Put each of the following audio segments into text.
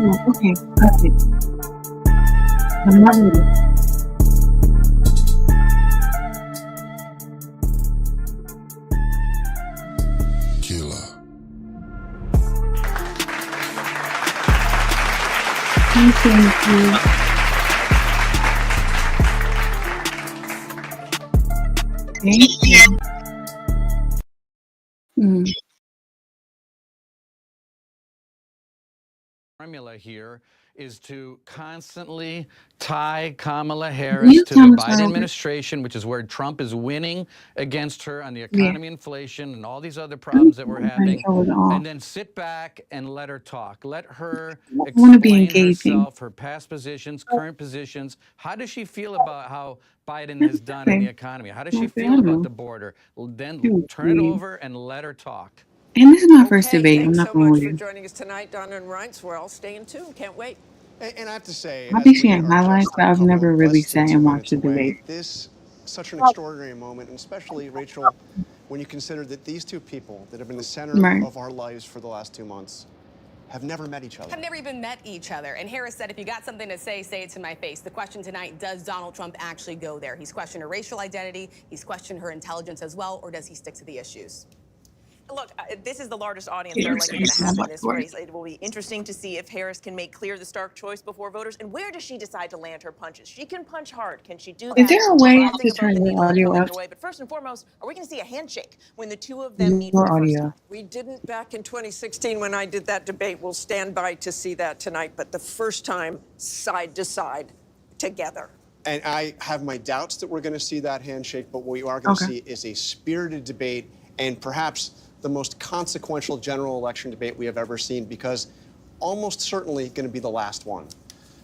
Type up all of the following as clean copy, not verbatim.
Oh, okay, perfect. I'm not ready. Killer. Thank you. Thank you. Formula here is to constantly tie Kamala Can Harris you to tell the me Biden something? administration, which is where Trump is winning against her on the Yeah. economy, inflation, and all these other I'm problems that we're trying to having, show it all. and then sit back and let her talk. Let her I want to be explain engaging. herself, her past positions, current positions. How does she feel about how Biden has done in the Okay. economy? How does she Okay, I feel about know. the border? Then Shoot, turn it please. over and let her talk. And this is my first Okay, debate. I'm thanks not so going much to for you. joining us tonight, Donna and Reince. We're all staying tuned. Can't wait. And I have to say, I'll as be we sharing are highlights, just but a I've couple never really less sat than 2 and watched minutes the away, debate. this such an extraordinary moment, and especially Rachel, when you consider that these two people that have been the center Right. of our lives for the last 2 months have never met each other. Have never even met each other. And Harris said, if you got something to say it to my face. The question tonight, does Donald Trump actually go there? He's questioned her racial identity. He's questioned her intelligence as well. Or does he stick to the issues? Look, this is the largest audience Yeah, they're likely going to have in this right. race. It will be interesting to see if Harris can make clear the stark choice before voters. And where does she decide to land her punches? She can punch hard. Can she do that? Is there a way Rising to above turn the the needle and audio coming up? their way. But first and foremost, are we going to see a handshake when the two of them meet for Your the first audio. time? We didn't back in 2016 when I did that debate. We'll stand by to see that tonight. But the first time, side to side, together. And I have my doubts that we're going to see that handshake, but what we are going to Okay. see is a spirited debate and perhaps the most consequential general election debate we have ever seen, because almost certainly going to be the last one.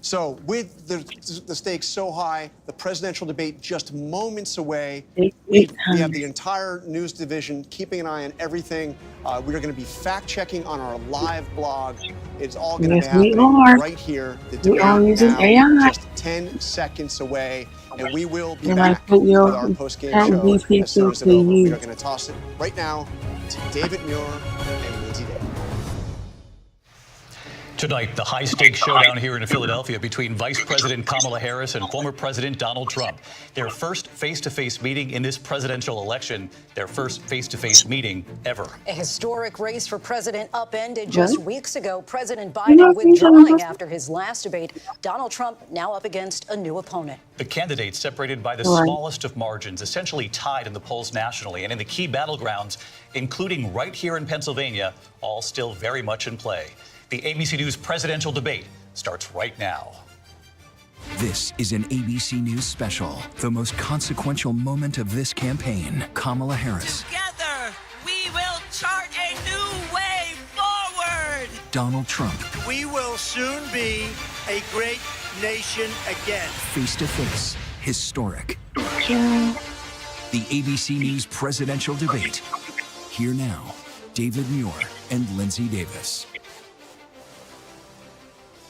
So with the stakes so high, the presidential debate just moments away, we have the entire news division keeping an eye on everything. We are going to be fact-checking on our live blog. It's all going to be Yes, we happening are. right here. The We are debate using now, AI. just 10 seconds away, and we will be You're like, back put with your our post-game chat show as soon GPT as to it's over. We are use. going to toss it right now to David Muir and Lindsay Davis. Tonight, the high-stakes showdown here in Philadelphia between Vice President Kamala Harris and former President Donald Trump. Their first face-to-face meeting in this presidential election, their first face-to-face meeting ever. A historic race for president upended just weeks ago. President You know, Biden withdrawing after his last debate. Donald Trump now up against a new opponent. The candidates separated by the Right. smallest of margins, essentially tied in the polls nationally and in the key battlegrounds, including right here in Pennsylvania, all still very much in play. The ABC News presidential debate starts right now. This is an ABC News special. The most consequential moment of this campaign. Kamala Harris. Together, we will chart a new way forward. Donald Trump. We will soon be a great nation again. Face to face. Historic. Yeah. The ABC News presidential debate. Here now, David Muir and Lindsay Davis.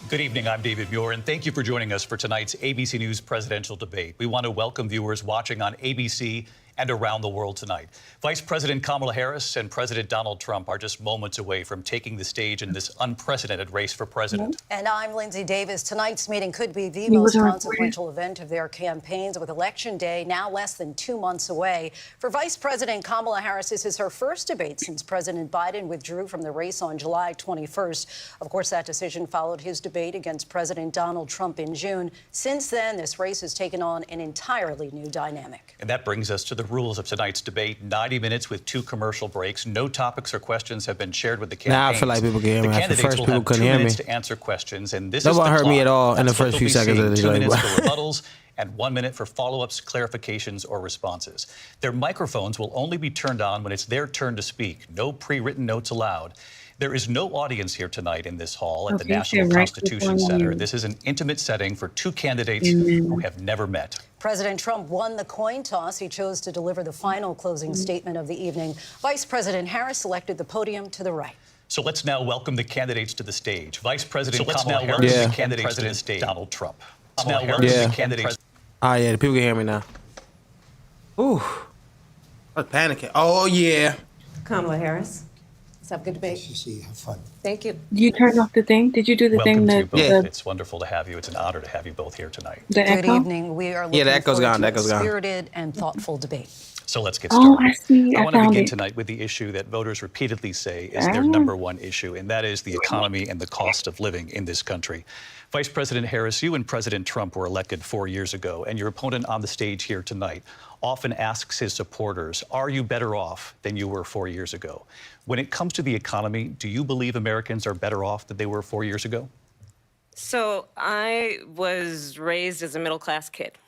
Good evening, I'm David Muir, and thank you for joining us for tonight's ABC News presidential debate. We want to welcome viewers watching on ABC and around the world tonight. Vice President Kamala Harris and President Donald Trump are just moments away from taking the stage in this unprecedented race for president. And I'm Lindsay Davis. Tonight's meeting could be the most consequential event of their campaigns, with Election Day now less than 2 months away. For Vice President Kamala Harris, this is her first debate since President Biden withdrew from the race on July 21st. Of course, that decision followed his debate against President Donald Trump in June. Since then, this race has taken on an entirely new dynamic. And that brings us to the rules of tonight's debate. 90 minutes with 2 commercial breaks. No topics or questions have been shared with the campaigns. Now I feel like people can hear me. The At candidates first, will people have couldn't 2 hear me. minutes to answer questions, and this No is the one heard clock. me at all in the That's what first they'll few be seconds of seeing. this 2 minutes debate. for rebuttals and 1 minute for follow-ups, clarifications, or responses. Their microphones will only be turned on when it's their turn to speak. No pre-written notes allowed. There is no audience here tonight in this hall at the National Constitution Center. This is an intimate setting for 2 candidates who have never met. President Trump won the coin toss. He chose to deliver the final closing statement of the evening. Vice President Harris selected the podium to the right. So let's now welcome the candidates to the stage. Vice President Kamala Harris, the candidate to the stage, Donald Trump. Kamala Harris, the candidate. Ah, yeah, the people can hear me now. Ooh, I was panicking. Oh, yeah. Kamala Harris, Let's have a good debate. Have fun. Thank you. You turned off the thing? Did you do the Welcome thing to you that both. the It's wonderful to have you. It's an honor to have you both here tonight. the Good echo? evening. We are looking the echo's forward gone, to the a echo's gone. spirited and thoughtful debate. So let's get Oh, started. I see. I want to found begin it. tonight with the issue that voters repeatedly say is their Ah. #1 issue, and that is the economy and the cost of living in this country. Vice President Harris, you and President Trump were elected 4 years ago, and your opponent on the stage here tonight often asks his supporters, are you better off than you were 4 years ago? When it comes to the economy, do you believe Americans are better off than they were 4 years ago? So I was raised as a middle-class kid,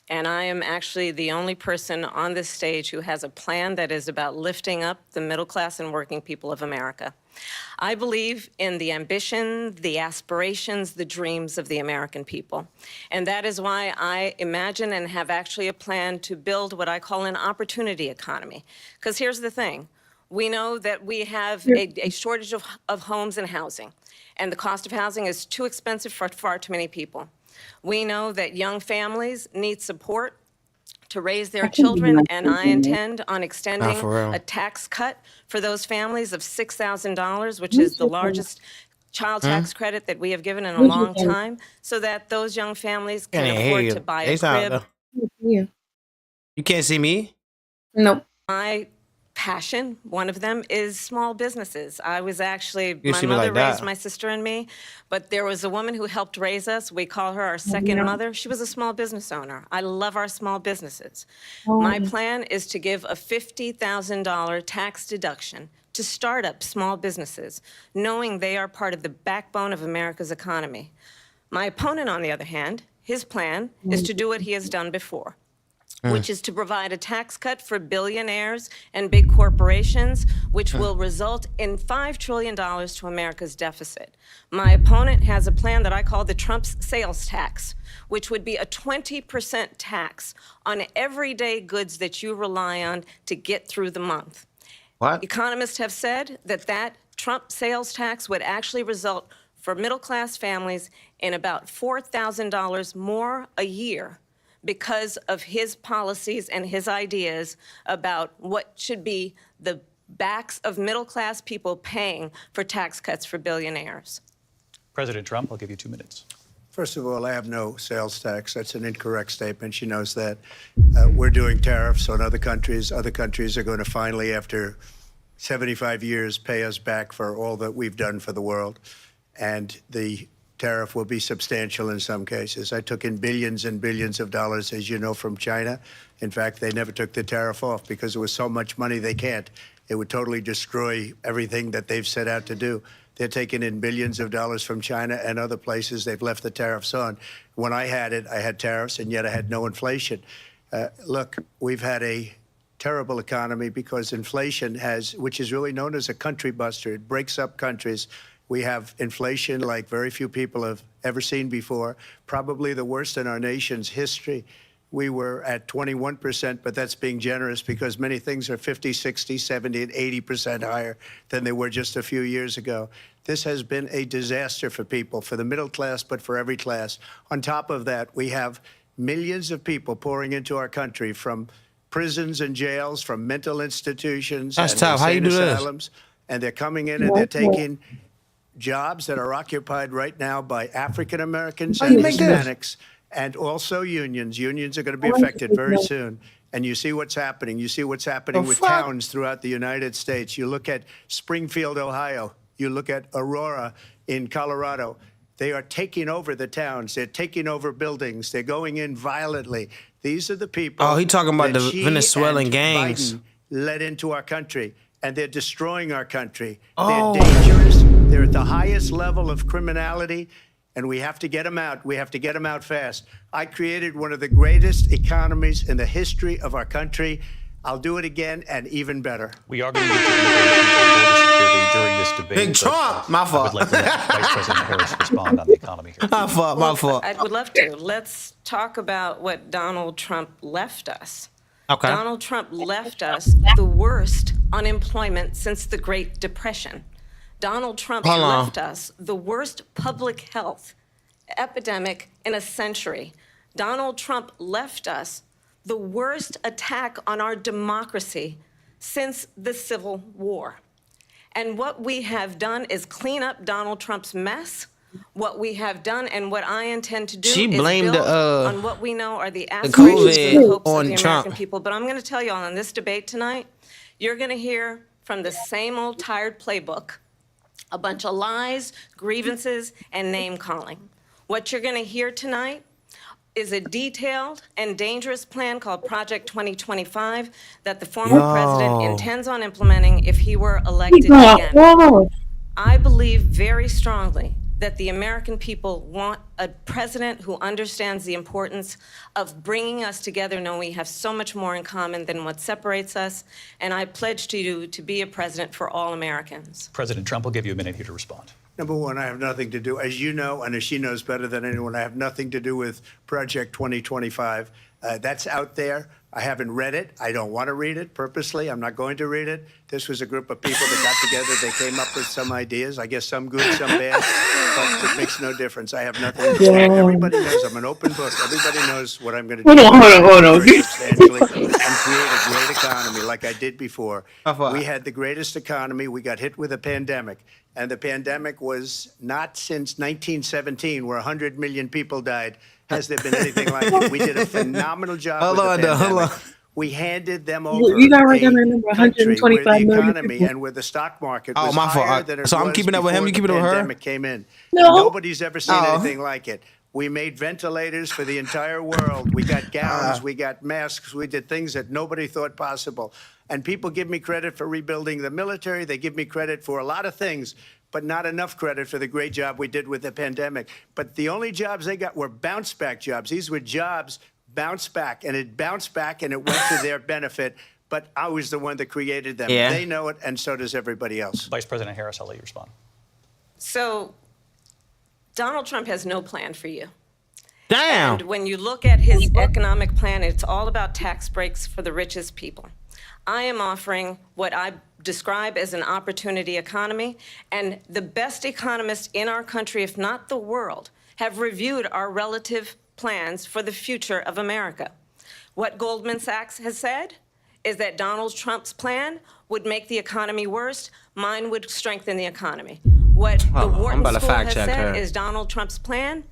and I am actually the only person on this stage who has a plan that is about lifting up the middle class and working people of America. I believe in the ambition, the aspirations, the dreams of the American people. And that is why I imagine and have actually a plan to build what I call an opportunity economy. Because here's the thing. We know that we have a shortage of homes and housing, and the cost of housing is too expensive for far too many people. We know that young families need support to raise their children, and I intend on extending a tax cut for those families of $6,000, which is the largest child tax credit that we have given in a long time, so that those young families can afford to buy a crib. You can't see me? Nope. My passion, one of them, is small businesses. I was actually, You my see me mother like that. raised my sister and me, but there was a woman who helped raise us. We call her our second mother. She was a small business owner. I love our small businesses. My plan is to give a $50,000 tax deduction to start up small businesses, knowing they are part of the backbone of America's economy. My opponent, on the other hand, his plan is to do what he has done before, which is to provide a tax cut for billionaires and big corporations, which will result in $5 trillion to America's deficit. My opponent has a plan that I call the Trump's sales tax, which would be a 20% tax on everyday goods that you rely on to get through the month. What? Economists have said that that Trump sales tax would actually result for middle-class families in about $4,000 more a year because of his policies and his ideas about what should be the backs of middle-class people paying for tax cuts for billionaires. President Trump, I'll give you 2 minutes. First of all, I have no sales tax. That's an incorrect statement. She knows that. We're doing tariffs on other countries. Other countries are going to finally, after 75 years, pay us back for all that we've done for the world. And the tariff will be substantial in some cases. I took in billions and billions of dollars, as you know, from China. In fact, they never took the tariff off because there was so much money they can't. It would totally destroy everything that they've set out to do. They're taking in billions of dollars from China and other places. They've left the tariffs on. When I had it, I had tariffs, and yet I had no inflation. Look, we've had a terrible economy because inflation has, which is really known as a country buster. It breaks up countries. We have inflation like very few people have ever seen before, probably the worst in our nation's history. We were at 21%, but that's being generous because many things are 50, 60, 70, and 80% higher than they were just a few years ago. This has been a disaster for people, for the middle class, but for every class. On top of that, we have millions of people pouring into our country from prisons and jails, from mental institutions That's and tough. How you insane do this? asylums, and they're coming in and they're taking jobs that are occupied right now by African Americans and Hispanics, and also unions. Unions are going to be affected very soon. And you see what's happening. You see what's happening with towns throughout the United States. You look at Springfield, Ohio. You look at Aurora in Colorado. They are taking over the towns. They're taking over buildings. They're going in violently. These are the people. Oh, he talking about that the she Venezuelan and gangs. Biden led into our country, and they're destroying our country. Oh. They're dangerous. They're at the highest level of criminality, and we have to get them out. We have to get them out fast. I created one of the greatest economies in the history of our country. I'll do it again and even better. We are going to get to immigration and border security during this debate. Big Trump! My I fault. would like to let Vice President Harris respond on the economy here. My fault, my fault. I would love to. Let's talk about what Donald Trump left us. Okay. Donald Trump left us the worst unemployment since the Great Depression. Donald Trump Hold on. left us the worst public health epidemic in a century. Donald Trump left us the worst attack on our democracy since the Civil War. And what we have done is clean up Donald Trump's mess. What we have done and what I intend to do She is blamed build the, on what we know are the aspirations COVID and the hopes of on the American Trump. people. But I'm going to tell you all, in this debate tonight, you're going to hear from the same old tired playbook, a bunch of lies, grievances, and name-calling. What you're going to hear tonight is a detailed and dangerous plan called Project 2025 that the former president intends on implementing if he were elected again. I believe very strongly that the American people want a president who understands the importance of bringing us together, knowing we have so much more in common than what separates us. And I pledge to you to be a president for all Americans. President Trump will give you a minute here to respond. Number one, I have nothing to do, as you know, and as she knows better than anyone, I have nothing to do with Project 2025. That's out there. I haven't read it. I don't want to read it purposely. I'm not going to read it. This was a group of people that got together. They came up with some ideas. I guess some good, some bad, but it makes no difference. I have nothing to say. Everybody knows I'm an open book. Everybody knows what I'm going to do. Hold on. Substantially and create a great economy like I did before. We had the greatest economy. We got hit with a pandemic. And the pandemic was not since 1917, where 100 million people died, has there been anything like it. We did a phenomenal job with the pandemic. We handed them over You gotta write down the a number country where 125 the million economy people. and where the stock market Oh, was my fault. higher than it So I'm was keeping up with him, before you keeping the up with her? pandemic came in. No. Nobody's ever seen anything like it. We made ventilators for the entire world. We got gowns, we got masks, we did things that nobody thought possible. And people give me credit for rebuilding the military. They give me credit for a lot of things, but not enough credit for the great job we did with the pandemic. But the only jobs they got were bounce back jobs. These were jobs bounce back, and it bounced back and it went to their benefit. But I was the one that created them. Yeah. They know it, and so does everybody else. Vice President Harris, I'll let you respond. So Donald Trump has no plan for you. Damn. And when you look at his economic plan, it's all about tax breaks for the richest people. I am offering what I describe as an opportunity economy, and the best economists in our country, if not the world, have reviewed our relative plans for the future of America. What Goldman Sachs has said is that Donald Trump's plan would make the economy worse. Mine would strengthen the economy. What the Wharton about to School fact has check said her. is Donald Trump's plan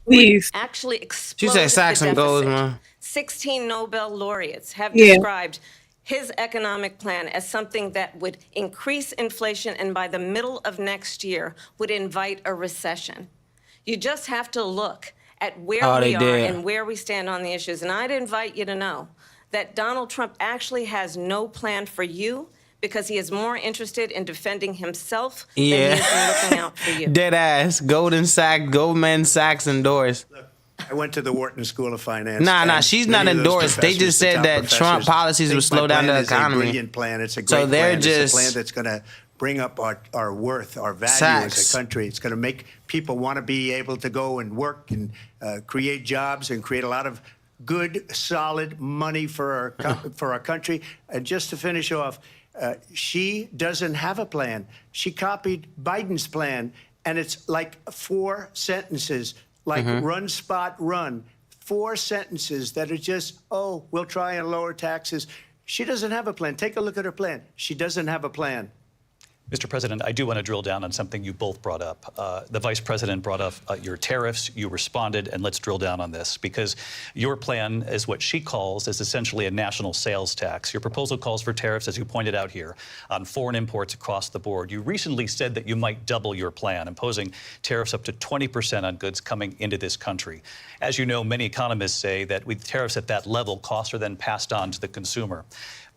Please. actually She explode said Saxon the goes, deficit. man. 16 Nobel laureates have Yeah. described his economic plan as something that would increase inflation and by the middle of next year would invite a recession. You just have to look at where we are and where we stand on the issues. And I'd invite you to know that Donald Trump actually has no plan for you because he is more interested in defending himself than he is in looking out for you. Dead ass. Goldman Sachs endorsed. I went to the Wharton School of Finance. Nah, and she's many not of those endorsed. They professors, just the said top that Trump professors, policies think would slow my down the plan is a economy. brilliant plan. It's a great So they're plan. It's just a plan that's going to bring up our worth, our value Sachs. as a country. It's going to make people want to be able to go and work and create jobs and create a lot of good, solid money for our country. And just to finish off, she doesn't have a plan. She copied Biden's plan, and it's like 4 sentences, like run, spot, run. 4 sentences that are just, oh, we'll try and lower taxes. She doesn't have a plan. Take a look at her plan. She doesn't have a plan. Mr. President, I do want to drill down on something you both brought up. The Vice President brought up your tariffs. You responded, and let's drill down on this because your plan is what she calls is essentially a national sales tax. Your proposal calls for tariffs, as you pointed out here, on foreign imports across the board. You recently said that you might double your plan, imposing tariffs up to 20% on goods coming into this country. As you know, many economists say that with tariffs at that level, costs are then passed on to the consumer.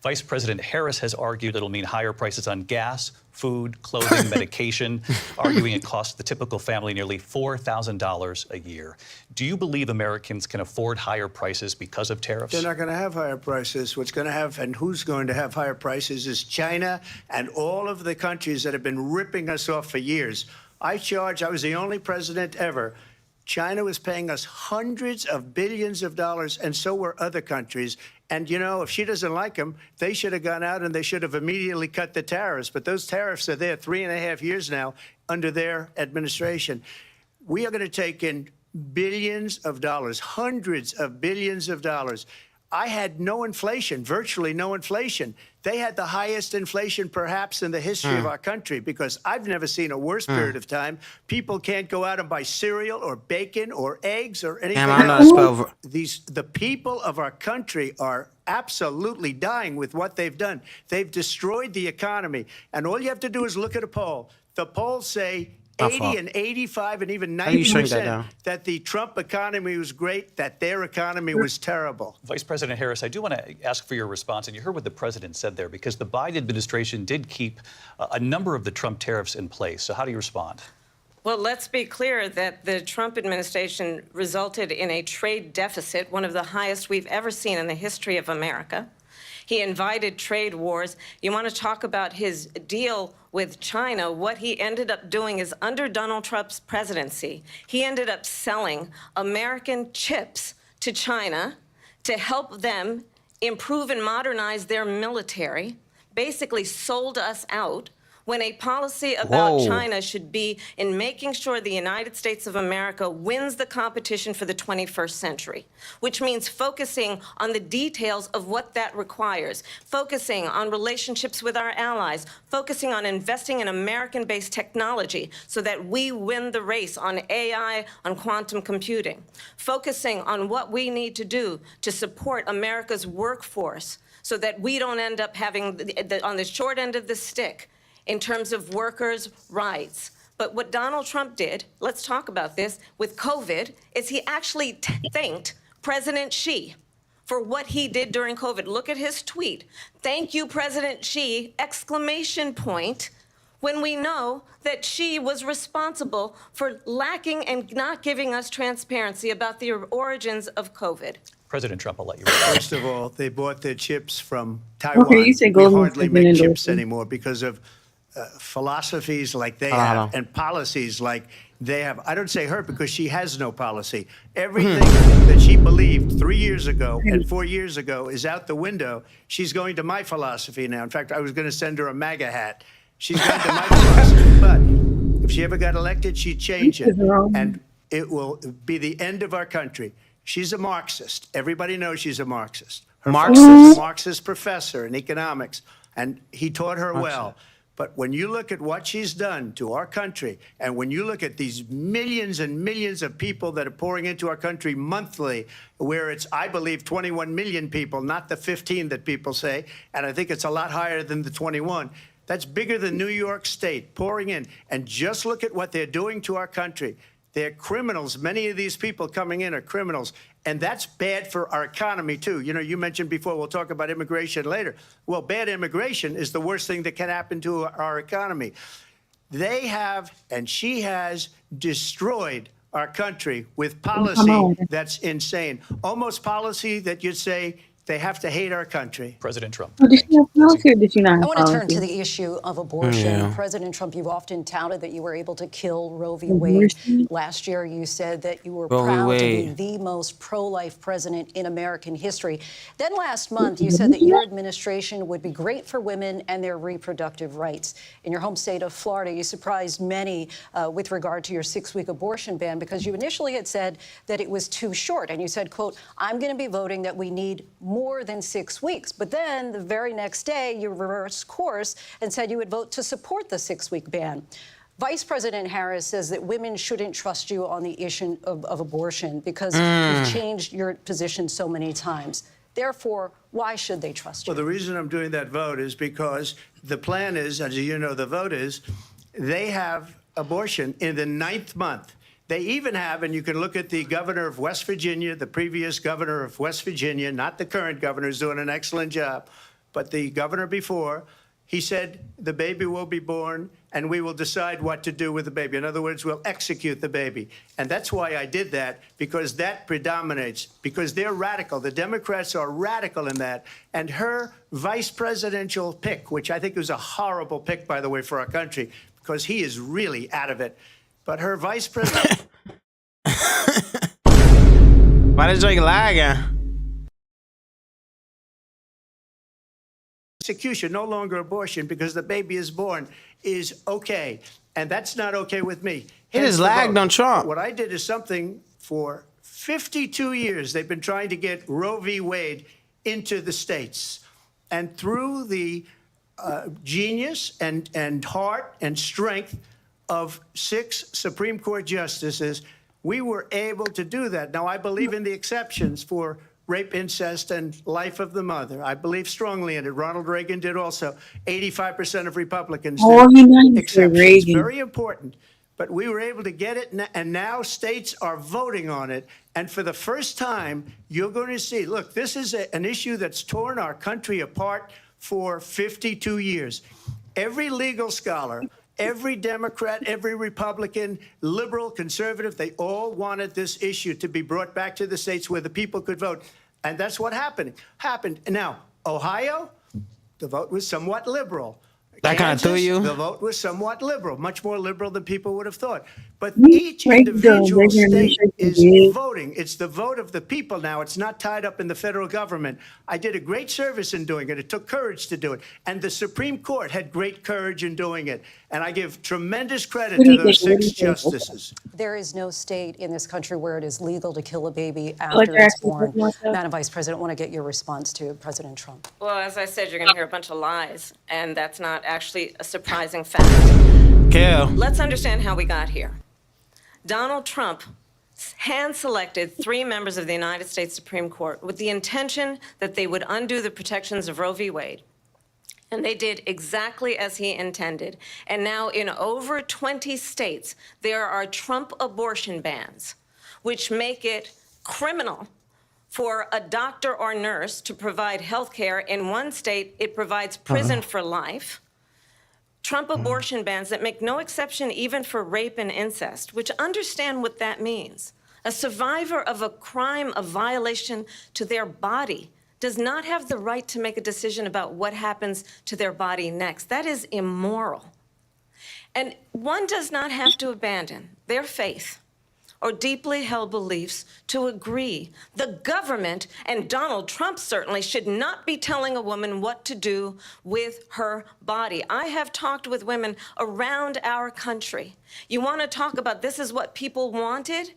Vice President Harris has argued it'll mean higher prices on gas, food, clothing, medication, arguing it costs the typical family nearly $4,000 a year. Do you believe Americans can afford higher prices because of tariffs? They're not going to have higher prices. What's going to have and who's going to have higher prices is China and all of the countries that have been ripping us off for years. I was the only president ever. China was paying us hundreds of billions of dollars, and so were other countries. And, you know, if she doesn't like them, they should have gone out and they should have immediately cut the tariffs. But those tariffs are there 3.5 years now under their administration. We are going to take in billions of dollars, hundreds of billions of dollars. I had no inflation, virtually no inflation. They had the highest inflation perhaps in the history of our country, because I've never seen a worse period of time. People can't go out and buy cereal or bacon or eggs or anything Damn, I don't know else. how to spell The people of our country are absolutely dying with what they've done. They've destroyed the economy. And all you have to do is look at a poll. The polls say 80 and 85 and even 90% that the Trump economy was great, that their economy was terrible. Vice President Harris, I do want to ask for your response, and you heard what the president said there, because the Biden administration did keep a number of the Trump tariffs in place. So how do you respond? Well, let's be clear that the Trump administration resulted in a trade deficit, one of the highest we've ever seen in the history of America. He invited trade wars. You want to talk about his deal with China? What he ended up doing is, under Donald Trump's presidency, he ended up selling American chips to China to help them improve and modernize their military, basically sold us out, when a policy about China should be in making sure the United States of America wins the competition for the 21st century, which means focusing on the details of what that requires, focusing on relationships with our allies, focusing on investing in American-based technology so that we win the race on AI, on quantum computing, focusing on what we need to do to support America's workforce so that we don't end up having, on the short end of the stick, in terms of workers' rights. But what Donald Trump did, let's talk about this, with COVID, is he actually thanked President Xi for what he did during COVID. Look at his tweet. "Thank you, President Xi," exclamation point, when we know that Xi was responsible for lacking and not giving us transparency about the origins of COVID. President Trump, I'll let you respond. First of all, they bought their chips from Taiwan. Okay, you say We Goldman hardly Sachs make and chips Endorsement. anymore because of philosophies like they have and policies like they have. I don't say her because she has no policy. Everything that she believed 3 years ago and 4 years ago is out the window. She's going to my philosophy now. In fact, I was going to send her a MAGA hat. She's going to my philosophy. But if she ever got elected, she'd change it. And it will be the end of our country. She's a Marxist. Everybody knows she's a Marxist. Her father was a Marxist professor in economics, and he taught her well. But when you look at what she's done to our country, and when you look at these millions and millions of people that are pouring into our country monthly, where it's, I believe, 21 million people, not the 15 that people say, and I think it's a lot higher than the 21. That's bigger than New York State pouring in. And just look at what they're doing to our country. They're criminals. Many of these people coming in are criminals. And that's bad for our economy, too. You know, you mentioned before, we'll talk about immigration later. Well, bad immigration is the worst thing that can happen to our economy. They have, and she has, destroyed our country with policy that's insane. Almost policy that you'd say they have to hate our country. President Trump. Oh, did she have policy or did she not have I want to turn policy? to the issue of abortion. President Trump, you've often touted that you were able to kill Roe v. Wade. Last year, you said that you were proud to be the most pro-life president in American history. Then last month, you said that your administration would be great for women and their reproductive rights. In your home state of Florida, you surprised many with regard to your 6-week abortion ban, because you initially had said that it was too short. And you said, quote, "I'm going to be voting that we need more than 6 weeks." But then the very next day, you reversed course and said you would vote to support the 6-week ban. Vice President Harris says that women shouldn't trust you on the issue of abortion because you've changed your position so many times. Therefore, why should they trust you? Well, the reason I'm doing that vote is because the plan is, as you know, the vote is, they have abortion in the 9th month. They even have, and you can look at the governor of West Virginia, the previous governor of West Virginia, not the current governor, who's doing an excellent job, but the governor before, he said the baby will be born and we will decide what to do with the baby. In other words, we'll execute the baby. And that's why I did that, because that predominates, because they're radical. The Democrats are radical in that. And her vice presidential pick, which I think was a horrible pick, by the way, for our country, because he is really out of it. But her vice president. Why did Drake lie again? Execution, no longer abortion, because the baby is born, is okay. And that's not okay with me. It is lagged on Trump. What I did is something for 52 years. They've been trying to get Roe v. Wade into the states. And through the genius and heart and strength of 6 Supreme Court justices, we were able to do that. Now, I believe in the exceptions for rape, incest, and life of the mother. I believe strongly in it. Ronald Reagan did also. 85% of Republicans did exceptions. Very important. But we were able to get it, and now states are voting on it. And for the first time, you're going to see, look, this is an issue that's torn our country apart for 52 years. Every legal scholar, every Democrat, every Republican, liberal, conservative, they all wanted this issue to be brought back to the states where the people could vote. And that's what happened. Now, Ohio, the vote was somewhat liberal. That kind of threw you? The vote was somewhat liberal, much more liberal than people would have thought. But each individual state is voting. It's the vote of the people now. It's not tied up in the federal government. I did a great service in doing it. It took courage to do it. And the Supreme Court had great courage in doing it. And I give tremendous credit to those 6 justices. There is no state in this country where it is legal to kill a baby after it's born. Madam Vice President, I want to get your response to President Trump. Well, as I said, you're going to hear a bunch of lies, and that's not actually a surprising fact. Let's understand how we got here. Donald Trump hand-selected 3 members of the United States Supreme Court with the intention that they would undo the protections of Roe v. Wade. And they did exactly as he intended. And now in over 20 states, there are Trump abortion bans, which make it criminal for a doctor or nurse to provide health care. In one state, it provides prison for life. Trump abortion bans that make no exception even for rape and incest, which understand what that means. A survivor of a crime of violation to their body does not have the right to make a decision about what happens to their body next. That is immoral. And one does not have to abandon their faith or deeply held beliefs to agree. The government, and Donald Trump certainly, should not be telling a woman what to do with her body. I have talked with women around our country. You want to talk about this is what people wanted?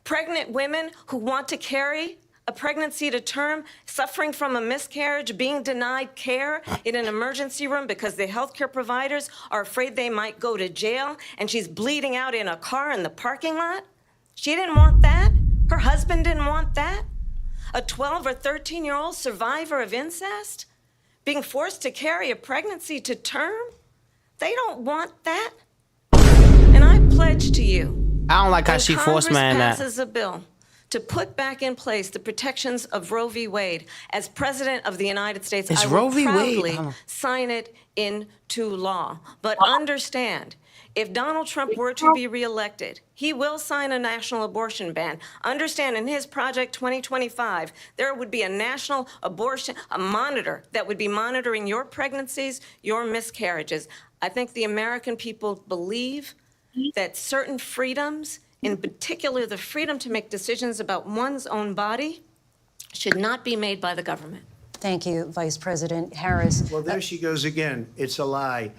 Pregnant women who want to carry a pregnancy to term, suffering from a miscarriage, being denied care in an emergency room because the healthcare providers are afraid they might go to jail, and she's bleeding out in a car in the parking lot. She didn't want that. Her husband didn't want that. A 12 or 13-year-old survivor of incest being forced to carry a pregnancy to term. They don't want that. And I pledge to you, I don't like how she forced man that. Congress passes a bill to put back in place the protections of Roe v. Wade. As President of the United States, I will proudly sign it into law. But understand, if Donald Trump were to be reelected, he will sign a national abortion ban. Understand, in his Project 2025, there would be a national abortion, a monitor that would be monitoring your pregnancies, your miscarriages. I think the American people believe that certain freedoms, in particular the freedom to make decisions about one's own body, should not be made by the government. Thank you, Vice President Harris. Well, there she goes again. It's a lie.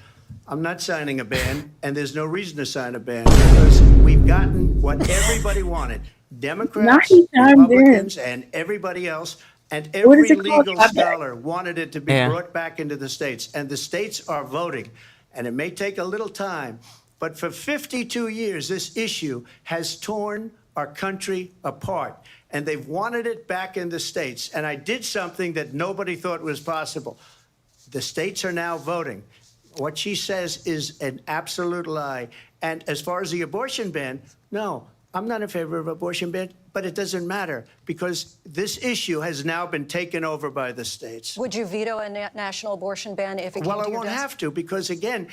I'm not signing a ban, and there's no reason to sign a ban because we've gotten what everybody wanted. Democrats, Republicans, and everybody else, and every legal scholar wanted it to be brought back into the states, and the states are voting. And it may take a little time, but for 52 years, this issue has torn our country apart, and they've wanted it back in the states. And I did something that nobody thought was possible. The states are now voting. What she says is an absolute lie. And as far as the abortion ban, no, I'm not in favor of abortion ban, but it doesn't matter because this issue has now been taken over by the states. Would you veto a national abortion ban if it came to your desk? Well, I won't have to because, again,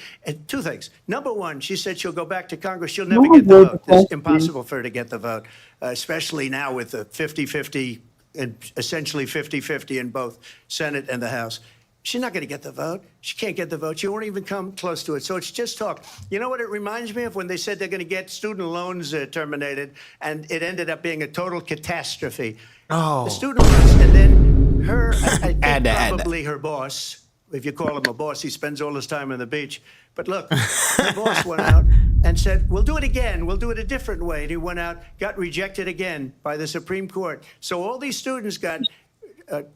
2 things. Number one, she said she'll go back to Congress. She'll never get the vote. It's impossible for her to get the vote, especially now with the 50-50 and essentially 50-50 in both Senate and the House. She's not going to get the vote. She can't get the vote. She won't even come close to it. So it's just talk. You know what it reminds me of? When they said they're going to get student loans terminated, and it ended up being a total catastrophe. Oh. The student loans, and then her, I think probably her boss, if you call him a boss, he spends all his time on the beach. But look, her boss went out and said, we'll do it again. We'll do it a different way. And he went out, got rejected again by the Supreme Court. So all these students got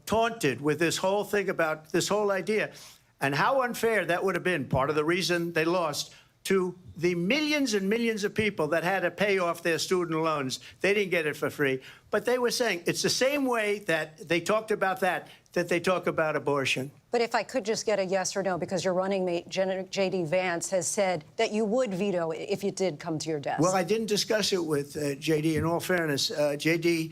taunted with this whole thing about this whole idea and how unfair that would have been. Part of the reason they lost to the millions and millions of people that had to pay off their student loans. They didn't get it for free. But they were saying it's the same way that they talked about that they talk about abortion. But if I could just get a yes or no, because your running mate, J.D. Vance, has said that you would veto it if it did come to your desk. Well, I didn't discuss it with J.D. In all fairness, J.D.,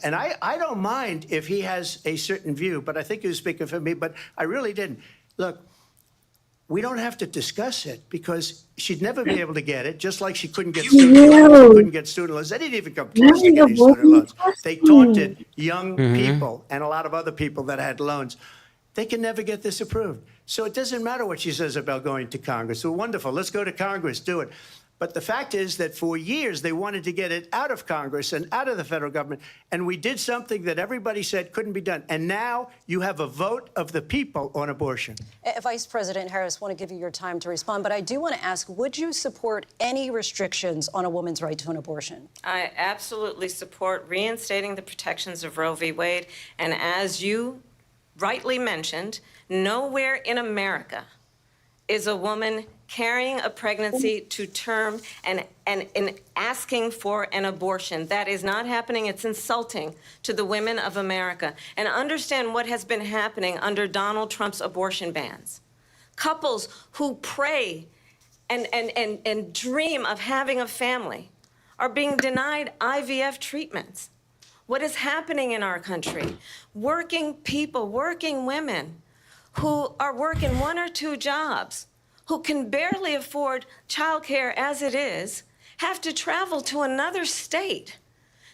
and I don't mind if he has a certain view, but I think he was speaking for me, but I really didn't. Look, we don't have to discuss it because she'd never be able to get it, just like she couldn't get student loans. She couldn't get student loans. They didn't even come close to getting student loans. They taunted young people and a lot of other people that had loans. They can never get this approved. So it doesn't matter what she says about going to Congress. Well, wonderful. Let's go to Congress, do it. But the fact is that for years they wanted to get it out of Congress and out of the federal government, and we did something that everybody said couldn't be done. And now you have a vote of the people on abortion. Vice President Harris, I want to give you your time to respond, but I do want to ask, would you support any restrictions on a woman's right to an abortion? I absolutely support reinstating the protections of Roe v. Wade. And as you rightly mentioned, nowhere in America is a woman carrying a pregnancy to term and asking for an abortion. That is not happening. It's insulting to the women of America. And understand what has been happening under Donald Trump's abortion bans. Couples who pray and dream of having a family are being denied IVF treatments. What is happening in our country? Working people, working women who are working 1 or 2 jobs, who can barely afford childcare as it is, have to travel to another state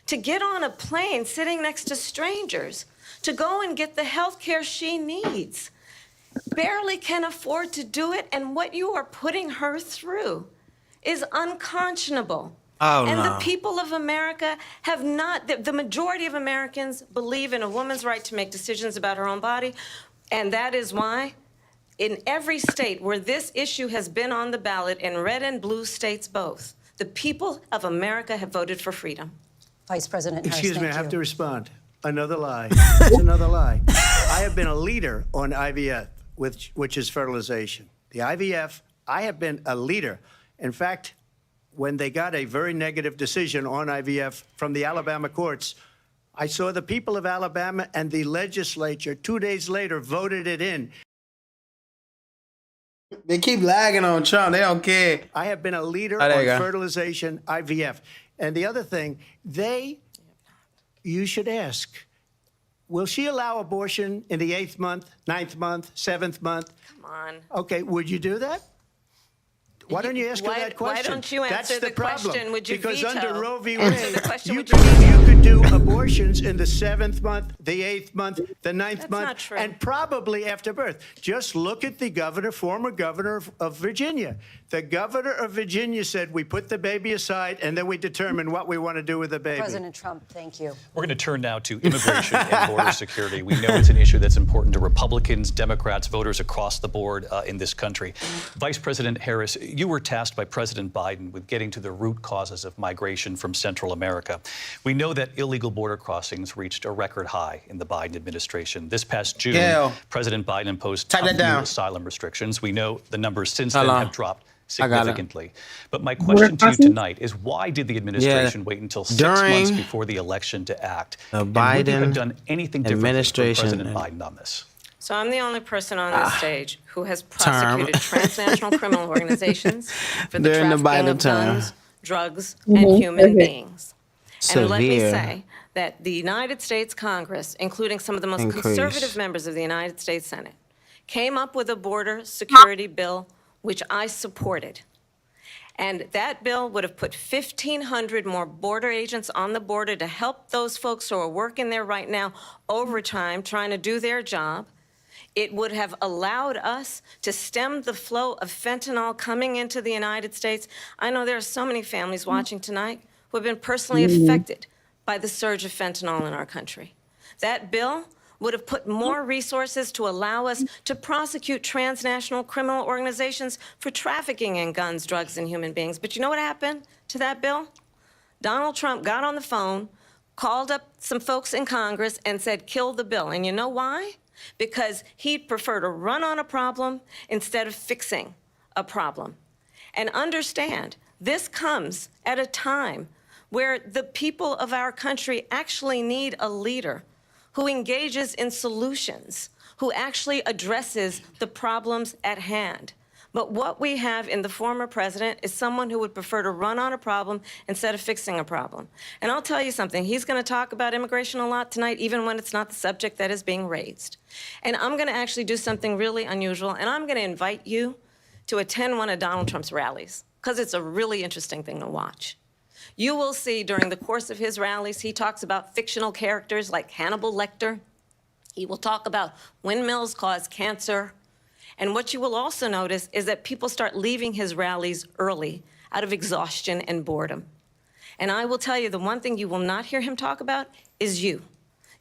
to get on a plane sitting next to strangers to go and get the health care she needs. Barely can afford to do it, and what you are putting her through is unconscionable. Oh, and no. the people of America have not, the majority of Americans believe in a woman's right to make decisions about her own body, and that is why in every state where this issue has been on the ballot, in red and blue states both, the people of America have voted for freedom. Vice President Harris, Excuse me, I thank have you. to respond. Another lie. It's another lie. I have been a leader on IVF, which is fertilization. The IVF, I have been a leader. In fact, when they got a very negative decision on IVF from the Alabama courts, I saw the people of Alabama and the legislature 2 days later voted it in. They keep lagging on Trump. They don't care. I have been a leader Oh, there on you go. fertilization, IVF. And the other thing, you should ask, will she allow abortion in the 8th month, 9th month, 7th month? Come on. Okay, would you do that? Why don't you ask her that question? Why don't you answer That's the problem. question? Would you because veto? under Roe v. Answer Wade, the question, you would you could do abortions in the 7th month, the 8th month, the 9th That's month, not true. and probably after birth. Just look at the governor, former governor of Virginia. The governor of Virginia said we put the baby aside and then we determine what we want to do with the baby. President Trump, thank you. We're going to turn now to immigration and border security. We know it's an issue that's important to Republicans, Democrats, voters across the board in this country. Vice President Harris, you were tasked by President Biden with getting to the root causes of migration from Central America. We know that illegal border crossings reached a record high in the Biden administration. This past June, Gail, President Biden imposed type that new down. asylum restrictions. We know the numbers since Hold then on. have dropped I got it. significantly. But my question to you tonight is, why did the administration wait until 6 During months before the election to act? the And would you have Biden done anything different from administration President Biden on this? So I'm the only person on this stage who has prosecuted transnational criminal organizations for the During the trafficking Biden of term. guns, drugs, and human beings. And let me Severe. say that the United States Congress, including some of the most Increase. conservative members of the United States Senate, came up with a border security bill, which I supported. And that bill would have put 1,500 more border agents on the border to help those folks who are working there right now overtime, trying to do their job. It would have allowed us to stem the flow of fentanyl coming into the United States. I know there are so many families watching tonight who have been personally affected by the surge of fentanyl in our country. That bill would have put more resources to allow us to prosecute transnational criminal organizations for trafficking in guns, drugs, and human beings. But you know what happened to that bill? Donald Trump got on the phone, called up some folks in Congress and said, kill the bill. And you know why? Because he'd prefer to run on a problem instead of fixing a problem. And understand, this comes at a time where the people of our country actually need a leader who engages in solutions, who actually addresses the problems at hand. But what we have in the former president is someone who would prefer to run on a problem instead of fixing a problem. And I'll tell you something, he's going to talk about immigration a lot tonight, even when it's not the subject that is being raised. And I'm going to actually do something really unusual, and I'm going to invite you to attend one of Donald Trump's rallies, because it's a really interesting thing to watch. You will see during the course of his rallies, he talks about fictional characters like Hannibal Lecter. He will talk about windmills cause cancer. And what you will also notice is that people start leaving his rallies early out of exhaustion and boredom. And I will tell you, the one thing you will not hear him talk about is you.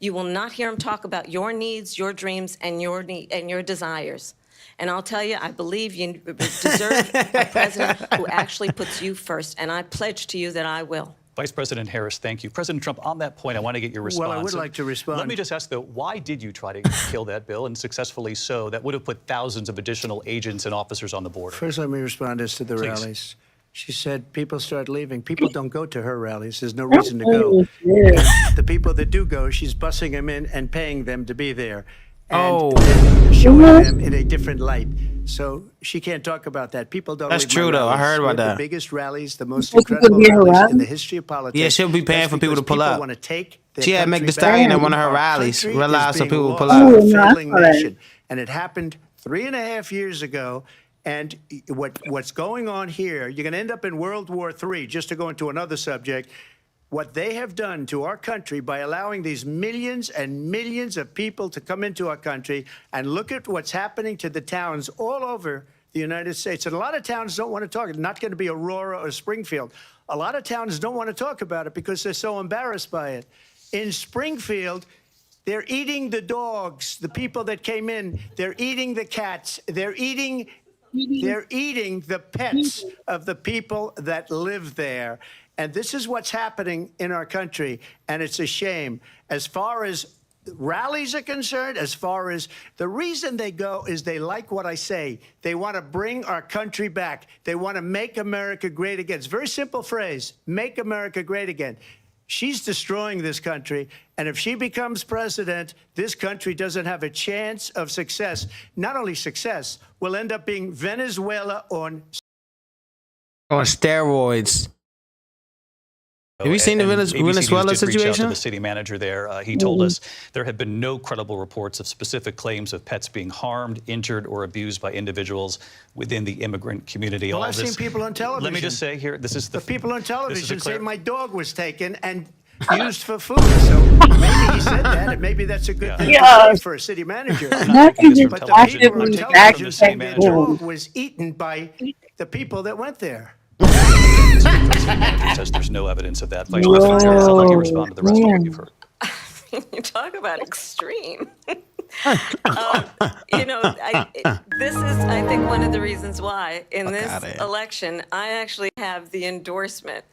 You will not hear him talk about your needs, your dreams, and your desires. And I'll tell you, I believe you deserve a president who actually puts you first, and I pledge to you that I will. Vice President Harris, thank you. President Trump, on that point, I want to get your response. Well, I would like to respond. Let me just ask, though, why did you try to kill that bill, and successfully so? That would have put thousands of additional agents and officers on the border. First, let me respond as to the Please. rallies. She said people start leaving. People don't go to her rallies. There's no reason to go. The people that do go, she's bussing them in and paying them to be there. And showing them in a different light. So she can't talk about that. People don't. That's leave true, my though. I rallies. heard about We have that. The biggest rallies, the most incredible rallies in the history of politics. Yeah, she'll be paying That's for people to because pull up. Want to take their She had Meg country Thee Stallion back. at one of her Our rallies. country Realized is so being people would pull lost up. to a failing nation. And it happened 3.5 years ago. And what's going on here, you're going to end up in World War III, just to go into another subject. What they have done to our country by allowing these millions and millions of people to come into our country, and look at what's happening to the towns all over the United States. And a lot of towns don't want to talk. It's not going to be Aurora or Springfield. A lot of towns don't want to talk about it because they're so embarrassed by it. In Springfield, they're eating the dogs, the people that came in. They're eating the cats. They're eating the pets of the people that live there. And this is what's happening in our country, and it's a shame. As far as rallies are concerned, as far as the reason they go is they like what I say. They want to bring our country back. They want to make America great again. It's a very simple phrase, make America great again. She's destroying this country, and if she becomes president, this country doesn't have a chance of success. Not only success, we'll end up being Venezuela on steroids. Have you seen the Venezuela ABC News did reach out situation? to the city manager there. He told us there have been no credible reports of specific claims of pets being harmed, injured, or abused by individuals within the immigrant community. Well, All I've this, seen people on television. Let me just say here, this is the people on television say clear, my dog was taken and used for food. So maybe he said that, and maybe that's a good thing to say for a city manager. But the people on television say their dog was eaten by the people that went there. says there's no evidence of that. Vice President Harris, I'll let you respond to the rest of what you've heard. You talk about extreme. This is, I think, one of the reasons why in this election, I actually have the endorsement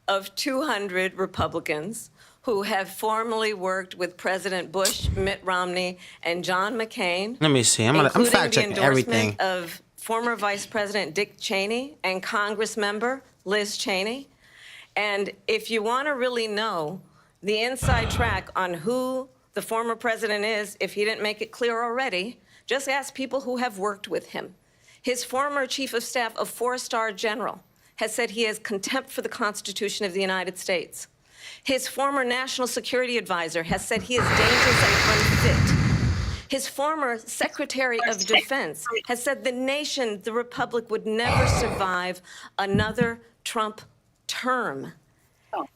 of 200 Republicans who have formerly worked with President Bush, Mitt Romney, and John McCain. Let me see. I'm fact checking everything. Of former Vice President Dick Cheney and Congress member Liz Cheney. And if you want to really know the inside track on who the former president is, if he didn't make it clear already, just ask people who have worked with him. His former chief of staff, a 4-star general, has said he has contempt for the Constitution of the United States. His former national security advisor has said he is dangerous and unfit. His former Secretary of Defense has said the nation, the Republic, would never survive another Trump term.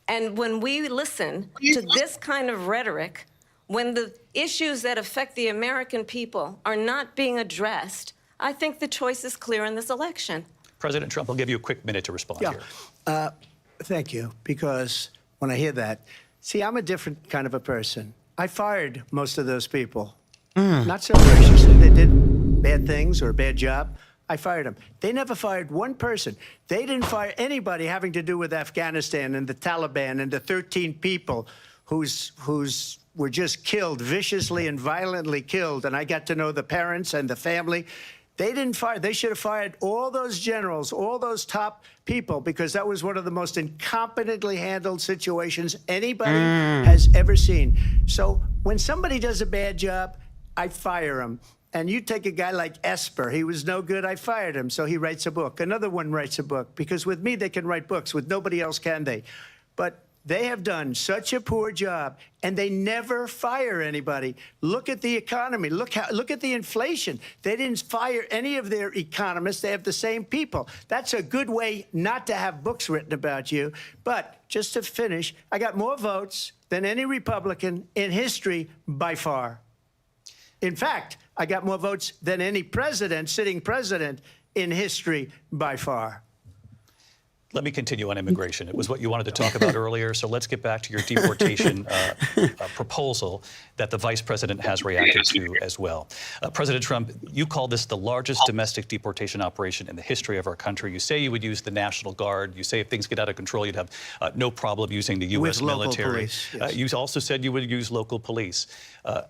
And when we listen to this kind of rhetoric, when the issues that affect the American people are not being addressed, I think the choice is clear in this election. President Trump, I'll give you a quick minute to respond here. Thank you, because when I hear that, see, I'm a different kind of a person. I fired most of those people. Not so graciously. They did bad things or a bad job. I fired them. They never fired one person. They didn't fire anybody having to do with Afghanistan and the Taliban and the 13 people were just killed, viciously and violently killed, and I got to know the parents and the family. They didn't fire. They should have fired all those generals, all those top people, because that was one of the most incompetently handled situations anybody has ever seen. So when somebody does a bad job, I fire him. And you take a guy like Esper. He was no good. I fired him. So he writes a book. Another one writes a book. Because with me, they can write books. With nobody else can they? But they have done such a poor job, and they never fire anybody. Look at the economy. Look at the inflation. They didn't fire any of their economists. They have the same people. That's a good way not to have books written about you. But just to finish, I got more votes than any Republican in history by far. In fact, I got more votes than any president, sitting president in history by far. Let me continue on immigration. It was what you wanted to talk about earlier, so let's get back to your deportation proposal that the vice president has reacted to as well. President Trump, you call this the largest domestic deportation operation in the history of our country. You say you would use the National Guard. You say if things get out of control, you'd have no problem using the U.S. military. Police, yes. You also said you would use local police.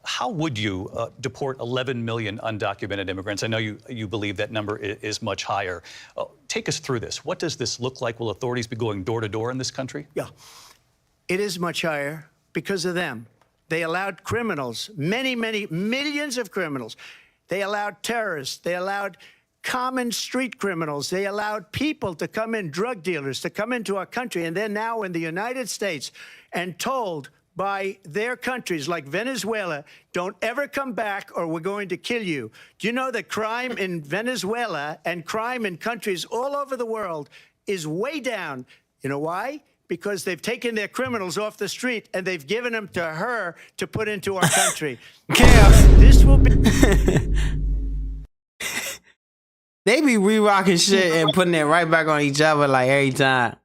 How would you deport 11 million undocumented immigrants? I know you believe that number is much higher. Take us through this. What does this look like? Will authorities be going door to door in this country? Yeah, it is much higher because of them. They allowed criminals, many millions of criminals. They allowed terrorists. They allowed common street criminals. They allowed people to come in, drug dealers, to come into our country. And they're now in the United States and told by their countries like Venezuela, don't ever come back or we're going to kill you. Do you know that crime in Venezuela and crime in countries all over the world is way down? You know why? Because they've taken their criminals off the street and they've given them to her to put into our country. This will be... They be re-rocking shit and putting it right back on each other like every time.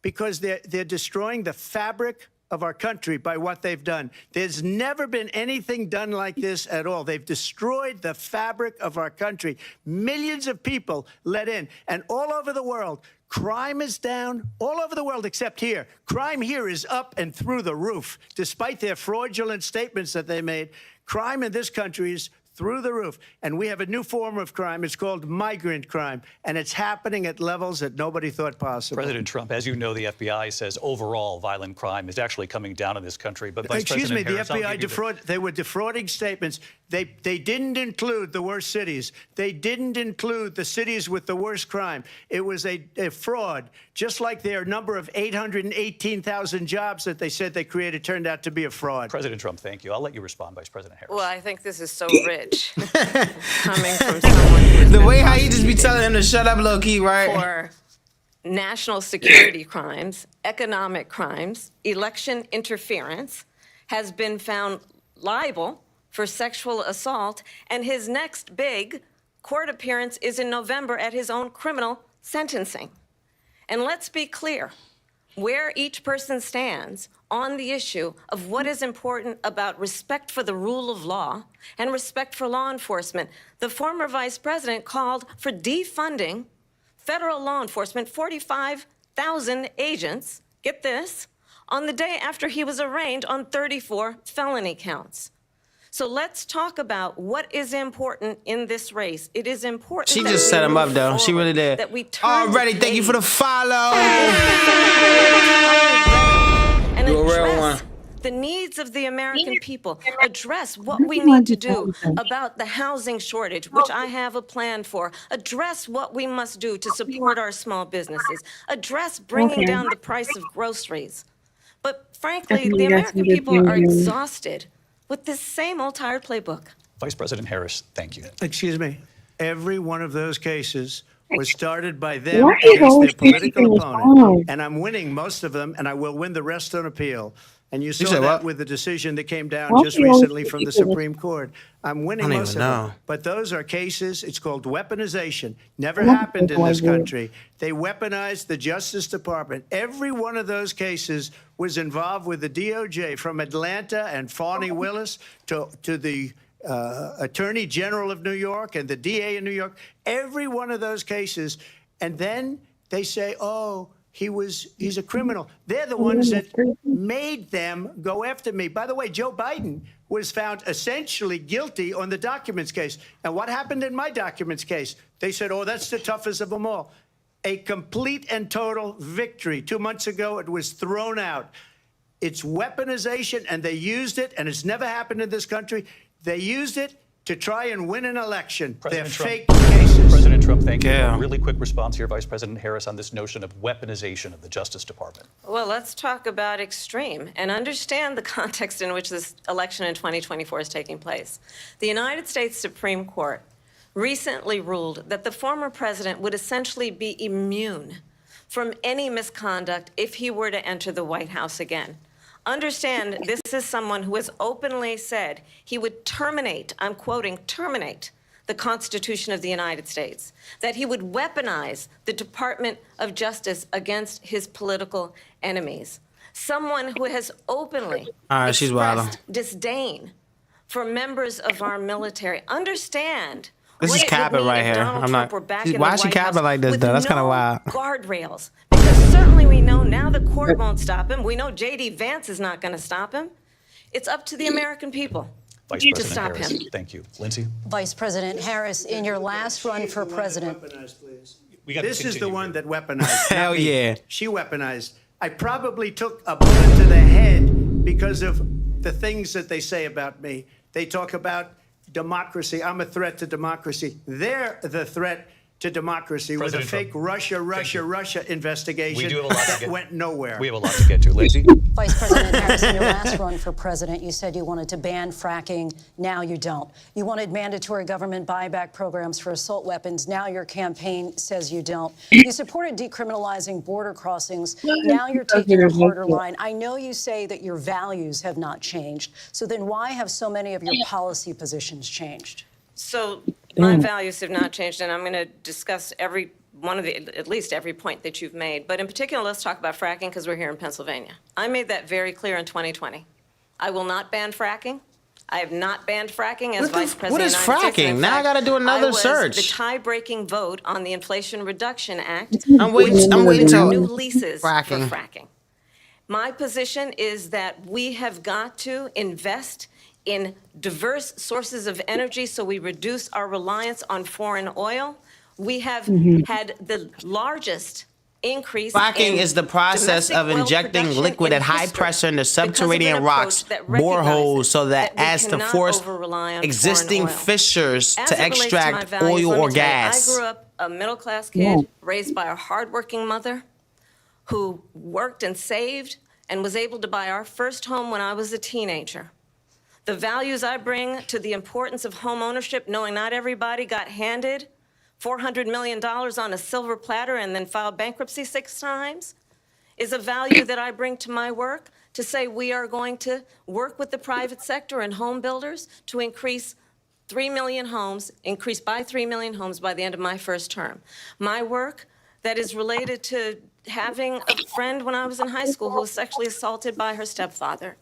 Because they're destroying the fabric of our country by what they've done. There's never been anything done like this at all. They've destroyed the fabric of our country. Millions of people let in. And all over the world, crime is down. All over the world except here. Crime here is up and through the roof. Despite their fraudulent statements that they made, crime in this country is through the roof. And we have a new form of crime. It's called migrant crime. And it's happening at levels that nobody thought possible. President Trump, as you know, the FBI says overall violent crime is actually coming down in this country. But Vice Excuse me, President the Harris, FBI they were defrauding statements. They didn't include the worst cities. They didn't include the cities with the worst crime. It was a fraud, just like their number of 818,000 jobs that they said they created turned out to be a fraud. President Trump, thank you. I'll let you respond, Vice President Harris. Well, I think this is so rich. Coming from someone who's the way how you just be telling him to shut up low key, right? For national security crimes, economic crimes, election interference, has been found liable for sexual assault, and his next big court appearance is in November at his own criminal sentencing. And let's be clear, where each person stands on the issue of what is important about respect for the rule of law and respect for law enforcement. The former vice president called for defunding federal law enforcement, 45,000 agents, get this, on the day after he was arraigned on 34 felony counts. So let's talk about what is important in this race. It is important. She just set him up, though. She really did. That we turn already. Thank you for the follow. And do a real one. The needs of the American people. Address what we need to do about the housing shortage, which I have a plan for. Address what we must do to support our small businesses. Address bringing down the price of groceries. But frankly, the American people are exhausted with this same old tired playbook. Vice President Harris, thank you. Excuse me. Every one of those cases was started by them against their political opponent. And I'm winning most of them, and I will win the rest on appeal. And you saw that with the decision that came down just recently from the Supreme Court. I'm winning most of them. But those are cases, it's called weaponization. Never happened in this country. They weaponized the Justice Department. Every one of those cases was involved with the DOJ, from Atlanta and Fani Willis to the Attorney General of New York and the DA in New York. Every one of those cases. And then they say, oh, He's a criminal. They're the ones that made them go after me. By the way, Joe Biden was found essentially guilty on the documents case. And what happened in my documents case? They said, oh, that's the toughest of them all. A complete and total victory. 2 months ago, it was thrown out. It's weaponization, and they used it, and it's never happened in this country. They used it to try and win an election. They're fake cases. President Trump, thank you. A really quick response here, Vice President Harris, on this notion of weaponization of the Justice Department. Well, let's talk about extreme and understand the context in which this election in 2024 is taking place. The United States Supreme Court recently ruled that the former president would essentially be immune from any misconduct if he were to enter the White House again. Understand, this is someone who has openly said he would terminate, I'm quoting, terminate the Constitution of the United States, that he would weaponize the Department of Justice against his political enemies. Someone who has openly expressed disdain for members of our military. Understand. This is capping right here. I'm not. Why is she capping like this, though? That's kind of wild. Guardrails. Because certainly we know now the court won't stop him. We know J.D. Vance is not going to stop him. It's up to the American people to stop him. Thank you. Lindsay? Vice President Harris, in your last run for president. This is the one that weaponized. Hell yeah. She weaponized. I probably took a bullet to the head because of the things that they say about me. They talk about democracy. I'm a threat to democracy. They're the threat to democracy with a fake Russia investigation that went nowhere. We have a lot to get to. Lindsay? Vice President Harris, in your last run for president, you said you wanted to ban fracking. Now you don't. You wanted mandatory government buyback programs for assault weapons. Now your campaign says you don't. You supported decriminalizing border crossings. Now you're taking a harder line. I know you say that your values have not changed. So then why have so many of your policy positions changed? So my values have not changed, and I'm going to discuss every one of the, at least every point that you've made. But in particular, let's talk about fracking because we're here in Pennsylvania. I made that very clear in 2020. I will not ban fracking. I have not banned fracking as Vice President. What is fracking? Now I got to do another search. The tie-breaking vote on the Inflation Reduction Act. I'm waiting till new leases for fracking. My position is that we have got to invest in diverse sources of energy so we reduce our reliance on foreign oil. We have had the largest increase. Fracking is the process of injecting liquid at high pressure into subterranean rocks, boreholes, so that as to force existing fissures to extract oil or gas. I grew up a middle-class kid raised by a hardworking mother who worked and saved and was able to buy our first home when I was a teenager. The values I bring to the importance of home ownership, knowing not everybody got handed $400 million on a silver platter and then filed bankruptcy 6 times, is a value that I bring to my work to say we are going to work with the private sector and home builders to increase 3 million homes, increase by 3 million homes by the end of my first term. My work that is related to having a friend when I was in high school who was sexually assaulted by her stepfather.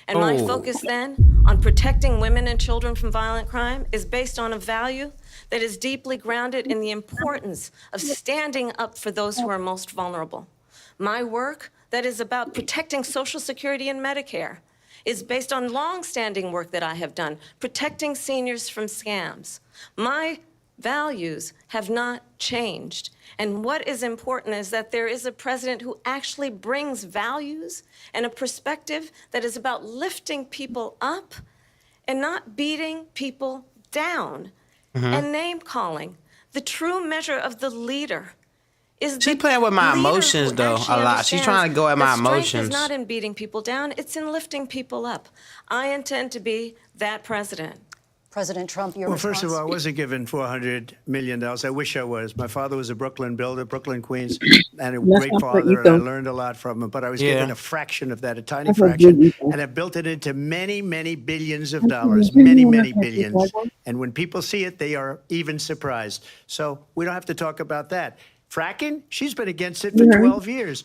And my focus then on protecting women and children from violent crime is based on a value that is deeply grounded in the importance of standing up for those who are most vulnerable. My work that is about protecting Social Security and Medicare is based on long-standing work that I have done, protecting seniors from scams. My values have not changed. And what is important is that there is a president who actually brings values and a perspective that is about lifting people up and not beating people down and name-calling. The true measure of the leader is She playing with my emotions, though, a lot. She's trying to go at my emotions. It's not in beating people down. It's in lifting people up. I intend to be that president. President Trump, your Well, response? first of all, I wasn't given $400 million. I wish I was. My father was a Brooklyn builder, Brooklyn, Queens, and a great father, and I learned a lot from him. But I was given a fraction of that, a tiny fraction, and I built it into many, many billions of dollars, many, many billions. And when people see it, they are even surprised. So we don't have to talk about that. Fracking, she's been against it for 12 years.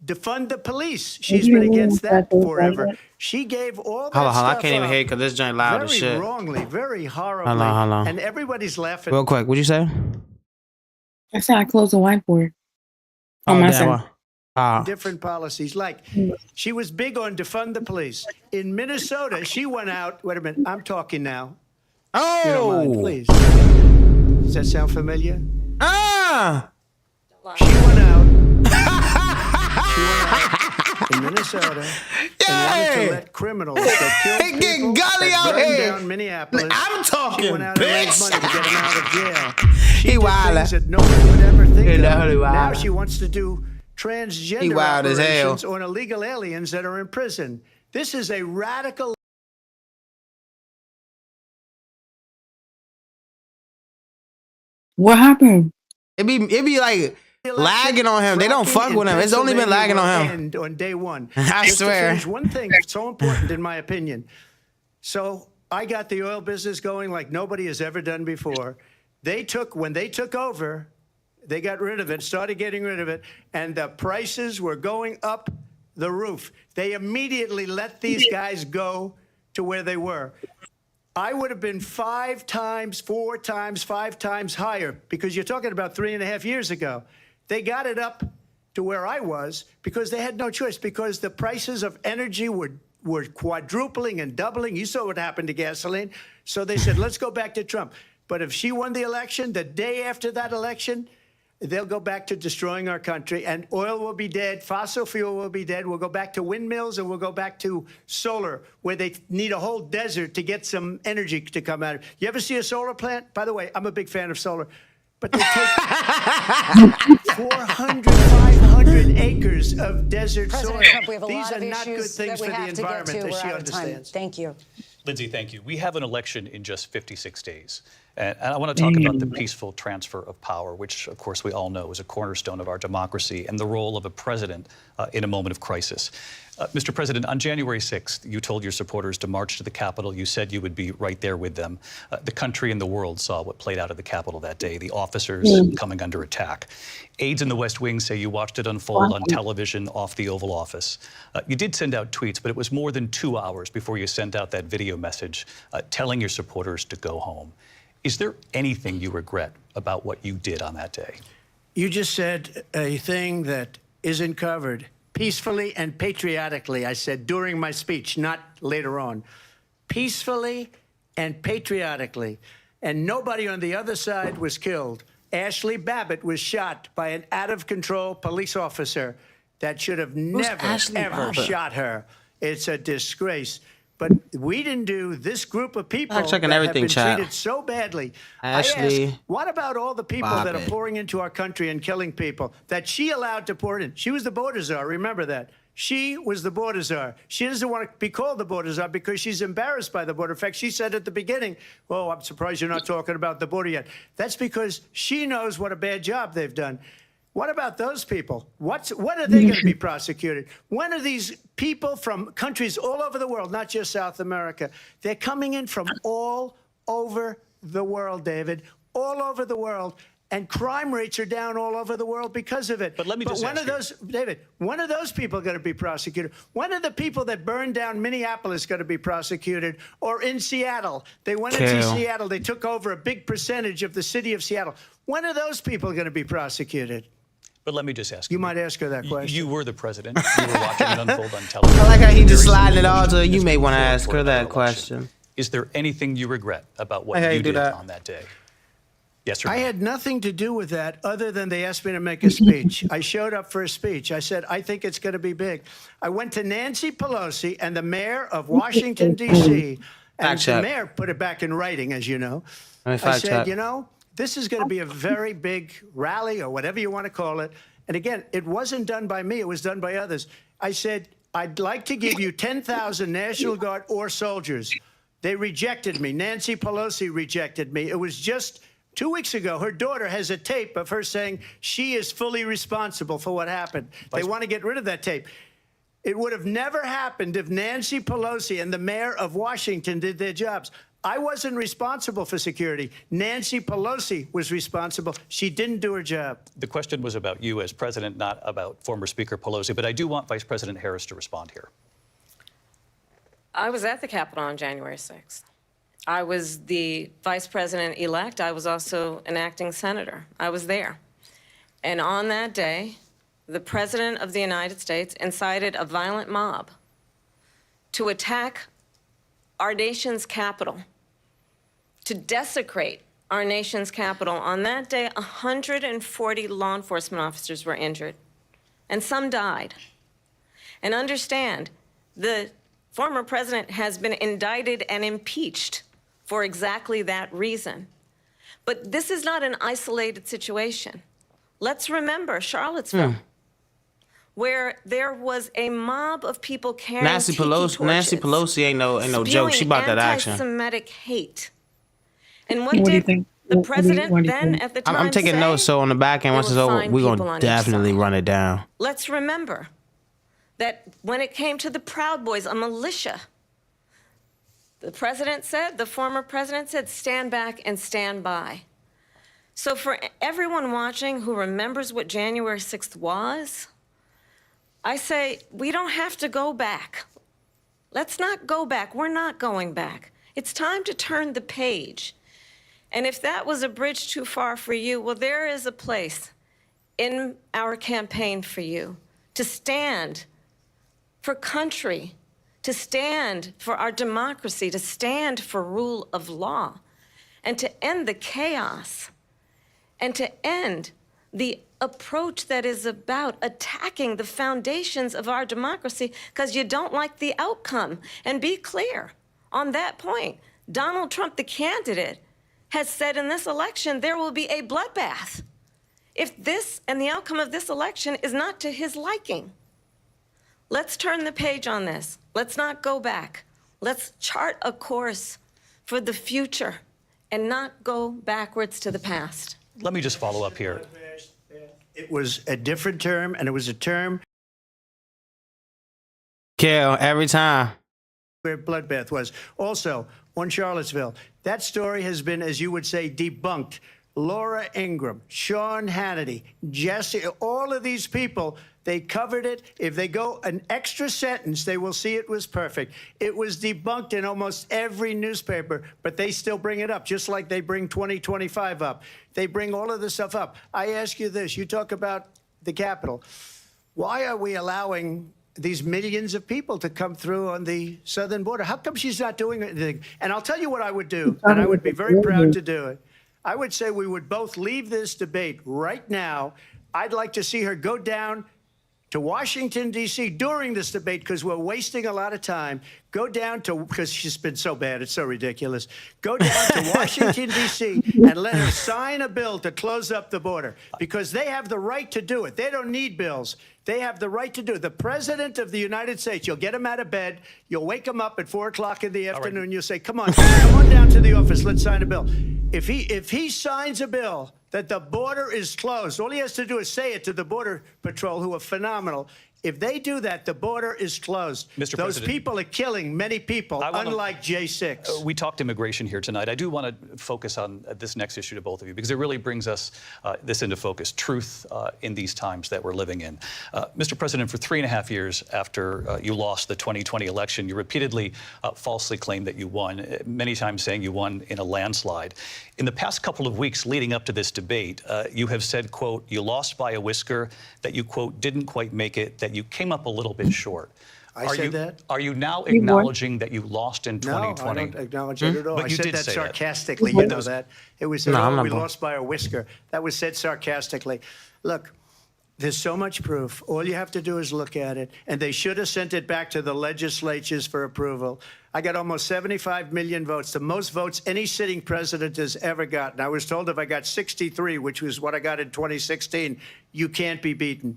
Defund the police. She's been against that forever. She gave all that Hold on, stuff I can't even hear because this joint loud as shit. very wrongly, very horribly. Hold on. And everybody's laughing. Real quick, what'd you say? I said I closed the whiteboard. Different policies. Like, she was big on defund the police. In Minnesota, she went out. Wait a minute. I'm talking now. Oh. If you don't mind, please. Does that sound familiar? She went out. In Minnesota, and wanted to let criminals that killed people, that burned down Minneapolis. I'm talking, she went out and raised money to get them out of jail. She He did wild. things that nobody would ever think of. Now wild. she wants to do transgender wild as hell. operations on illegal aliens that are in prison. This is a radical. What happened? It be like lagging on him. They don't fuck with him. It's only been lagging on him. On day one. I Just to swear. finish one thing so important in my opinion. So I got the oil business going like nobody has ever done before. When they took over, they got rid of it, started getting rid of it, and the prices were going up the roof. They immediately let these guys go to where they were. I would have been 5 times, 4 times, 5 times higher, because you're talking about 3.5 years ago. They got it up to where I was because they had no choice, because the prices of energy were quadrupling and doubling. You saw what happened to gasoline. So they said, let's go back to Trump. But if she won the election, the day after that election, they'll go back to destroying our country, and oil will be dead, fossil fuel will be dead. We'll go back to windmills, and we'll go back to solar, where they need a whole desert to get some energy to come out of it. You ever see a solar plant? By the way, I'm a big fan of solar. But they take 400, 500 acres of desert President soil. Trump, we have a These lot are of not good issues things that we for the have to get environment, to. as We're she out of time. understands. Thank you. Lindsay, thank you. We have an election in just 56 days. And I want to talk about the peaceful transfer of power, which, of course, we all know is a cornerstone of our democracy, and the role of a president in a moment of crisis. Mr. President, on January 6th, you told your supporters to march to the Capitol. You said you would be right there with them. The country and the world saw what played out at the Capitol that day, the officers coming under attack. Aides in the West Wing say you watched it unfold on television off the Oval Office. You did send out tweets, but it was more than 2 hours before you sent out that video message telling your supporters to go home. Is there anything you regret about what you did on that day? You just said a thing that isn't covered. Peacefully and patriotically, I said during my speech, not later on. Peacefully and patriotically. And nobody on the other side was killed. Ashley Babbitt was shot by an out-of-control police officer that should have never, ever shot her. It's a disgrace. But we didn't do this group of people that have been treated so badly. Ashley I ask, what about all the people that are pouring into our country and killing people that she allowed to pour in? She was the border czar, remember that. She was the border czar. She doesn't want to be called the border czar because she's embarrassed by the border. In fact, she said at the beginning, oh, I'm surprised you're not talking about the border yet. That's because she knows what a bad job they've done. What about those people? When are they going to be prosecuted? When are these people from countries all over the world, not just South America, they're coming in from all over the world, David, all over the world, and crime rates are down all over the world because of it. But let me just ask you. David, when are those people going to be prosecuted? When are the people that burned down Minneapolis going to be prosecuted? Or in Seattle? They went into Seattle. They took over a big percentage of the city of Seattle. When are those people going to be prosecuted? But let me just ask you. You might ask her that question. You were the president. You were watching it unfold on television. I like how he just sliding it all to you may want to ask her that question. Is there anything you regret about what you did on that day? Yes or no? I had nothing to do with that other than they asked me to make a speech. I showed up for a speech. I said, I think it's going to be big. I went to Nancy Pelosi and the mayor of Washington, D.C., and the mayor put it back in writing, as you know. I said, you know, this is going to be a very big rally or whatever you want to call it. And again, it wasn't done by me. It was done by others. I said, I'd like to give you 10,000 National Guard or soldiers. They rejected me. Nancy Pelosi rejected me. It was just 2 weeks ago. Her daughter has a tape of her saying she is fully responsible for what happened. They want to get rid of that tape. It would have never happened if Nancy Pelosi and the mayor of Washington did their jobs. I wasn't responsible for security. Nancy Pelosi was responsible. She didn't do her job. The question was about you as president, not about former Speaker Pelosi, but I do want Vice President Harris to respond here. I was at the Capitol on January 6th. I was the vice president-elect. I was also an acting senator. I was there. And on that day, the President of the United States incited a violent mob to attack our nation's capital, to desecrate our nation's capital. On that day, 140 law enforcement officers were injured, and some died. And understand, the former president has been indicted and impeached for exactly that reason. But this is not an isolated situation. Let's remember Charlottesville, where there was a mob of people carrying Nancy Pelosi ain't no joke. She bought that action. Anti-Semitic hate. And what did the president then at the time I'm taking say? notes, so on the back end, once it's over, we're going to definitely run it down. Let's remember that when it came to the Proud Boys, a militia, the former president said, stand back and stand by. So for everyone watching who remembers what January 6th was, I say, we don't have to go back. Let's not go back. We're not going back. It's time to turn the page. And if that was a bridge too far for you, well, there is a place in our campaign for you to stand for country, to stand for our democracy, to stand for rule of law, and to end the chaos, and to end the approach that is about attacking the foundations of our democracy because you don't like the outcome. And be clear on that point. Donald Trump, the candidate, has said in this election there will be a bloodbath if this and the outcome of this election is not to his liking. Let's turn the page on this. Let's not go back. Let's chart a course for the future and not go backwards to the past. Let me just follow up here. It was a different term, and it was a term Kill every time. Where bloodbath was. Also, on Charlottesville, that story has been, as you would say, debunked. Laura Ingraham, Sean Hannity, Jesse, all of these people, they covered it. If they go an extra sentence, they will see it was perfect. It was debunked in almost every newspaper, but they still bring it up, just like they bring 2025 up. They bring all of this stuff up. I ask you this. You talk about the Capitol. Why are we allowing these millions of people to come through on the southern border? How come she's not doing anything? And I'll tell you what I would do, and I would be very proud to do it. I would say we would both leave this debate right now. I'd like to see her go down to Washington, D.C. during this debate because we're wasting a lot of time. Go down to, because she's been so bad, it's so ridiculous. Go down to Washington, D.C. and let her sign a bill to close up the border because they have the right to do it. They don't need bills. They have the right to do it. The President of the United States, you'll get him out of bed, you'll wake him up at 4 o'clock in the afternoon, you'll say, come on down to the office, let's sign a bill. If he signs a bill that the border is closed, all he has to do is say it to the Border Patrol, who are phenomenal. If they do that, the border is closed. Mr. Those President, people are killing many people, unlike J6. We talked immigration here tonight. I do want to focus on this next issue to both of you because it really brings us this into focus, truth in these times that we're living in. Mr. President, for 3.5 years after you lost the 2020 election, you repeatedly falsely claimed that you won, many times saying you won in a landslide. In the past couple of weeks leading up to this debate, you have said, quote, you lost by a whisker, that you, quote, didn't quite make it, that you came up a little bit short. I said that? Are you now acknowledging that you lost in 2020? No, I don't acknowledge it at all. But I you said did that say sarcastically. You know that. It was said, No, we lost by a whisker. That was said sarcastically. Look, there's so much proof. All you have to do is look at it. And they should have sent it back to the legislatures for approval. I got almost 75 million votes, the most votes any sitting president has ever gotten. I was told if I got 63, which was what I got in 2016, you can't be beaten.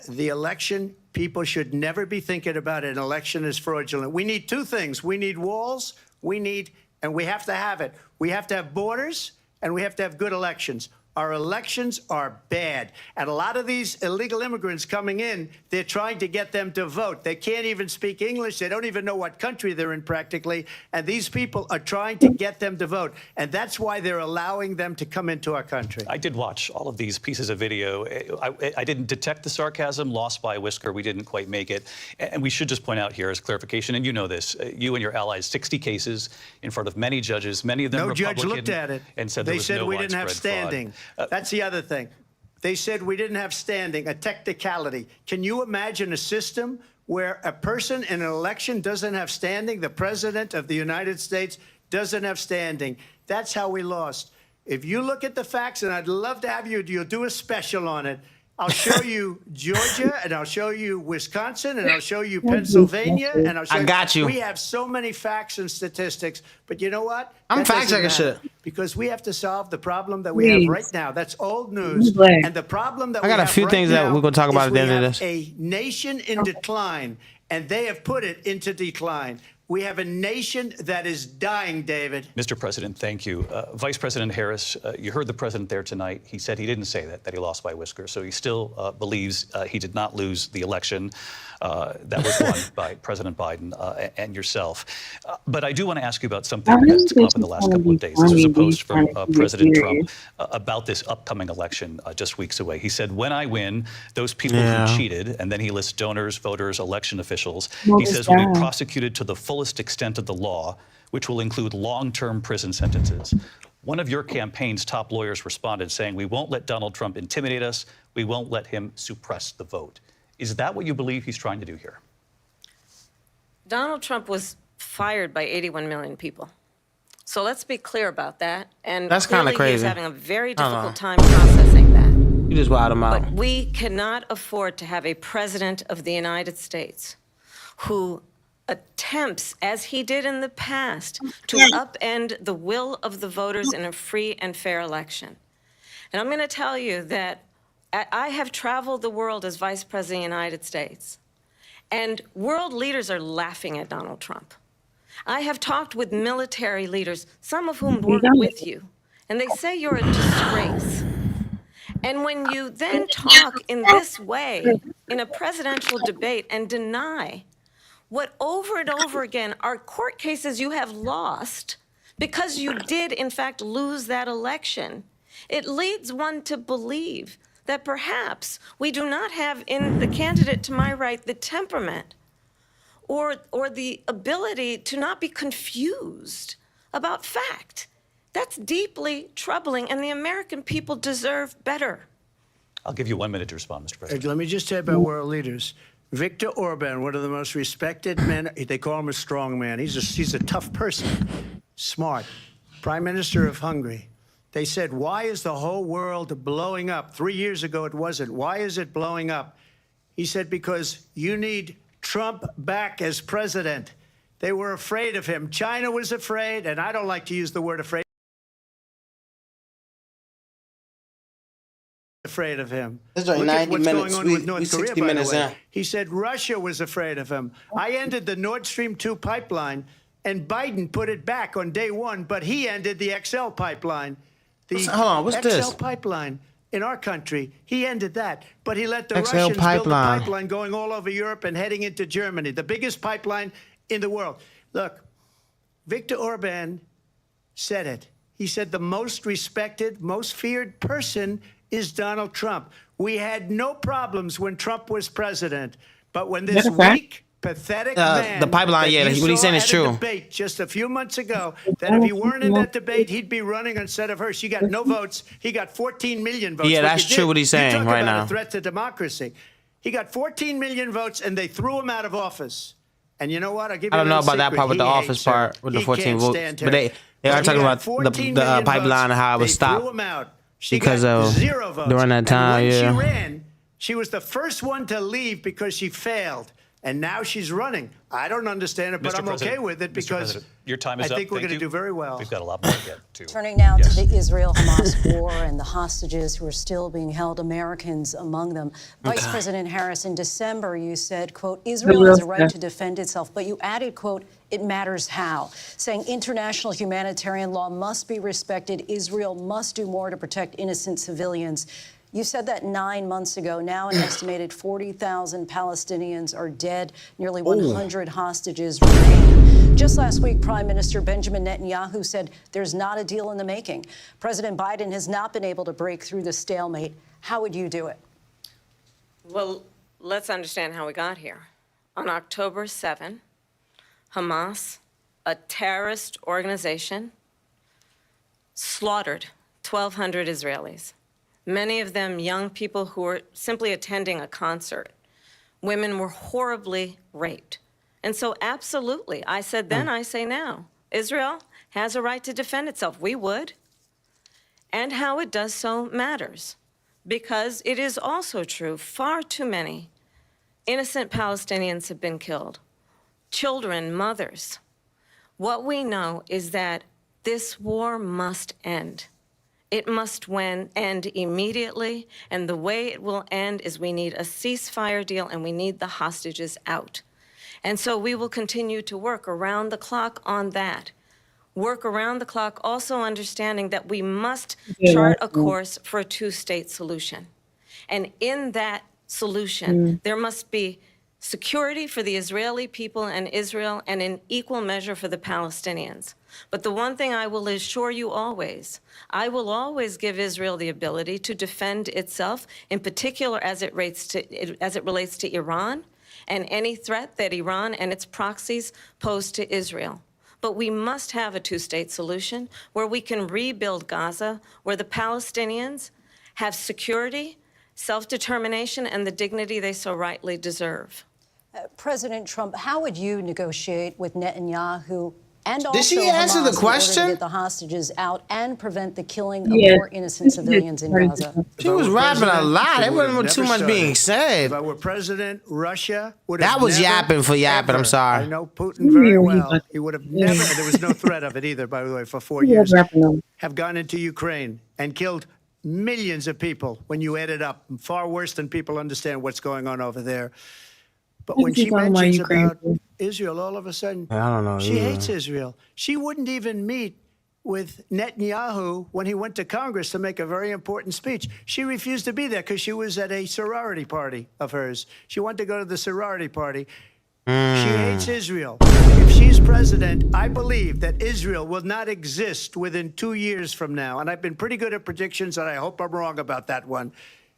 The election, people should never be thinking about an election as fraudulent. We need two things. We need walls, and we have to have it. We have to have borders, and we have to have good elections. Our elections are bad. And a lot of these illegal immigrants coming in, they're trying to get them to vote. They can't even speak English. They don't even know what country they're in practically. And these people are trying to get them to vote. And that's why they're allowing them to come into our country. I did watch all of these pieces of video. I didn't detect the sarcasm, lost by a whisker. We didn't quite make it. And we should just point out here as clarification, and you know this, you and your allies, 60 cases in front of many judges, many of them No Republican. judge looked at it. And said they there was said no we didn't have widespread fraud. standing. That's the other thing. They said we didn't have standing, a technicality. Can you imagine a system where a person in an election doesn't have standing? The president of the United States doesn't have standing. That's how we lost. If you look at the facts, and I'd love to have you'll do a special on it. I'll show you Georgia, and I'll show you Wisconsin, and I'll show you Pennsylvania, and I'll show I got you. We have so many facts and statistics, but you know what? I'm That fact doesn't checking matter, shit. because we have to solve the problem that we have right now. That's old news. And the problem that I got we a have few right things that now we're gonna talk about is at the end of we this. have a nation in decline, and they have put it into decline. We have a nation that is dying, David. Mr. President, thank you. Vice President Harris, you heard the president there tonight. He said he didn't say that he lost by whiskers. So he still believes he did not lose the election that was won by President Biden and yourself. But I do want to ask you about something that's come up in the last couple of days. This was a post from President Trump about this upcoming election just weeks away. He said, when I win, those people who cheated, and then he lists donors, voters, election officials, he says will be prosecuted to the fullest extent of the law, which will include long-term prison sentences. One of your campaign's top lawyers responded saying, we won't let Donald Trump intimidate us. We won't let him suppress the vote. Is that what you believe he's trying to do here? Donald Trump was fired by 81 million people. So let's be clear about that. And that's kind of crazy. He's having a very difficult time processing that. You just wild him out. But we cannot afford to have a president of the United States who attempts, as he did in the past, to upend the will of the voters in a free and fair election. And I'm going to tell you that I have traveled the world as Vice President of the United States, and world leaders are laughing at Donald Trump. I have talked with military leaders, some of whom work with you, and they say you're a disgrace. And when you then talk in this way in a presidential debate and deny what over and over again are court cases you have lost because you did, in fact, lose that election, it leads one to believe that perhaps we do not have in the candidate to my right the temperament or the ability to not be confused about fact. That's deeply troubling, and the American people deserve better. I'll give you 1 minute to respond, Mr. President. Let me just say about world leaders. Viktor Orban, one of the most respected men, they call him a strong man. He's a tough person, smart. Prime Minister of Hungary. They said, why is the whole world blowing up? 3 years ago, it wasn't. Why is it blowing up? He said, because you need Trump back as president. They were afraid of him. China was afraid, and I don't like to use the word afraid. Afraid of him. This is Look at 90 what's minutes. going on with North Korea, 60 by the minutes way. in. He said Russia was afraid of him. I ended the Nord Stream 2 pipeline, and Biden put it back on day one, but he ended the XL pipeline. The Hold on, what's XL this? pipeline in our country, he ended that. But he let the XL Russians build a pipeline. pipeline going all over Europe and heading into Germany, the biggest pipeline in the world. Look, Viktor Orban said it. He said the most respected, most feared person is Donald Trump. We had no problems when Trump was president, but when this weak, pathetic man the pipeline, that yeah, you what he's saw saying is at true. a debate just a few months ago, that if he weren't in that debate, he'd be running instead of her. She got no votes. He got 14 million votes. Yeah, What that's you true did, what he's you saying talk right about now. a threat to democracy. He got 14 million votes, and they threw him out of office. And you know what? I'll give you I don't know a about that secret. part with the He office hates her. part with the He 14 can't votes. stand her. But they are He talking had about 14 the million pipeline and how it was votes. They stopped threw him out. She because got of 0 votes. during that time. And when Yeah. she ran, she was the first one to leave because she failed. And now she's running. I don't understand it, but Mr. I'm President, okay with it Mr. because President, your time is I up. think we're Thank going to you. do very well. We've got a lot more to get to. Turning now Yes. to the Israel-Hamas war and the hostages who are still being held, Americans among them. Vice President Harris, in December, you said, quote, Israel has a right to defend itself, but you added, quote, it matters how, saying international humanitarian law must be respected. Israel must do more to protect innocent civilians. You said that 9 months ago. Now an estimated 40,000 Palestinians are dead. Nearly 100 hostages remain. Just last week, Prime Minister Benjamin Netanyahu said there's not a deal in the making. President Biden has not been able to break through the stalemate. How would you do it? Well, let's understand how we got here. On October 7, Hamas, a terrorist organization, slaughtered 1,200 Israelis. many of them young people who were simply attending a concert. Women were horribly raped. And so absolutely, I said then, I say now, Israel has a right to defend itself. We would. And how it does so matters. Because it is also true, far too many innocent Palestinians have been killed. Children, mothers. What we know is that this war must end. It must end immediately, and the way it will end is we need a ceasefire deal and we need the hostages out. And so we will continue to work around the clock on that. Work around the clock, also understanding that we must chart a course for a two-state solution. And in that solution, there must be security for the Israeli people and Israel, and in equal measure for the Palestinians. But the one thing I will assure you always, I will always give Israel the ability to defend itself, in particular as it relates to Iran and any threat that Iran and its proxies pose to Israel. But we must have a two-state solution where we can rebuild Gaza, where the Palestinians have security, self-determination, and the dignity they so rightly deserve. President Trump, how would you negotiate with Netanyahu and also Did she answer Hamas the in question? order to get the hostages out and prevent the killing of more innocent civilians in Gaza? She was rapping a lot. There wasn't too much being said. If I were president, Russia would That have was never, yapping for yapping. I'm ever- sorry. I know Putin very well. He would have never, and there was no threat of it either, by the way, for 4 years, have gone into Ukraine and killed millions of people when you add it up. Far worse than people understand what's going on over there. But when she mentions about Israel, all of a sudden, I don't know. she hates Israel. She wouldn't even meet with Netanyahu when he went to Congress to make a very important speech. She refused to be there because she was at a sorority party of hers. She wanted to go to the sorority party. She hates Israel. If she's president, I believe that Israel will not exist within 2 years from now. And I've been pretty good at predictions, and I hope I'm wrong about that one.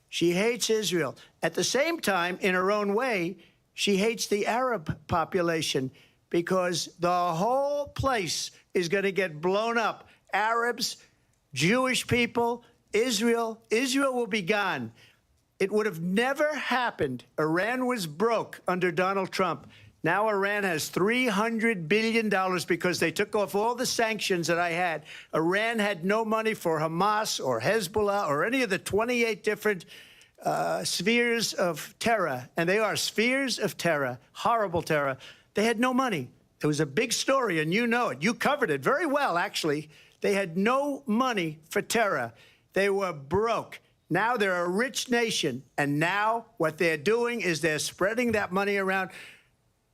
She hates Israel. At the same time, in her own way, she hates the Arab population because the whole place is going to get blown up. Arabs, Jewish people, Israel will be gone. It would have never happened. Iran was broke under Donald Trump. Now Iran has $300 billion because they took off all the sanctions that I had. Iran had no money for Hamas or Hezbollah or any of the 28 different spheres of terror, and they are spheres of terror, horrible terror. They had no money. It was a big story, and you know it. You covered it very well, actually. They had no money for terror. They were broke. Now they're a rich nation, and now what they're doing is they're spreading that money around.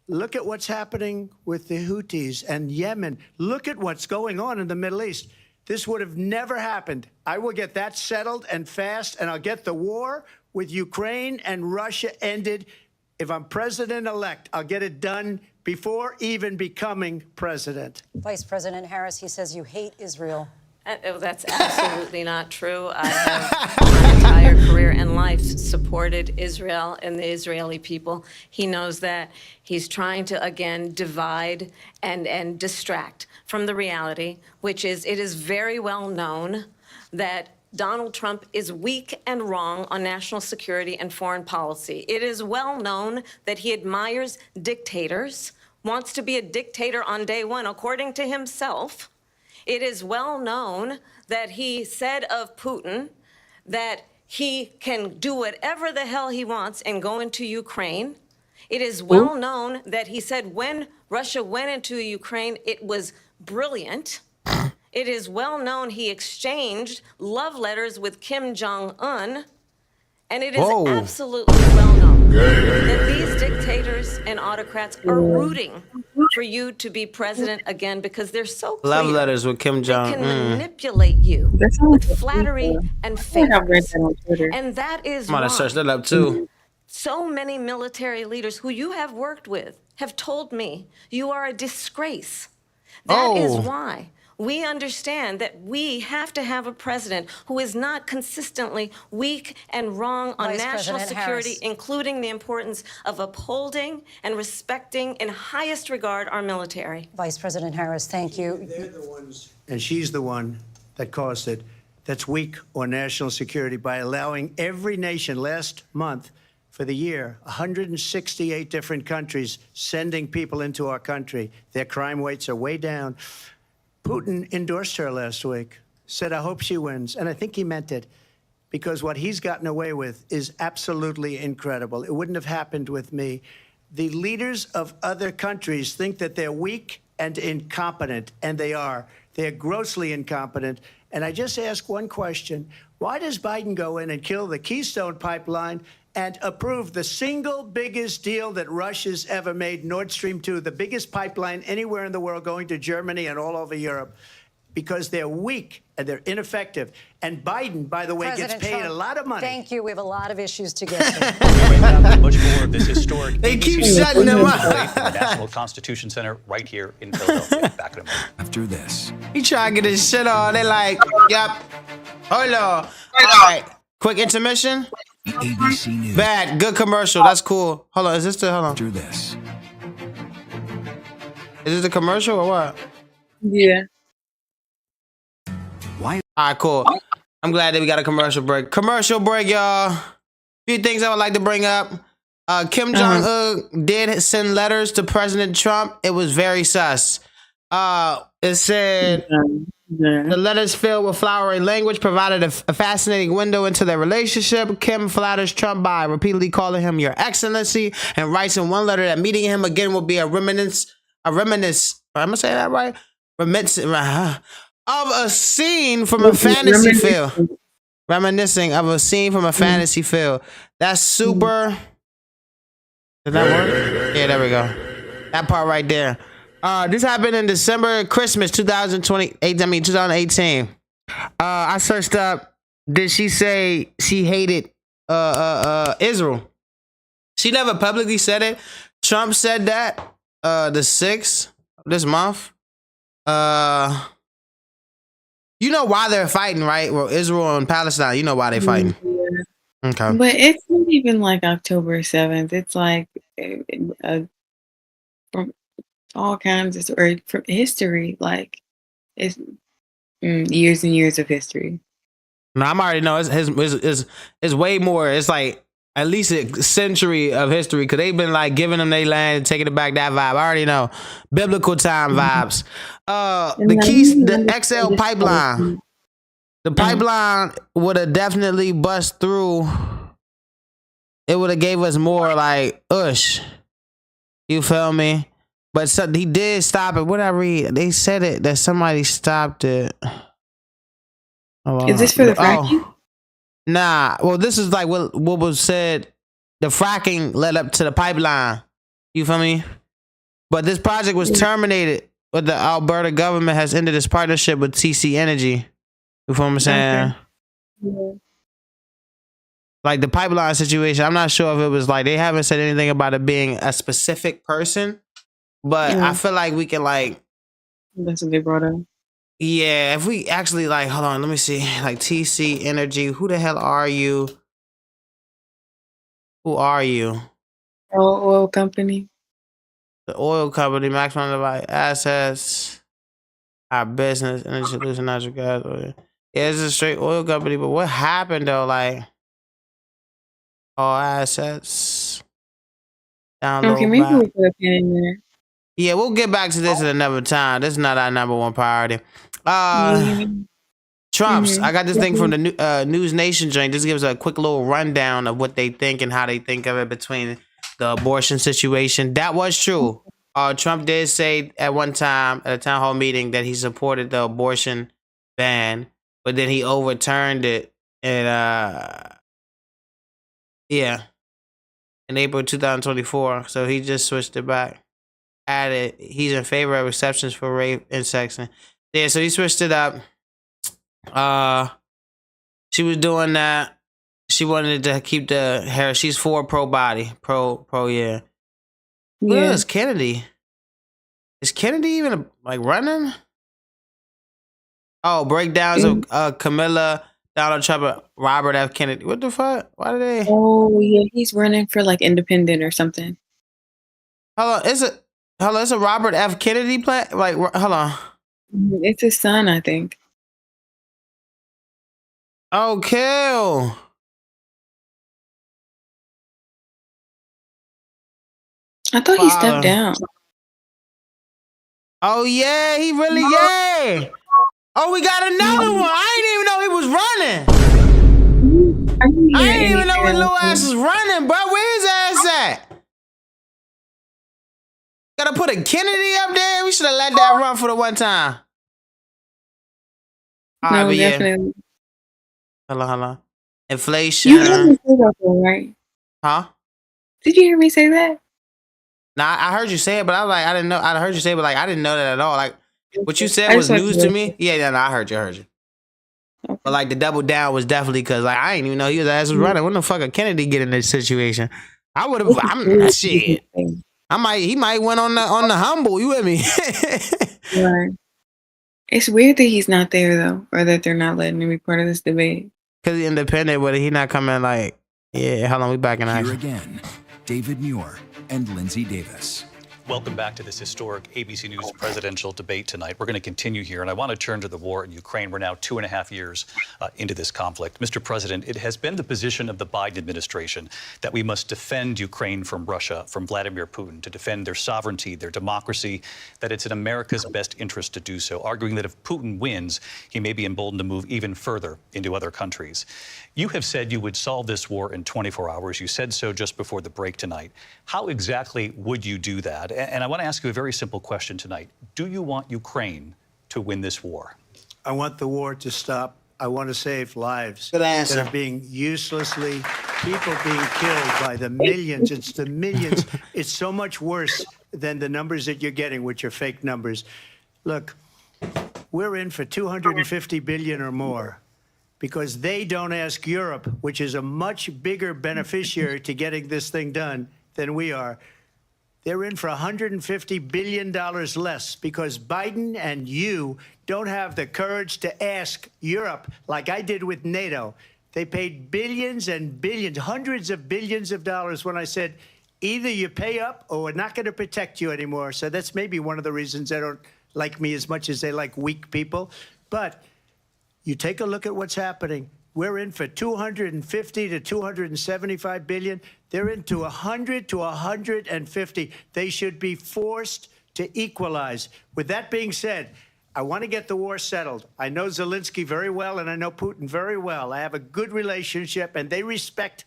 Look at what's happening with the Houthis and Yemen. Look at what's going on in the Middle East. This would have never happened. I will get that settled and fast, and I'll get the war with Ukraine and Russia ended. If I'm president-elect, I'll get it done before even becoming president. Vice President Harris, he says you hate Israel. That's absolutely not true. I have my entire career and life supported Israel and the Israeli people. He knows that. He's trying to, again, divide and distract from the reality, which is it is very well known that Donald Trump is weak and wrong on national security and foreign policy. It is well known that he admires dictators, wants to be a dictator on day one, according to himself. It is well known that he said of Putin that he can do whatever the hell he wants and go into Ukraine. It is well known that he said when Russia went into Ukraine, it was brilliant. It is well known he exchanged love letters with Kim Jong-un. And it is absolutely well known that these dictators and autocrats are rooting for you to be president again because they're so clear. Love letters with Kim Jong. They can manipulate you with flattery and favors. And that is I'm gonna why search that up too. so many military leaders who you have worked with have told me you are a disgrace. That is why we understand that we have to have a president who is not consistently weak and wrong on national security, including the importance of upholding and respecting in highest regard our military. Vice President Harris, thank you. They're the ones, and she's the one that caused it. that's weak on national security by allowing every nation last month for the year, 168 different countries sending people into our country. Their crime rates are way down. Putin endorsed her last week, said, I hope she wins. And I think he meant it, because what he's gotten away with is absolutely incredible. It wouldn't have happened with me. The leaders of other countries think that they're weak and incompetent, and they are. They're grossly incompetent. And I just ask one question. Why does Biden go in and kill the Keystone Pipeline and approve the single biggest deal that Russia's ever made, Nord Stream 2, the biggest pipeline anywhere in the world going to Germany and all over Europe? Because they're weak and they're ineffective. And Biden, by the way, President gets paid Trump, a lot of money. Thank you. We have a lot of issues to get to. We'll have much more of this historic. They keep ABC shutting them up. from the National Constitution Center right here in Philadelphia. Back in a moment. After this, He trying to get his shit on. They like, yep. Hold on. All right. Quick intermission. the ABC News. Bad. Good commercial. That's cool. Hold on. Is this the, hold on. After this, Is this the commercial or what? Yeah. why All right, cool. I'm glad that we got a commercial break. Commercial break, y'all. Few things I would like to bring up. Kim Jong-un did send letters to President Trump. It was very sus. It said the letters filled with flowery language provided a fascinating window into their relationship. Kim flatters Trump by repeatedly calling him Your Excellency and writes in one letter that meeting him again will be a reminiscence. I'm gonna say that right? Of a scene from a fantasy film. Reminiscing of a scene from a fantasy film. That's super. Did that work? Yeah, there we go. That part right there. This happened in December, Christmas 2018. I searched up, did she say she hated Israel? She never publicly said it. Trump said that the 6th of this month. You know why they're fighting, right? Well, Israel and Palestine, you know why they're fighting. Okay. But it's not even like October 7th. It's like from all kinds of, or from history. Like it's years and years of history. No, I'm already know it's way more. It's like at least a century of history, because they've been like giving them their land and taking it back, that vibe. I already know. Biblical time vibes. The XL pipeline. The pipeline would have definitely bust through. It would have gave us more like ush. You feel me? But he did stop it. What I read? They said it that somebody stopped it. Is this for the fracking? Nah. Well, this is like what was said. The fracking led up to the pipeline. You feel me? But this project was terminated. But the Alberta government has ended its partnership with TC Energy. You feel what I'm saying? Okay. Yeah. Like the pipeline situation, I'm not sure if it was like, they haven't said anything about it being a specific person, but I feel like we can like. That's what they brought up. Yeah, if we actually like, hold on, let me see. Like TC Energy, who the hell are you? Who are you? Oil company. The oil company, maximum device assets, our business, energy solution, natural gas. Yeah, it's a straight oil company, but what happened though? Like, all assets. Download Okay, maybe we put a pin in there. Yeah, we'll get back to this at another time. This is not our number one priority. Trump's. I got this thing from the News Nation joint. This gives a quick little rundown of what they think and how they think of it between the abortion situation. That was true. Trump did say at one time at a town hall meeting that he supported the abortion ban, but then he overturned it and in April 2024. So he just switched it back. Added he's in favor of exceptions for rape and sexing. Yeah, so he switched it up. She was doing that. She wanted to keep the hair. She's for pro body, pro yeah. Who is Kennedy? Is Kennedy even like running? Oh, breakdowns of Camilla, Donald Trump, Robert F. Kennedy. What the fuck? Why did they? Oh yeah, he's running for like independent or something. Hold on, it's a Robert F. Kennedy play. Like, hold on. It's his son, I think. Oh, kill. I thought he stepped down. Oh, yeah, he really, yeah. Oh, we got another one. I didn't even know he was running. I didn't even know his little ass was running, bro. Where his ass at? Gotta put a Kennedy up there. We should have let that run for the one time. No, definitely. Hello. Inflation. You heard me say that, though, right? Huh? Did you hear me say that? Nah, I heard you say it, but I was like, I didn't know. I heard you say it, but like, I didn't know that at all. Like, what you said was news to me. Yeah, no, I heard you. Okay. But like, the double down was definitely because like I didn't even know his ass was running. When the fuck did Kennedy get in this situation? I would have. I'm shit. He might went on the humble. You with me? Right. It's weird that he's not there though, or that they're not letting him be part of this debate. Because he's independent, but he not coming like, yeah, hold on, we back in action. Here again, David Muir and Lindsay Davis. Welcome back to this historic ABC News presidential debate tonight. We're going to continue here, and I want to turn to the war in Ukraine. We're now 2.5 years into this conflict. Mr. President, it has been the position of the Biden administration that we must defend Ukraine from Russia, from Vladimir Putin, to defend their sovereignty, their democracy, that it's in America's best interest to do so, arguing that if Putin wins, he may be emboldened to move even further into other countries. You have said you would solve this war in 24 hours. You said so just before the break tonight. How exactly would you do that? And I want to ask you a very simple question tonight. Do you want Ukraine to win this war? I want the war to stop. I want to save lives Good answer. that are being uselessly, people being killed by the millions. It's the millions. It's so much worse than the numbers that you're getting, which are fake numbers. Look, we're in for 250 billion or more, because they don't ask Europe, which is a much bigger beneficiary to getting this thing done than we are. They're in for $150 billion less because Biden and you don't have the courage to ask Europe like I did with NATO. They paid billions and billions, hundreds of billions of dollars when I said, either you pay up or we're not going to protect you anymore. So that's maybe one of the reasons they don't like me as much as they like weak people. But you take a look at what's happening. We're in for 250 to 275 billion. They're into 100 to 150. They should be forced to equalize. With that being said, I want to get the war settled. I know Zelensky very well, and I know Putin very well. I have a good relationship, and they respect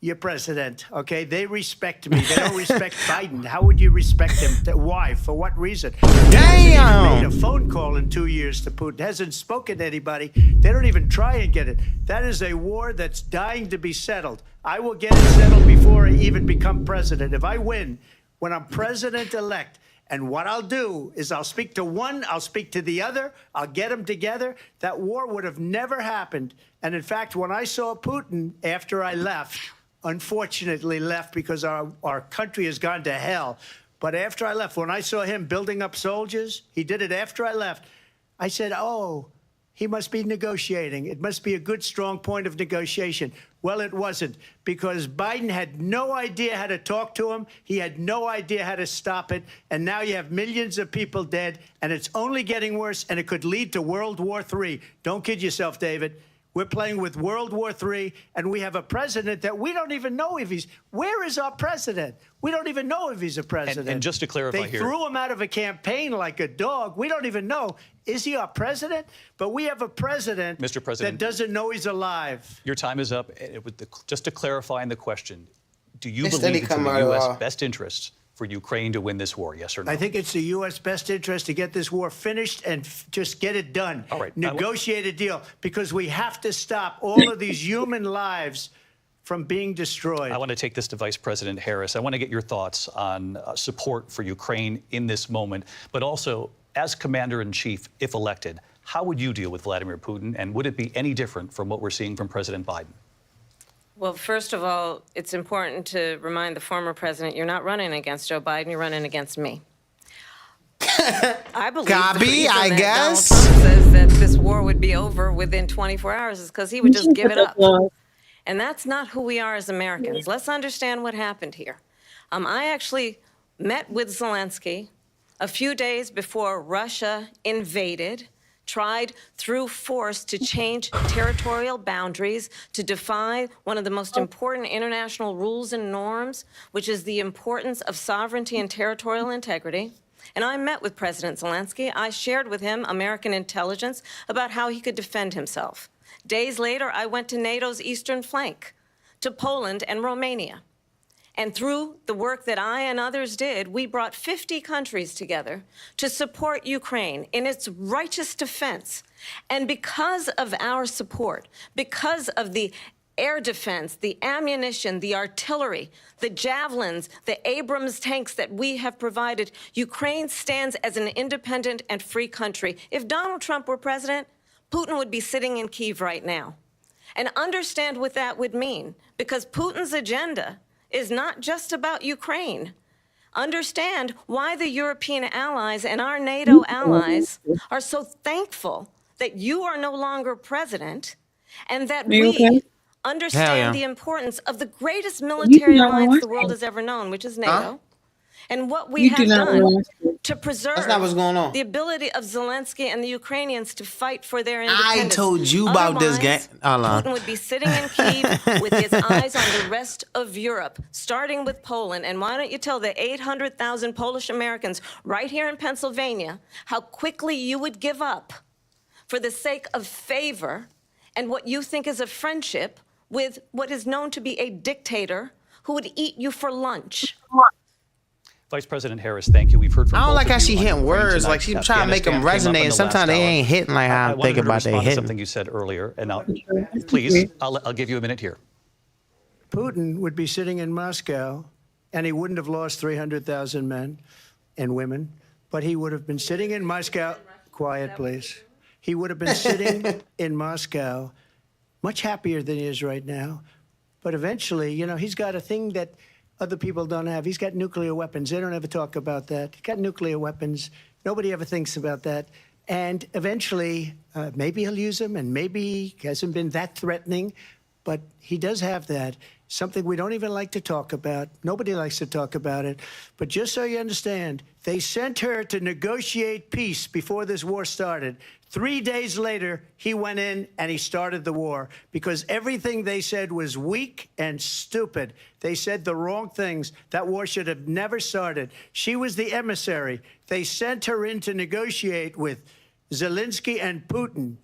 your president, okay? They respect me. They don't respect Biden. How would you respect him? Why? For what reason? Damn! He hasn't even made a phone call in 2 years to Putin. Hasn't spoken to anybody. They don't even try and get it. That is a war that's dying to be settled. I will get it settled before I even become president. If I win, when I'm president-elect, and what I'll do is I'll speak to one, I'll speak to the other, I'll get them together. That war would have never happened. And in fact, when I saw Putin after I left, unfortunately left because our country has gone to hell. But after I left, when I saw him building up soldiers, he did it after I left, I said, oh, he must be negotiating. It must be a good, strong point of negotiation. Well, it wasn't, because Biden had no idea how to talk to him. He had no idea how to stop it. And now you have millions of people dead, and it's only getting worse, and it could lead to World War III. Don't kid yourself, David. We're playing with World War III, and we have a president that we don't even know if he's... Where is our president? We don't even know if he's a president. And just to clarify they here... threw him out of a campaign like a dog. We don't even know. Is he our president? But we have a president, Mr. President, that doesn't know he's alive. Your time is up. Just to clarify in the question, do you believe it's in the U.S. best interests for Ukraine to win this war, yes or no? I think it's the U.S. best interest to get this war finished and just get it done. All right. Negotiate a deal, because we have to stop all of these human lives from being destroyed. I want to take this to Vice President Harris. I want to get your thoughts on support for Ukraine in this moment, but also as Commander-in-Chief, if elected, how would you deal with Vladimir Putin, and would it be any different from what we're seeing from President Biden? Well, first of all, it's important to remind the former president you're not running against Joe Biden, you're running against me. I believe Copy, I guess. Donald Trump says that this war would be over within 24 hours is because he would just give it up. And that's not who we are as Americans. Let's understand what happened here. I actually met with Zelensky a few days before Russia invaded tried through force to change territorial boundaries, to defy one of the most important international rules and norms, which is the importance of sovereignty and territorial integrity. And I met with President Zelensky. I shared with him American intelligence about how he could defend himself. Days later, I went to NATO's eastern flank, to Poland and Romania. And through the work that I and others did, we brought 50 countries together to support Ukraine in its righteous defense. And because of our support, because of the air defense, the ammunition, the artillery, the javelins, the Abrams tanks that we have provided, Ukraine stands as an independent and free country. If Donald Trump were president, Putin would be sitting in Kyiv right now. And understand what that would mean, because Putin's agenda is not just about Ukraine. Understand why the European allies and our NATO allies are so thankful that you are no longer president, and that we understand the importance of the greatest military alliance the world has ever known, which is NATO, and what we have done to preserve the ability of Zelensky and the Ukrainians to fight for their independence. I told you about this game. Putin would be sitting in Kyiv with his eyes on the rest of Europe, starting with Poland. And why don't you tell the 800,000 Polish Americans right here in Pennsylvania how quickly you would give up for the sake of favor and what you think is a friendship with what is known to be a dictator who would eat you for lunch. Vice President Harris, thank you. We've heard from I don't both like of how you she on hitting Ukraine words. tonight. Like she's trying to make them Afghanistan came up resonate, in and the sometimes last they hour. ain't hitting like how I I'm wanted thinking her to about they respond to hitting. something you said earlier, and please, I'll give you a minute here. Putin would be sitting in Moscow, and he wouldn't have lost 300,000 men and women, but he would have been sitting in Moscow. Quiet, please. He would have been sitting in Moscow, much happier than he is right now. But eventually, you know, he's got a thing that other people don't have. He's got nuclear weapons. They don't ever talk about that. He's got nuclear weapons. Nobody ever thinks about that. And eventually, maybe he'll use them, and maybe he hasn't been that threatening, but he does have that. Something we don't even like to talk about. Nobody likes to talk about it. But just so you understand, they sent her to negotiate peace before this war started. 3 days later, he went in and he started the war because everything they said was weak and stupid. They said the wrong things. That war should have never started. She was the emissary. They sent her in to negotiate with Zelensky and Putin,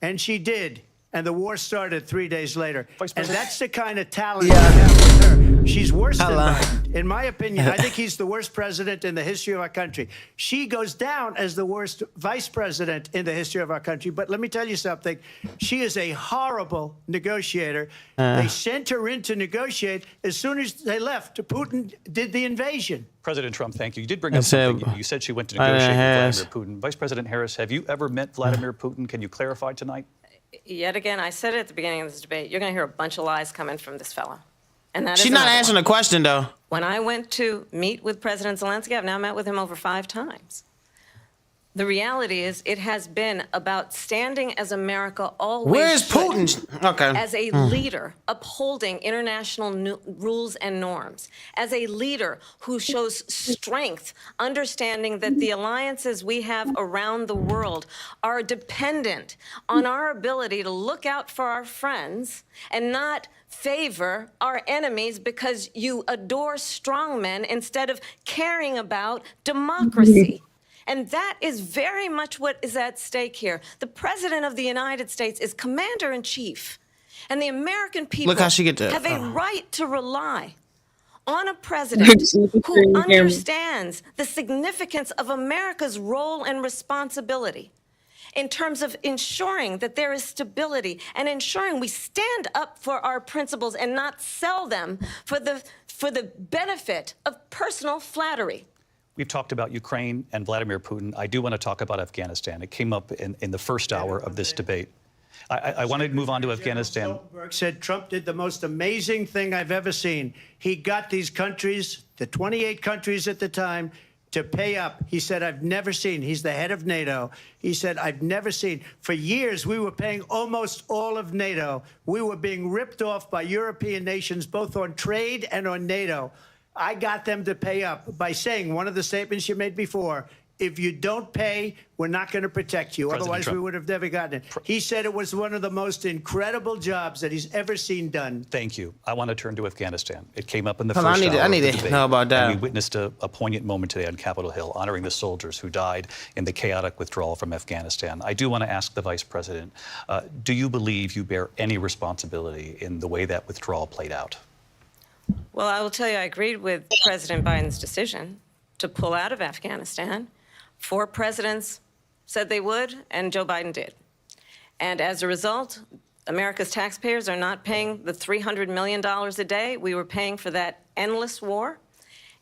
and she did. And the war started 3 days later. And that's the kind of talent we have with her. She's worse than Biden. In my opinion, I think he's the worst president in the history of our country. She goes down as the worst vice president in the history of our country. But let me tell you something. She is a horrible negotiator. They sent her in to negotiate. As soon as they left, Putin did the invasion. President Trump, thank you. You did bring up something. You said she went to negotiate with Vladimir Putin. Vice President Harris, have you ever met Vladimir Putin? Can you clarify tonight? Yet again, I said it at the beginning of this debate, you're going to hear a bunch of lies coming from this fellow. And that She's not answering the question, though. When I went to meet with President Zelensky, I've now met with him over 5 times. The reality is it has been about standing as America always Where is Putin? Okay. As a leader upholding international rules and norms, as a leader who shows strength, understanding that the alliances we have around the world are dependent on our ability to look out for our friends and not favor our enemies because you adore strongmen instead of caring about democracy. And that is very much what is at stake here. The President of the United States is Commander-in-Chief, and the American people have a right to rely on a president who understands the significance of America's role and responsibility in terms of ensuring that there is stability and ensuring we stand up for our principles and not sell them for the benefit of personal flattery. We've talked about Ukraine and Vladimir Putin. I do want to talk about Afghanistan. It came up in the first hour of this debate. I want to move on to Afghanistan. Stoltenberg said Trump did the most amazing thing I've ever seen. He got these countries, the 28 countries at the time, to pay up. He said, I've never seen. He's the head of NATO. He said, I've never seen. For years, we were paying almost all of NATO. We were being ripped off by European nations, both on trade and on NATO. I got them to pay up by saying one of the statements you made before, if you don't pay, we're not going to protect you. President Otherwise, Trump. we would have never gotten it. He said it was one of the most incredible jobs that he's ever seen done. Thank you. I want to turn to Afghanistan. It came up in the Hold on, first hour I need of the to debate, know about that. and we witnessed a poignant moment today on Capitol Hill, honoring the soldiers who died in the chaotic withdrawal from Afghanistan. I do want to ask the Vice President, do you believe you bear any responsibility in the way that withdrawal played out? Well, I will tell you, I agreed with President Biden's decision to pull out of Afghanistan. 4 presidents said they would, and Joe Biden did. And as a result, America's taxpayers are not paying the $300 million a day we were paying for that endless war.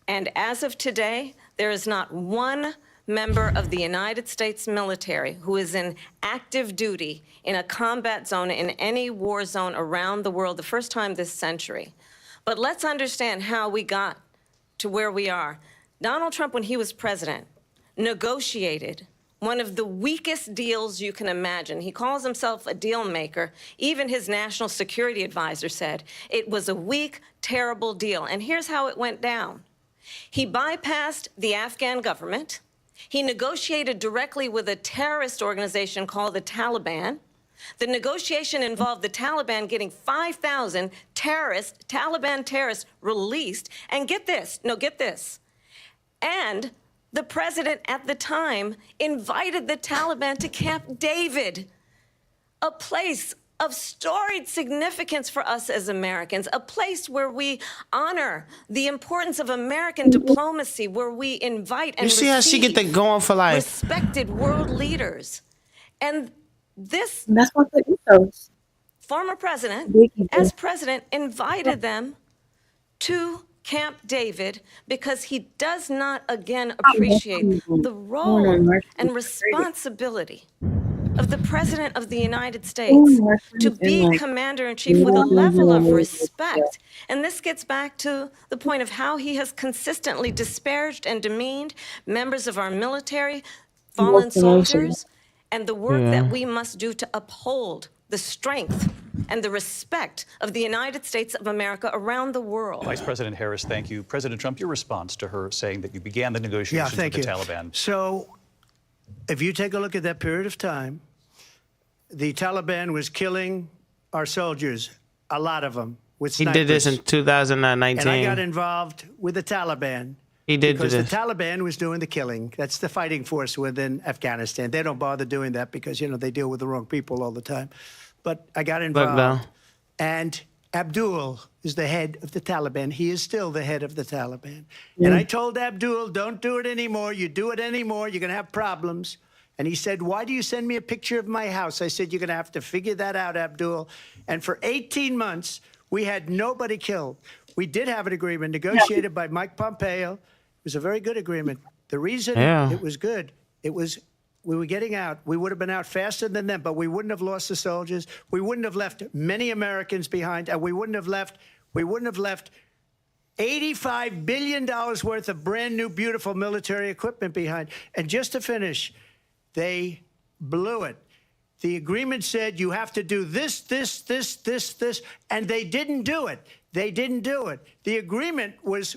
And as of today, there is not one member of the United States military who is in active duty in a combat zone in any war zone around the world, the first time this century. But let's understand how we got to where we are. Donald Trump, when he was president, negotiated one of the weakest deals you can imagine. He calls himself a deal maker. Even his national security advisor said it was a weak, terrible deal. And here's how it went down. He bypassed the Afghan government. He negotiated directly with a terrorist organization called the Taliban. The negotiation involved the Taliban getting 5,000 Taliban terrorists released. And get this, and the president at the time invited the Taliban to Camp David, a place of storied significance for us as Americans, a place where we honor the importance of American diplomacy, where we invite and You see how she get that going for life? respected world leaders. And this That's what the ethos. former president, as president, invited them to Camp David because he does not, again, appreciate the role and responsibility of the President of the United States to be commander-in-chief with a level of respect. And this gets back to the point of how he has consistently disparaged and demeaned members of our military, fallen soldiers, and the work that we must do to uphold the strength and the respect of the United States of America around the world. Vice President Harris, thank you. President Trump, your response to her saying that you began the negotiations with the Taliban. So if you take a look at that period of time, the Taliban was killing our soldiers, a lot of them, with snipers. He did this in 2019. And I got involved with the Taliban. He did because this. the Taliban was doing the killing. That's the fighting force within Afghanistan. They don't bother doing that because, you know, they deal with the wrong people all the time. But I got involved. And Abdul is the head of the Taliban. He is still the head of the Taliban. And I told Abdul, don't do it anymore. You do it anymore, you're going to have problems. And he said, why do you send me a picture of my house? I said, you're going to have to figure that out, Abdul. And for 18 months, we had nobody killed. We did have an agreement negotiated by Mike Pompeo. It was a very good agreement. The reason it was good, it was we were getting out. We would have been out faster than them, but we wouldn't have lost the soldiers. We wouldn't have left many Americans behind, and we wouldn't have left $85 billion worth of brand new, beautiful military equipment behind. And just to finish, they blew it. The agreement said you have to do this, this, this, this, this, and they didn't do it. They didn't do it. The agreement was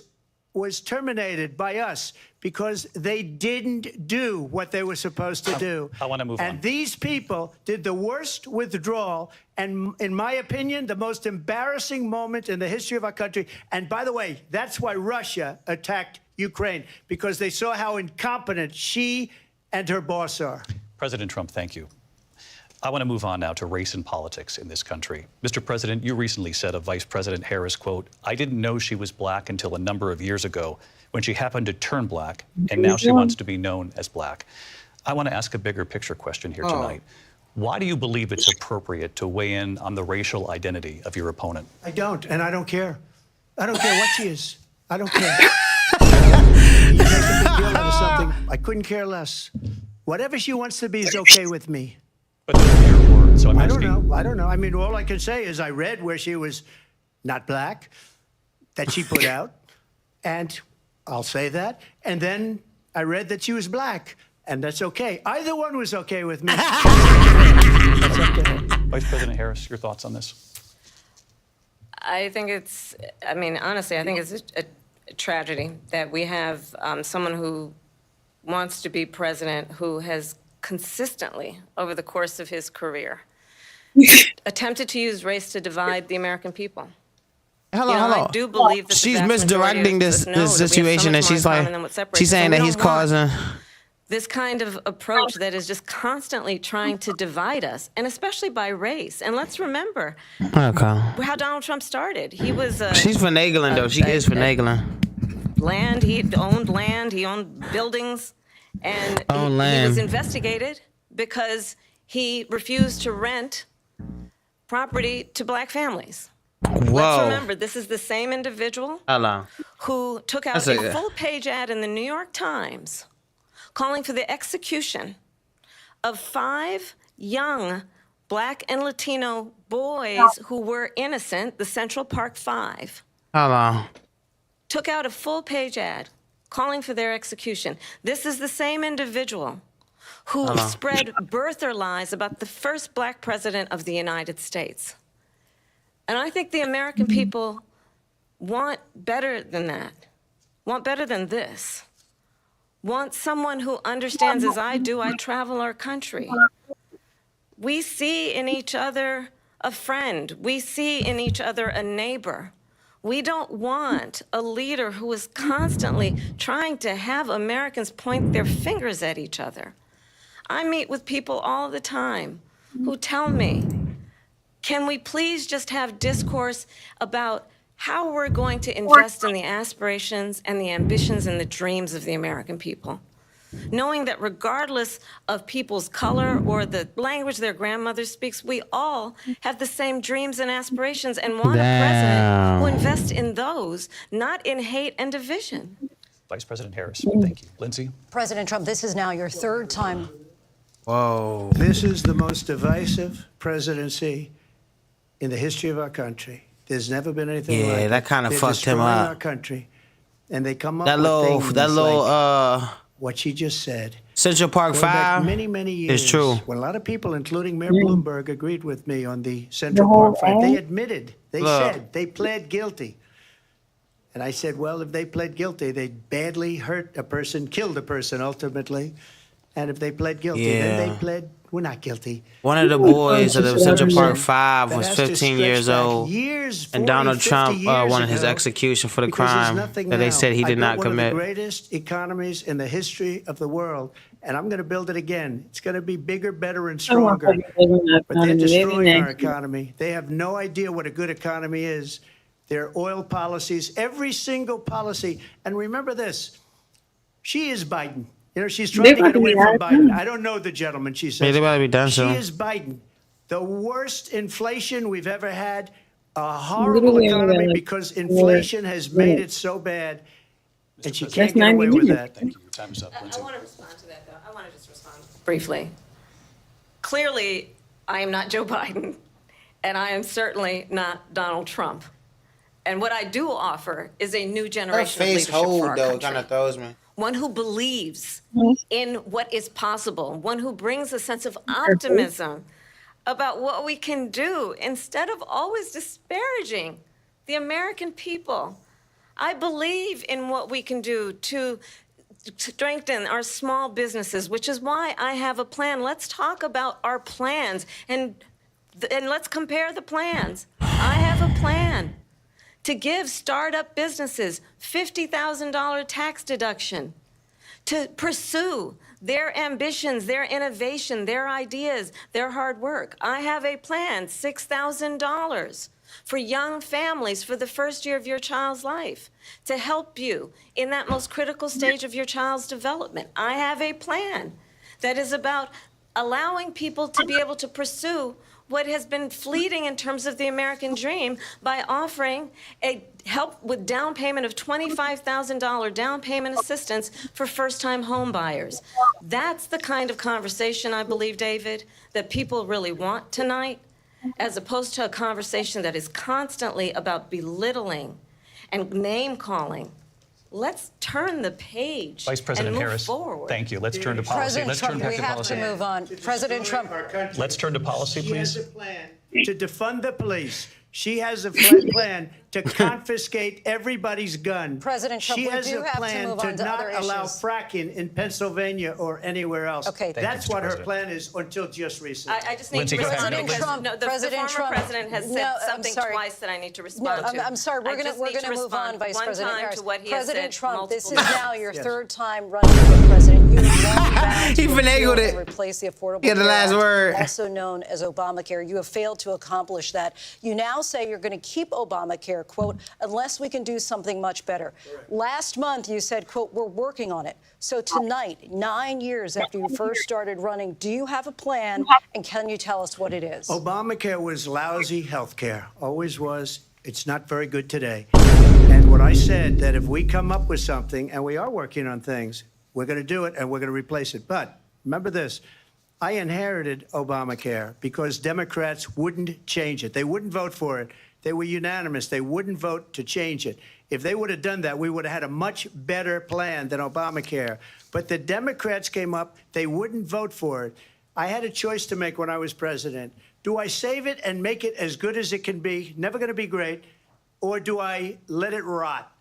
terminated by us because they didn't do what they were supposed to do. I want to move on. And these people did the worst withdrawal, and in my opinion, the most embarrassing moment in the history of our country. And by the way, that's why Russia attacked Ukraine, because they saw how incompetent she and her boss are. President Trump, thank you. I want to move on now to race and politics in this country. Mr. President, you recently said of Vice President Harris, quote, I didn't know she was black until a number of years ago when she happened to turn black, and now she wants to be known as black. I want to ask a bigger picture question here tonight. Why do you believe it's appropriate to weigh in on the racial identity of your opponent? I don't, and I don't care. I don't care what she is. I don't care. You make a big deal out of something. I couldn't care less. Whatever she wants to be is okay with me. But those are your words, so I'm asking. I don't know. I mean, all I can say is I read where she was not black, that she put out, and I'll say that. And then I read that she was black, and that's okay. Either one was okay with me. That's up to her. Vice President Harris, your thoughts on this? I think it's, I mean, honestly, I think it's a tragedy that we have someone who wants to be president who has consistently, over the course of his career, attempted to use race to divide the American people. Hold on. I do believe that She's the vast majority misdirecting of this us know that we have so situation, much and she's more in like, common than what separates she's us, saying and we that he's don't want causing. this kind of approach that is just constantly trying to divide us, and especially by race. And let's remember how Donald Trump started. He was She's finagling, though. She is finagling. Land, he owned buildings, and he was investigated because he refused to rent property to black families. Whoa. Let's remember, this is the same individual Hello. who took out a full-page ad in the New York Times calling for the execution of 5 young black and Latino boys who were innocent, the Central Park 5. Hello. Took out a full-page ad calling for their execution. This is the same individual who spread birther lies about the first black president of the United States. And I think the American people want better than that, want better than this, want someone who understands, as I do, I travel our country. We see in each other a friend. We see in each other a neighbor. We don't want a leader who is constantly trying to have Americans point their fingers at each other. I meet with people all the time who tell me, can we please just have discourse about how we're going to invest in the aspirations and the ambitions and the dreams of the American people? Knowing that regardless of people's color or the language their grandmother speaks, we all have the same dreams and aspirations and want a president who invests in those, not in hate and division. Vice President Harris, thank you. Lindsay? President Trump, this is now your 3rd time. Whoa. This is the most divisive presidency in the history of our country. There's never been anything like it. Yeah, that kind of They're fucked him destroying up. our country, and they come up That with little, things like what she just said. Central Park Going back 5 many years, is true. when a lot of people, including Mayor Bloomberg, agreed with me on the Central Park 5, they admitted, they said, they pled guilty. And I said, well, if they pled guilty, they badly hurt a person, killed a person ultimately. And if they pled guilty, then they pled, we're not guilty. One of the boys of the Central Park 5 was That has to 15 stretch years back old. years, And 40, Donald 50 Trump years wanted his ago, execution for the because there's crime nothing that they now. said he I did built not one commit. of the greatest economies in the history of the world, and I'm going to build it again. It's going to be bigger, better, and stronger. But they're destroying our economy. They have no idea what a good economy is. Their oil policies, every single policy. And remember this, she is Biden. You know, she's trying to get away from Biden. I don't know the gentleman, she says. Yeah, they better be done She soon. is Biden. The worst inflation we've ever had, a horrible economy because inflation has made it so bad, and she can't get away with that. Thank you. Your time is up, Lindsay. I want to respond to that, though. I want to just respond briefly. Clearly, I am not Joe Biden, and I am certainly not Donald Trump. And what I do offer is a new Her generation of face leadership for hold, our though, country. kind of throws me. One who believes in what is possible, one who brings a sense of optimism about what we can do instead of always disparaging the American people. I believe in what we can do to strengthen our small businesses, which is why I have a plan. Let's talk about our plans and let's compare the plans. I have a plan to give startup businesses $50,000 tax deduction, to pursue their ambitions, their innovation, their ideas, their hard work. I have a plan, $6,000 for young families for the first year of your child's life, to help you in that most critical stage of your child's development. I have a plan that is about allowing people to be able to pursue what has been fleeting in terms of the American dream by offering a help with down payment of $25,000 down payment assistance for first-time home buyers. That's the kind of conversation, I believe, David, that people really want tonight, as opposed to a conversation that is constantly about belittling and name-calling. Let's turn the page Vice President and move Harris, forward. thank you. Let's turn to policy. President Let's Trump, turn back we to have policy. to move on. President Trump. Let's turn to policy, She has please. a plan to defund the police, She has a plan to confiscate everybody's gun. President Trump, she we has do a have to plan move to on to not other allow issues. fracking in Pennsylvania or anywhere else. Okay. That's what her plan is until just recently. I just need Lindsay, to go ahead. respond President because Trump- no, the President former Trump- president has said No, I'm something sorry. twice that I need to No, respond to. I'm sorry. We're I just going need to move respond on, Vice one President time Harris. to what he President has said Trump, this is multiple now your Yes. third time running for president. You have long vowed He to repeal finagled and it. replace the Affordable Get the Care last Act, word. also known as Obamacare. You have failed to accomplish that. You now say you're going to keep Obamacare, quote, unless we can do something much better. Last month, you said, quote, we're working on it. So tonight, 9 years after you first started running, do you have a plan, and can you tell us what it is? Obamacare was lousy health care, always was. It's not very good today. And what I said, that if we come up with something, and we are working on things, we're going to do it and we're going to replace it. But remember this, I inherited Obamacare because Democrats wouldn't change it. They wouldn't vote for it. They were unanimous. They wouldn't vote to change it. If they would have done that, we would have had a much better plan than Obamacare. But the Democrats came up. They wouldn't vote for it. I had a choice to make when I was president. Do I save it and make it as good as it can be, never going to be great, or do I let it rot?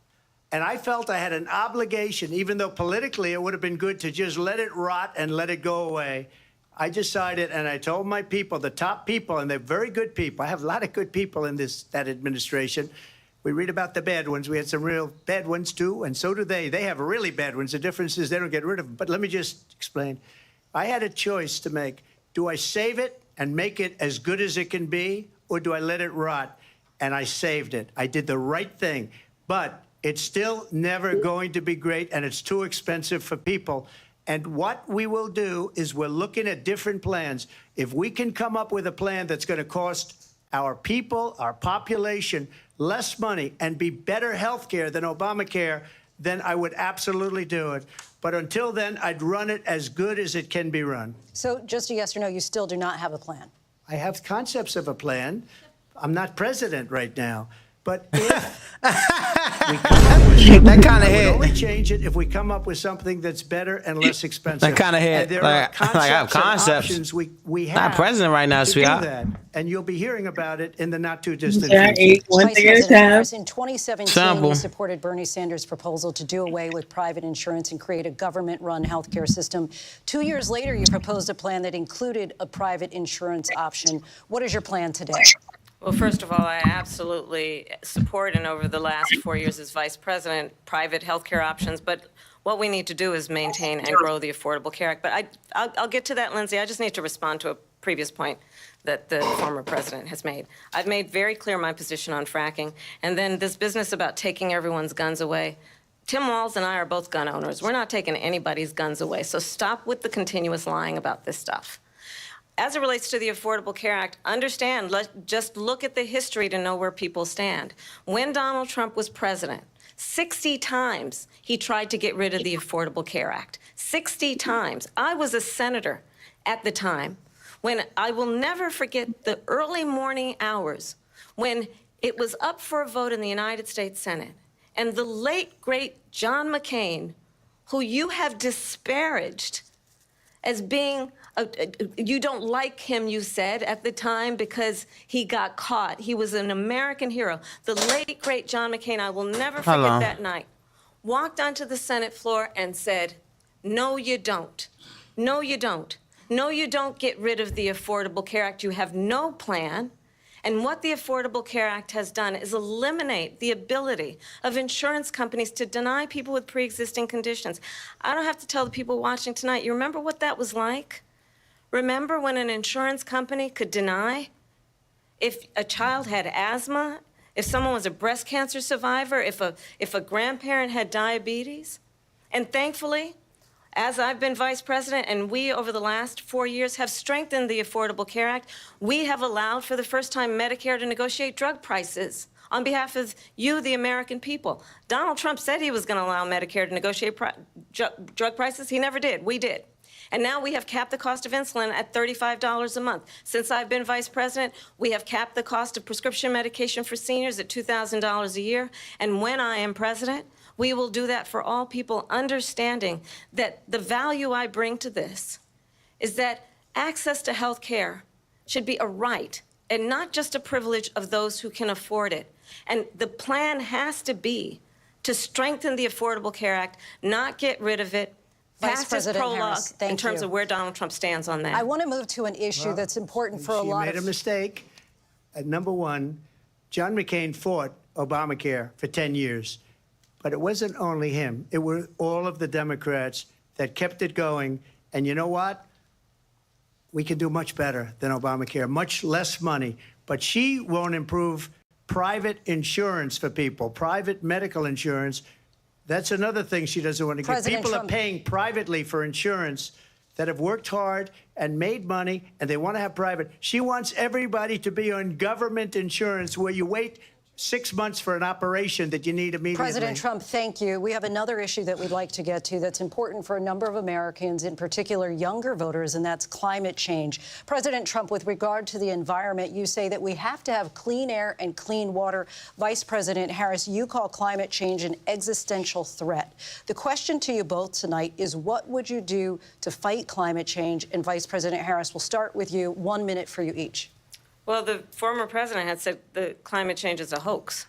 And I felt I had an obligation, even though politically it would have been good to just let it rot and let it go away. I decided, and I told my people, the top people, and they're very good people. I have a lot of good people in that administration. We read about the bad ones. We had some real bad ones, too, and so do they. They have really bad ones. The difference is they don't get rid of them. But let me just explain. I had a choice to make. Do I save it and make it as good as it can be, or do I let it rot? And I saved it. I did the right thing. But it's still never going to be great, and it's too expensive for people. And what we will do is we're looking at different plans. If we can come up with a plan that's going to cost our people, our population, less money and be better health care than Obamacare, then I would absolutely do it. But until then, I'd run it as good as it can be run. So just a yes or no, you still do not have a plan? I have concepts of a plan. I'm not president right now. But if we come up with something, That kinda I would hit. only change it if we come up with something that's better and less expensive. That kinda hit. And there Like, are I have concepts and concepts. options we have. Not president right now, to do sweetheart. that. And you'll be hearing about it in the not too distant Yeah, future. one Vice thing at a President time. Harris, in 2017, Simple. you supported Bernie Sanders' proposal to do away with private insurance and create a government-run healthcare system. 2 years later, you proposed a plan that included a private insurance option. What is your plan today? Well, first of all, I absolutely support, and over the last 4 years as vice president, private healthcare options. But what we need to do is maintain and grow the Affordable Care Act. But I'll get to that, Lindsay. I just need to respond to a previous point that the former president has made. I've made very clear my position on fracking. And then this business about taking everyone's guns away. Tim Walz and I are both gun owners. We're not taking anybody's guns away. So stop with the continuous lying about this stuff. As it relates to the Affordable Care Act, understand, just look at the history to know where people stand. When Donald Trump was president, 60 times he tried to get rid of the Affordable Care Act. 60 times. I was a senator at the time when I will never forget the early morning hours when it was up for a vote in the United States Senate. And the late, great John McCain, who you have disparaged as being, you don't like him, you said, at the time because he got caught. He was an American hero. The late, great John McCain, I will never forget that night, walked onto the Senate floor and said, no, you don't. No, you don't. No, you don't get rid of the Affordable Care Act. You have no plan. And what the Affordable Care Act has done is eliminate the ability of insurance companies to deny people with pre-existing conditions. I don't have to tell the people watching tonight, you remember what that was like? Remember when an insurance company could deny if a child had asthma, if someone was a breast cancer survivor, if a grandparent had diabetes? And thankfully, as I've been vice president and we, over the last 4 years, have strengthened the Affordable Care Act, we have allowed for the first time Medicare to negotiate drug prices on behalf of you, the American people. Donald Trump said he was going to allow Medicare to negotiate drug prices. He never did. We did. And now we have capped the cost of insulin at $35 a month. Since I've been vice president, we have capped the cost of prescription medication for seniors at $2,000 a year. And when I am president, we will do that for all people, understanding that the value I bring to this is that access to health care should be a right, and not just a privilege of those who can afford it. And the plan has to be to strengthen the Affordable Care Act, not get rid of it. Vice Past President prologue Harris, thank in terms you. of where Donald Trump stands on that. I want to move to an issue that's important for a lot She made a mistake. Number one, John McCain fought Obamacare for 10 years. But it wasn't only him. It were all of the Democrats that kept it going. And you know what? We can do much better than Obamacare, much less money. But she won't improve private insurance for people, private medical insurance. That's another thing she doesn't want to get. People are paying privately for insurance that have worked hard and made money, and they want to have private. She wants everybody to be on government insurance where you wait 6 months for an operation that you need immediately. President Trump, thank you. We have another issue that we'd like to get to that's important for a number of Americans, in particular younger voters, and that's climate change. President Trump, with regard to the environment, you say that we have to have clean air and clean water. Vice President Harris, you call climate change an existential threat. The question to you both tonight is, what would you do to fight climate change? And Vice President Harris, we'll start with you. 1 minute for you each. Well, the former president had said that climate change is a hoax.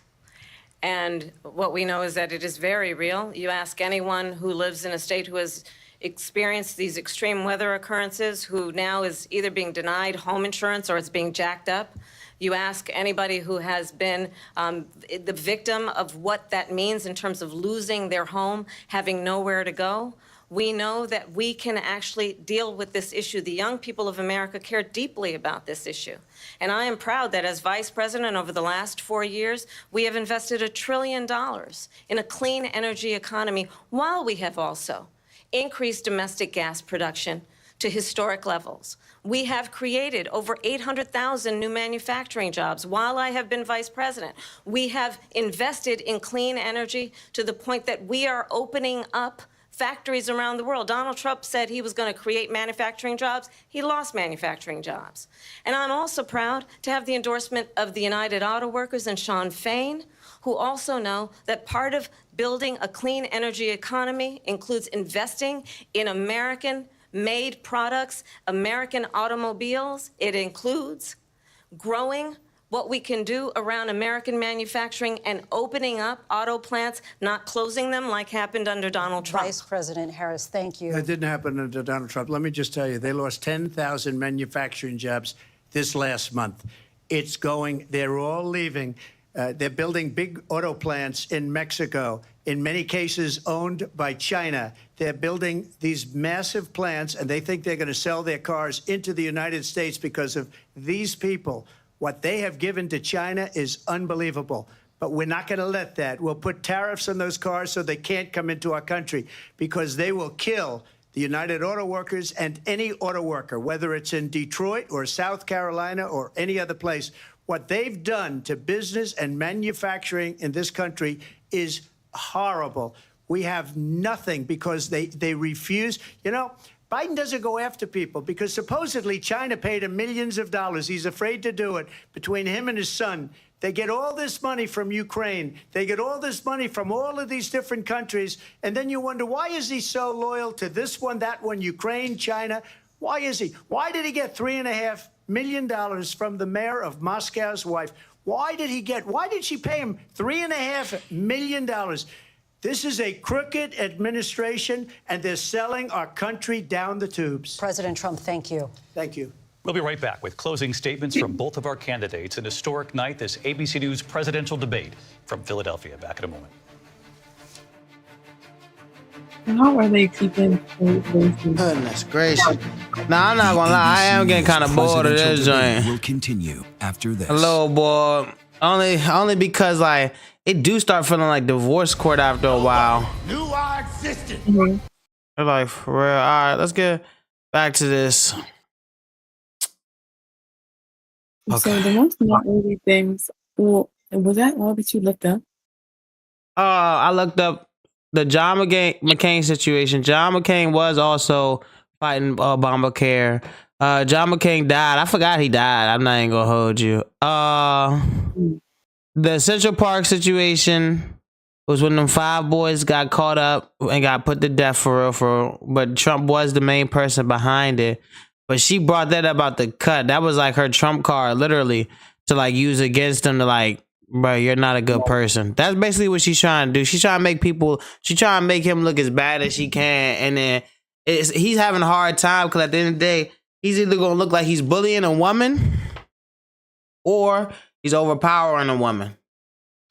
And what we know is that it is very real. You ask anyone who lives in a state who has experienced these extreme weather occurrences, who now is either being denied home insurance or it's being jacked up. You ask anybody who has been the victim of what that means in terms of losing their home, having nowhere to go. We know that we can actually deal with this issue. The young people of America care deeply about this issue. And I am proud that as vice president over the last 4 years, we have invested $1 trillion in a clean energy economy, while we have also increased domestic gas production to historic levels. We have created over 800,000 new manufacturing jobs while I have been vice president. We have invested in clean energy to the point that we are opening up factories around the world. Donald Trump said he was going to create manufacturing jobs. He lost manufacturing jobs. And I'm also proud to have the endorsement of the United Auto Workers and Sean Fain, who also know that part of building a clean energy economy includes investing in American-made products, American automobiles. It includes growing what we can do around American manufacturing and opening up auto plants, not closing them like happened under Donald Trump. Vice President Harris, thank you. That didn't happen under Donald Trump. Let me just tell you, they lost 10,000 manufacturing jobs this last month. It's going, they're all leaving. They're building big auto plants in Mexico, in many cases owned by China. They're building these massive plants, and they think they're going to sell their cars into the United States because of these people. What they have given to China is unbelievable. But we're not going to let that. We'll put tariffs on those cars so they can't come into our country, because they will kill the United Auto Workers and any auto worker, whether it's in Detroit or South Carolina or any other place. What they've done to business and manufacturing in this country is horrible. We have nothing because they refuse. You know, Biden doesn't go after people because supposedly China paid him millions of dollars. He's afraid to do it. Between him and his son, they get all this money from Ukraine. They get all this money from all of these different countries. And then you wonder, why is he so loyal to this one, that one, Ukraine, China? Why is he? Why did he get $3.5 million from the mayor of Moscow's wife? Why did she pay him $3.5 million? This is a crooked administration, and they're selling our country down the tubes. President Trump, thank you. Thank you. We'll be right back with closing statements from both of our candidates. An historic night, this ABC News presidential debate from Philadelphia. Back in a moment. How are they keeping? Goodness gracious. Nah, I'm not gonna lie. I am getting kind of bored of this joint. Will continue after this. A little bored. Only because, like, it do start feeling like divorce court after a while. Knew I existed. They're like, for real. All right, let's get back to this. So the most noteworthy things, well, was that all that you looked up? I looked up the John McCain situation. John McCain was also fighting Obamacare. John McCain died. I forgot he died. I'm not even gonna hold you. The Central Park situation was when them 5 boys got caught up and got put to death for real. But Trump was the main person behind it. But she brought that up about the cut. That was like her trump card, literally, to like use against him to like, bro, you're not a good person. That's basically what she's trying to do. She's trying to make him look as bad as she can. And then he's having a hard time because at the end of the day, he's either going to look like he's bullying a woman or he's overpowering a woman.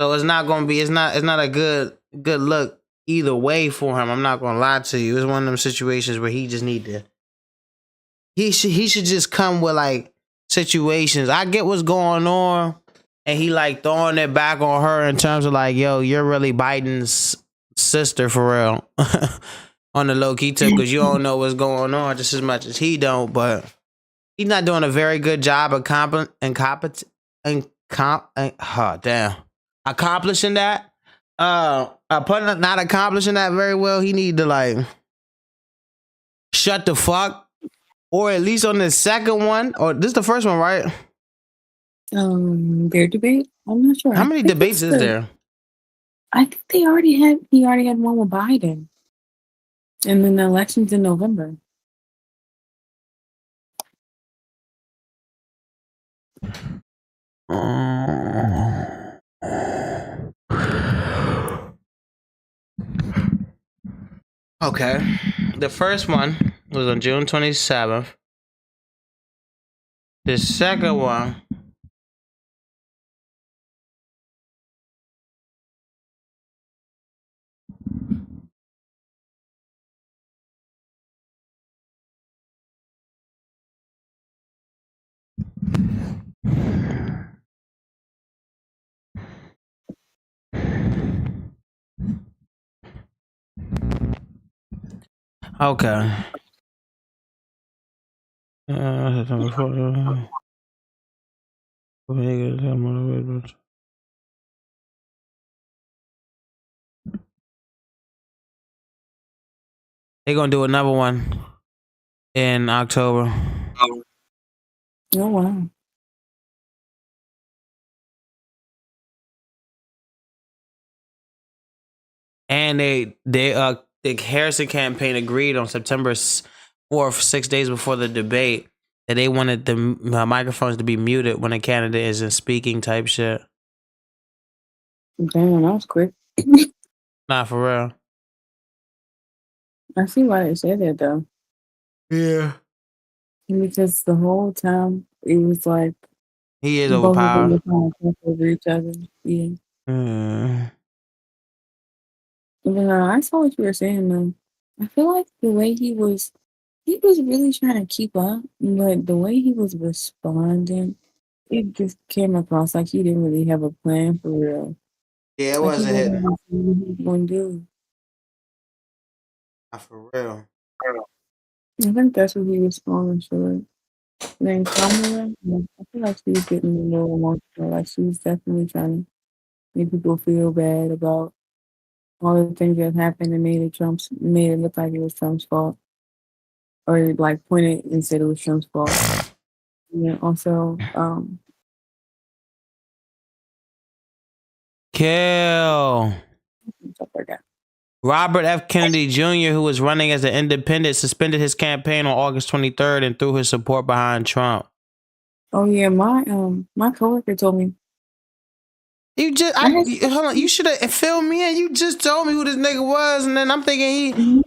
So it's not going to be, it's not a good look either way for him. I'm not going to lie to you. It's one of them situations where he just need to, he should just come with like situations. I get what's going on, and he like throwing it back on her in terms of like, yo, you're really Biden's sister for real. On the low key too, because you don't know what's going on just as much as he don't. But he's not doing a very good job of accomplishing that. Not accomplishing that very well. He need to like shut the fuck. Or at least on the second one, or this is the first one, right? Their debate. I'm not sure. How many debates is there? I think he already had one with Biden, and then the election's in November. Okay, the first one was on June 27th. The second one okay. They're gonna do another one in October. Oh wow. And the Harrison campaign agreed on September 4th, 6 days before the debate, that they wanted the microphones to be muted when a candidate isn't speaking type shit. Damn, that was quick. Nah, for real. I see why they said that though. Yeah. Because the whole time it was like He is both of them were overpowered. trying to talk over each other. Yeah. But I saw what you were saying though. I feel like the way he was really trying to keep up, but the way he was responding, it just came across like he didn't really have a plan for real. Yeah, it Like he wasn't wasn't hitting. really sure what he was going to do. Not for real. I think that's what he was falling short. Then Kamala, I feel like she was getting a little emotional. Like she was definitely trying to make people feel bad about all the things that happened and made it look like it was Trump's fault. Or like pointed and said it was Trump's fault. And then also, Kill. stuff like that. Robert F. Kennedy Jr., who was running as an independent, suspended his campaign on August 23rd and threw his support behind Trump. Oh yeah, my coworker told me. Hold on, you should have filled me in. You just told me who this nigga was, and then I'm thinking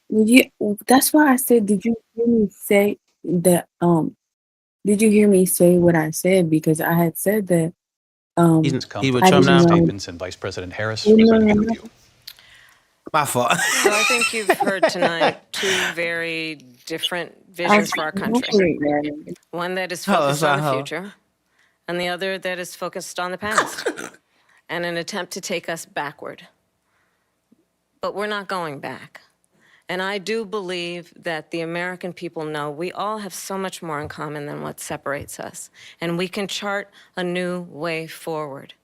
Yeah, that's why I said, did you hear me say that? Did you hear me say what I said? Because I had said that. He with Trump now. Statements and Vice President Harris. My fault. So I think you've heard tonight two very different visions for our country. One that is focused on the future, and the other that is focused on the past, and an attempt to take us backward. But we're not going back. And I do believe that the American people know we all have so much more in common than what separates us. And we can chart a new way forward.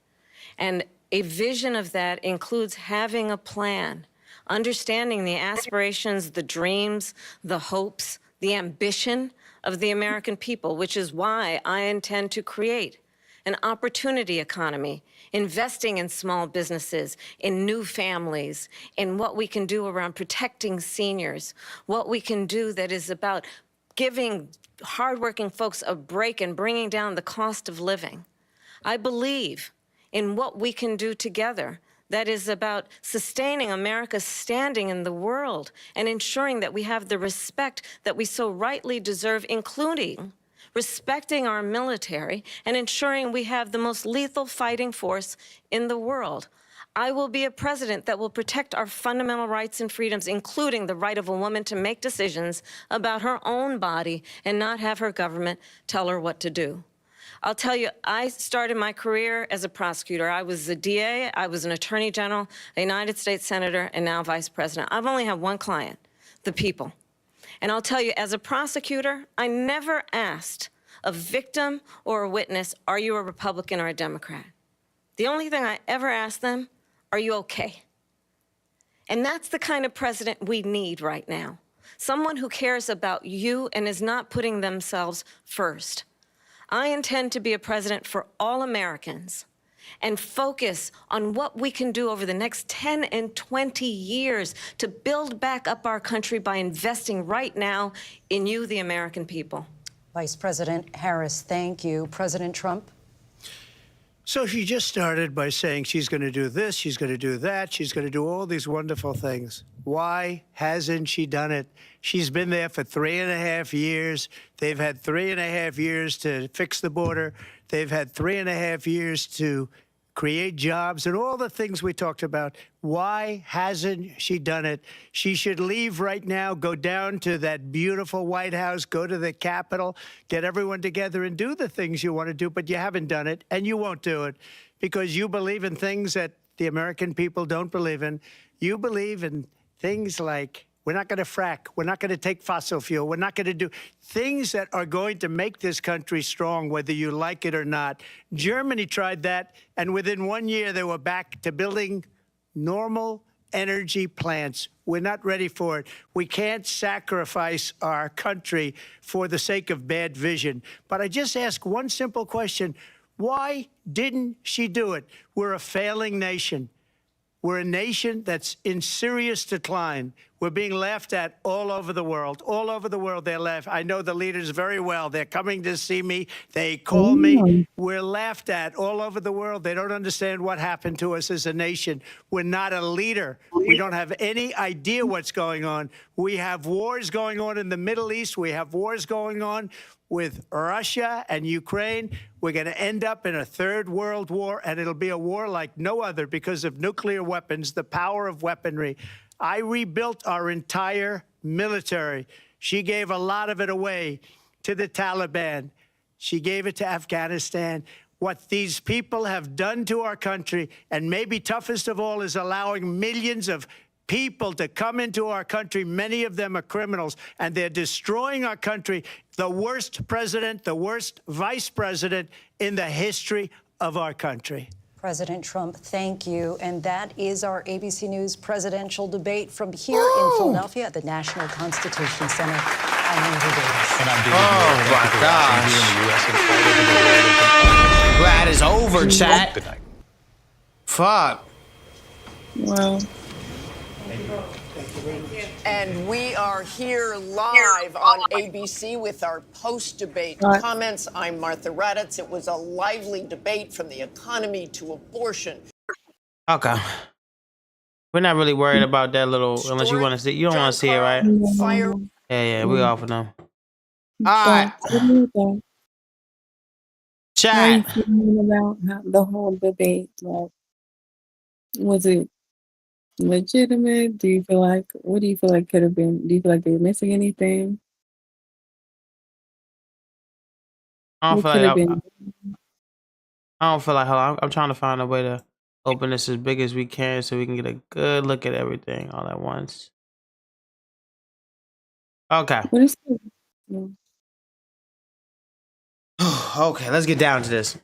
And a vision of that includes having a plan, understanding the aspirations, the dreams, the hopes, the ambition of the American people, which is why I intend to create an opportunity economy, investing in small businesses, in new families, in what we can do around protecting seniors, what we can do that is about giving hardworking folks a break and bringing down the cost of living. I believe in what we can do together that is about sustaining America's standing in the world and ensuring that we have the respect that we so rightly deserve, including respecting our military and ensuring we have the most lethal fighting force in the world. I will be a president that will protect our fundamental rights and freedoms, including the right of a woman to make decisions about her own body and not have her government tell her what to do. I'll tell you, I started my career as a prosecutor. I was a DA, I was an attorney general, a United States senator, and now vice president. I've only had one client, the people. And I'll tell you, as a prosecutor, I never asked a victim or a witness, are you a Republican or a Democrat? The only thing I ever asked them, are you okay? And that's the kind of president we need right now. Someone who cares about you and is not putting themselves first. I intend to be a president for all Americans and focus on what we can do over the next 10 and 20 years to build back up our country by investing right now in you, the American people. Vice President Harris, thank you. President Trump? So she just started by saying she's going to do this, she's going to do that, she's going to do all these wonderful things. Why hasn't she done it? She's been there for 3.5 years. They've had 3.5 years to fix the border. They've had 3.5 years to create jobs and all the things we talked about. Why hasn't she done it? She should leave right now, go down to that beautiful White House, go to the Capitol, get everyone together and do the things you want to do, but you haven't done it and you won't do it because you believe in things that the American people don't believe in. You believe in things like we're not going to frack. We're not going to take fossil fuel. We're not going to do things that are going to make this country strong, whether you like it or not. Germany tried that, and within 1 year, they were back to building normal energy plants. We're not ready for it. We can't sacrifice our country for the sake of bad vision. But I just ask one simple question. Why didn't she do it? We're a failing nation. We're a nation that's in serious decline. We're being laughed at all over the world. All over the world, they're laughed. I know the leaders very well. They're coming to see me. They call me. We're laughed at all over the world. They don't understand what happened to us as a nation. We're not a leader. We don't have any idea what's going on. We have wars going on in the Middle East. We have wars going on with Russia and Ukraine. We're going to end up in a third world war, and it'll be a war like no other because of nuclear weapons, the power of weaponry. I rebuilt our entire military. She gave a lot of it away to the Taliban. She gave it to Afghanistan. What these people have done to our country, and maybe toughest of all, is allowing millions of people to come into our country. Many of them are criminals, and they're destroying our country. The worst president, the worst vice president in the history of our country. President Trump, thank you. And that is our ABC News presidential debate from here in Philadelphia at the National Constitution Center. I'm Andrew Davis. And I'm David. Oh, my gosh. Glad it's over, chat. Good night. Fuck. Well. And we are here live on ABC with our post-debate comments. I'm Martha Raddatz. It was a lively debate from the economy to abortion. Okay. We're not really worried about that little, unless you want to see. You don't want to see it, right? Fire. Yeah, we off of them. All right. Chat. How you feeling about the whole debate? Like, was it legitimate? Do you feel like, what do you feel like could have been? Do you feel like they were missing anything? I don't feel like, hold on, I'm trying to find a way to open this as big as we can so we can get a good look at everything all at once. Okay. What is it? Okay, let's get down to this.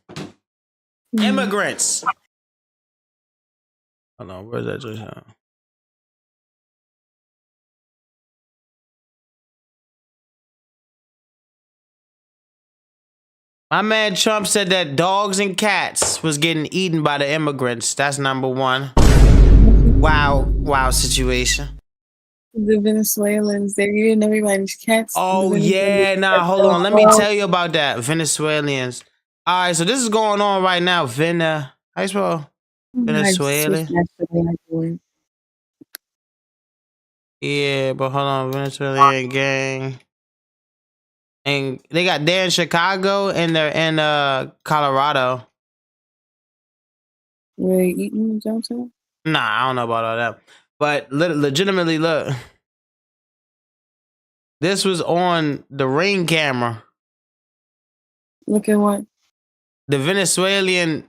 Immigrants. Hold on, where's that just? My man Trump said that dogs and cats was getting eaten by the immigrants. That's number one. Wow situation. the Venezuelans. They're eating everybody's cats. The Oh Venezuelans yeah, nah, hold on. Let me tell you about that. Venezuelans. All right, so this is going on right now. How you spell I switched Venezuela? back to the word. Yeah, but hold on, Venezuelan gang. And they're in Chicago and they're in Colorado. Were they eating the Johnson? Nah, I don't know about all that. But legitimately, look. This was on the Ring camera. Look at what? The Venezuelan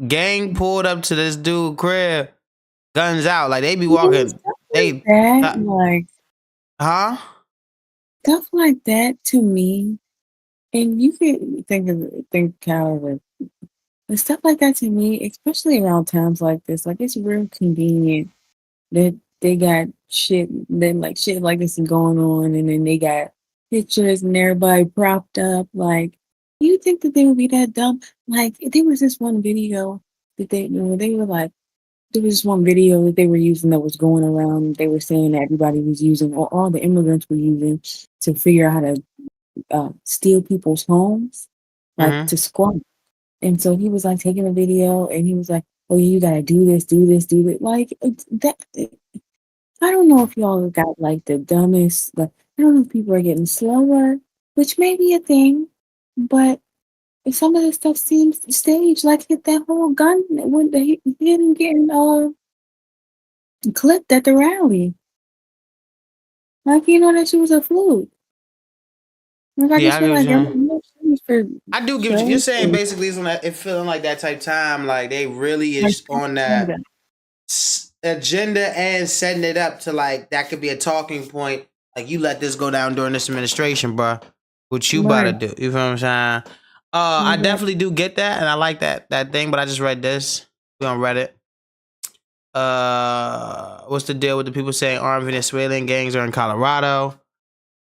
gang pulled up to this dude crib, guns out. Like they be walking. They That, huh? Stuff like that to me, and you can think kind of and stuff like that to me, especially around times like this. Like it's real convenient that they got shit, then like shit like this is going on, and then they got pictures and everybody propped up. Like, you think that they would be that dumb? Like, there was this one video that they were like, there was this one video that they were using that was going around. They were saying that everybody was using, or all the immigrants were using to figure out how to steal people's homes, like to squat. And so he was like taking a video, and he was like, "Oh, you gotta do this, do this, do it." Like that. I don't know if y'all got like the dumbest. Like, I don't know if people are getting slower, which may be a thing, but if some of this stuff seems staged, like hit that whole gun when they hit him getting clipped at the rally. Like, that shit was a fluke. Like, I Yeah, just I feel get what like you're saying. I do get what you're saying. Basically, it's on that. It feeling like that type time. Like they really is on that agenda and setting it up to like that could be a talking point. Like you let this go down during this administration, bro. What you about to do? You feel what I'm saying? I definitely do get that, and I like that thing. But I just read this. We on Reddit. What's the deal with the people saying armed Venezuelan gangs are in Colorado?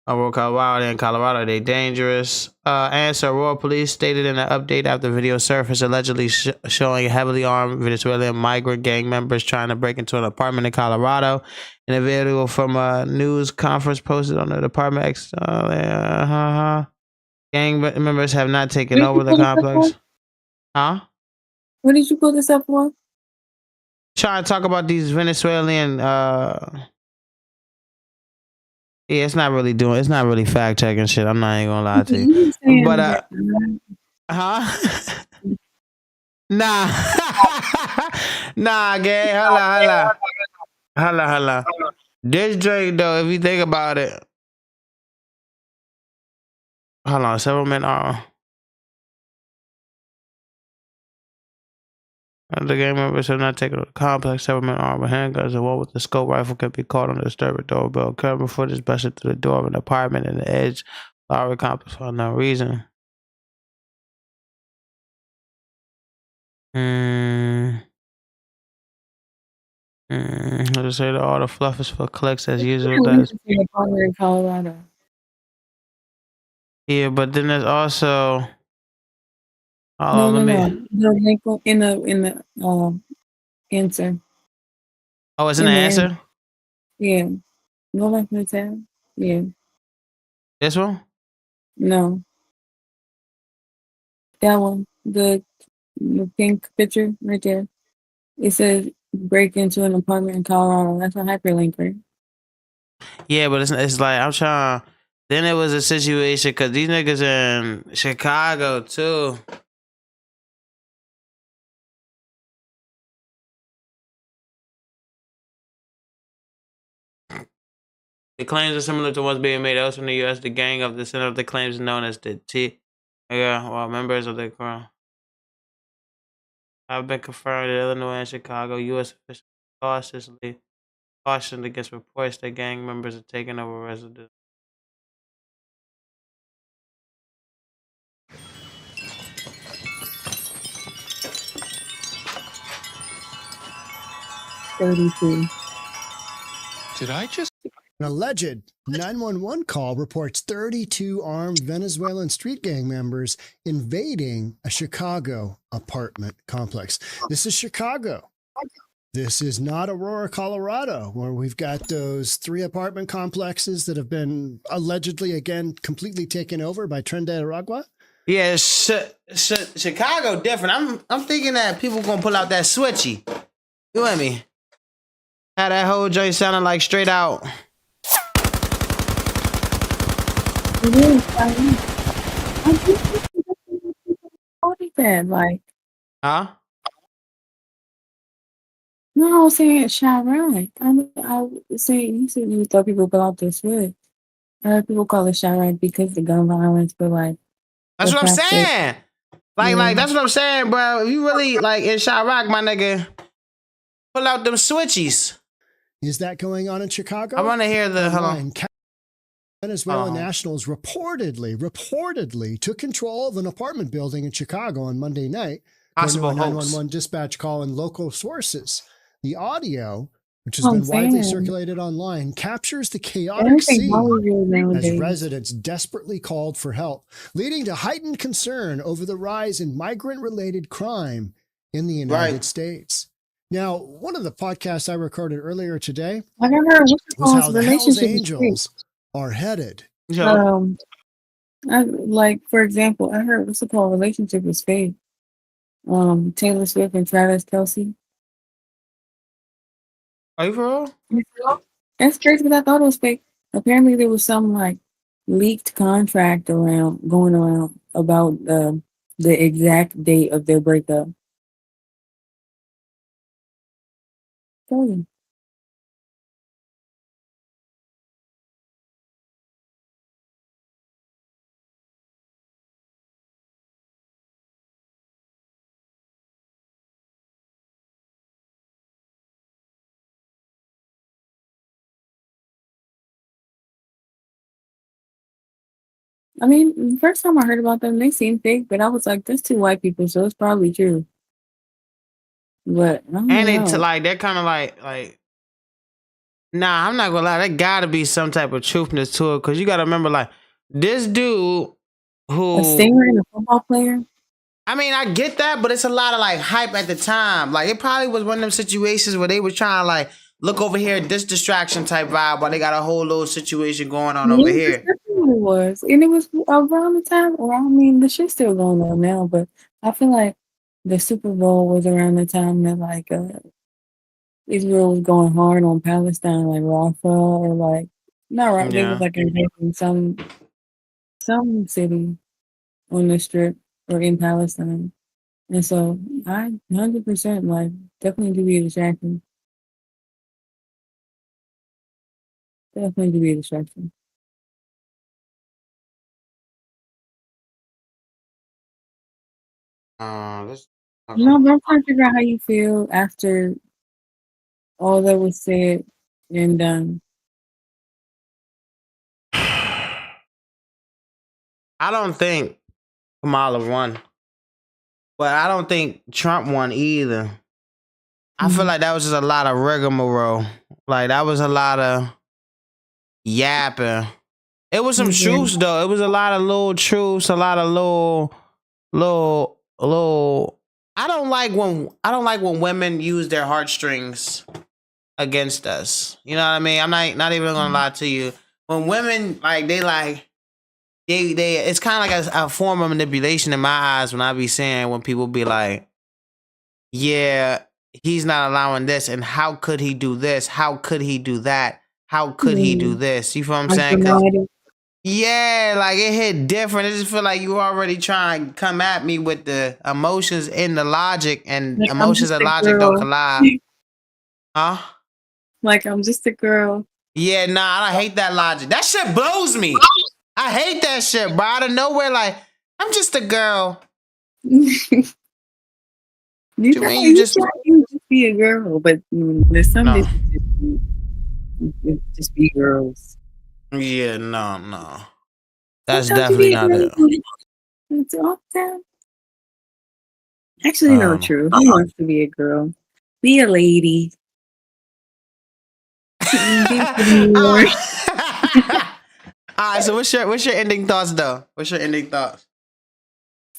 Colorado and Colorado, they dangerous. Answer: Aurora police stated in an update after video surfaced allegedly showing heavily armed Venezuelan migrant gang members trying to break into an apartment in Colorado. In a video from a news conference posted on the department, gang members have not taken over the complex. Huh? What did you pull this up for? Trying to talk about these Venezuelan. Yeah, it's not really fact checking shit. I'm not even gonna lie to you. But huh? Nah. Nah, gay. Holla. This Drake though, if you think about it. Hold on, several men are. The gang members have not taken the complex. Several men armed with handguns and one with a scope rifle can be caught on the disturbing doorbell. Camera footage busted through the door of an apartment in the Edge Lowry complex for no reason. I just say that all the fluff is for clicks as usual. Does. In Colorado. Yeah, but then there's also. No. The link in the answer. Oh, it's in the answer? Yeah. Go back to the tab. Yeah. This one? No. That one. The pink picture right there. It says break into an apartment in Colorado. That's a hyperlink, right? Yeah, but it's like I'm trying. Then it was a situation because these niggas in Chicago too. The claims are similar to ones being made elsewhere in the U.S. The gang of the center of the claims is known as the T. Yeah, well, members of the crowd have been confirmed in Illinois and Chicago. U.S. officials cautioned against reports that gang members are taking over residents. Did I just? An alleged 911 call reports 32 armed Venezuelan street gang members invading a Chicago apartment complex. This is Chicago. This is not Aurora, Colorado, where we've got those 3 apartment complexes that have been allegedly, again, completely taken over by Tren de Aragua. Yeah, Chicago different. I'm thinking that people gonna pull out that switchy. You with me? Had that whole joint sounding like straight out. It is. I think that, like, Huh? no, I was saying Chirac. I was saying you said you thought people put out their switch. I heard people call it Chirac because of gun violence, but like That's the what I'm fact that saying. Like that's what I'm saying, bro. If you really like in Chirac, my nigga, pull out them switchies. Is that going on in Chicago? I want to hear the Venezuelan nationals reportedly took control of an apartment building in Chicago on Monday night. Possible according to a hoax. 911 dispatch call and local sources. The audio, which has been widely circulated online, captures the chaotic scene as residents desperately called for help, leading to heightened concern over the rise in migrant-related crime in the United States. Now, one of the podcasts I recorded earlier today was how the Hell's Angels are headed. Like, for example, I heard what's it called? Relationship is fake. Taylor Swift and Travis Kelce. Are you for real? That's crazy because I thought it was fake. Apparently, there was some like leaked contract going around about the exact date of their breakup. Crazy. I mean, the first time I heard about them, they seemed fake, but I was like, that's 2 white people, so it's probably true. But I don't And know. it's like they're kind of like. Nah, I'm not gonna lie. There gotta be some type of truthness to it, because you gotta remember, like, this dude who a singer and a football player. I mean, I get that, but it's a lot of like hype at the time. Like, it probably was one of them situations where they were trying to like look over here, this distraction type vibe, while they got a whole little situation going on over here. That's what it was, and it was around the time. Well, I mean, the shit's still going on now, but I feel like the Super Bowl was around the time that like Israel was going hard on Palestine, like Rafah, or like not right. They was like invading some city on the strip or in Palestine, and so I 100% like definitely to be a distraction. Definitely to be a distraction. No, but I'm trying to figure out how you feel after all that was said and done. I don't think Kamala won, but I don't think Trump won either. I feel like that was just a lot of rigmarole. Like, that was a lot of yapping. It was some truths though. It was a lot of little truths, a lot of little. I don't like when women use their heartstrings against us. You know what I mean? I'm not even gonna lie to you. When women they it's kind of like a form of manipulation in my eyes when I be saying, when people be like, yeah, he's not allowing this, and how could he do this? How could he do that? How could he do this? You feel what I'm saying? 'Cause yeah, like, it hit different. I just feel like you already trying to come at me with the emotions and the logic, and Like, emotions and logic don't collide. Huh? Like, I'm just a girl. Yeah, nah, I hate that logic. That shit blows me. I hate that shit, bro. Out of nowhere, like, I'm just a girl. You just be a girl, but there's some just be girls. Yeah, no. That's definitely not it. It's all that. Actually, no, true. Who wants to be a girl? Be a lady. All right, so what's your ending thoughts though? What's your ending thoughts?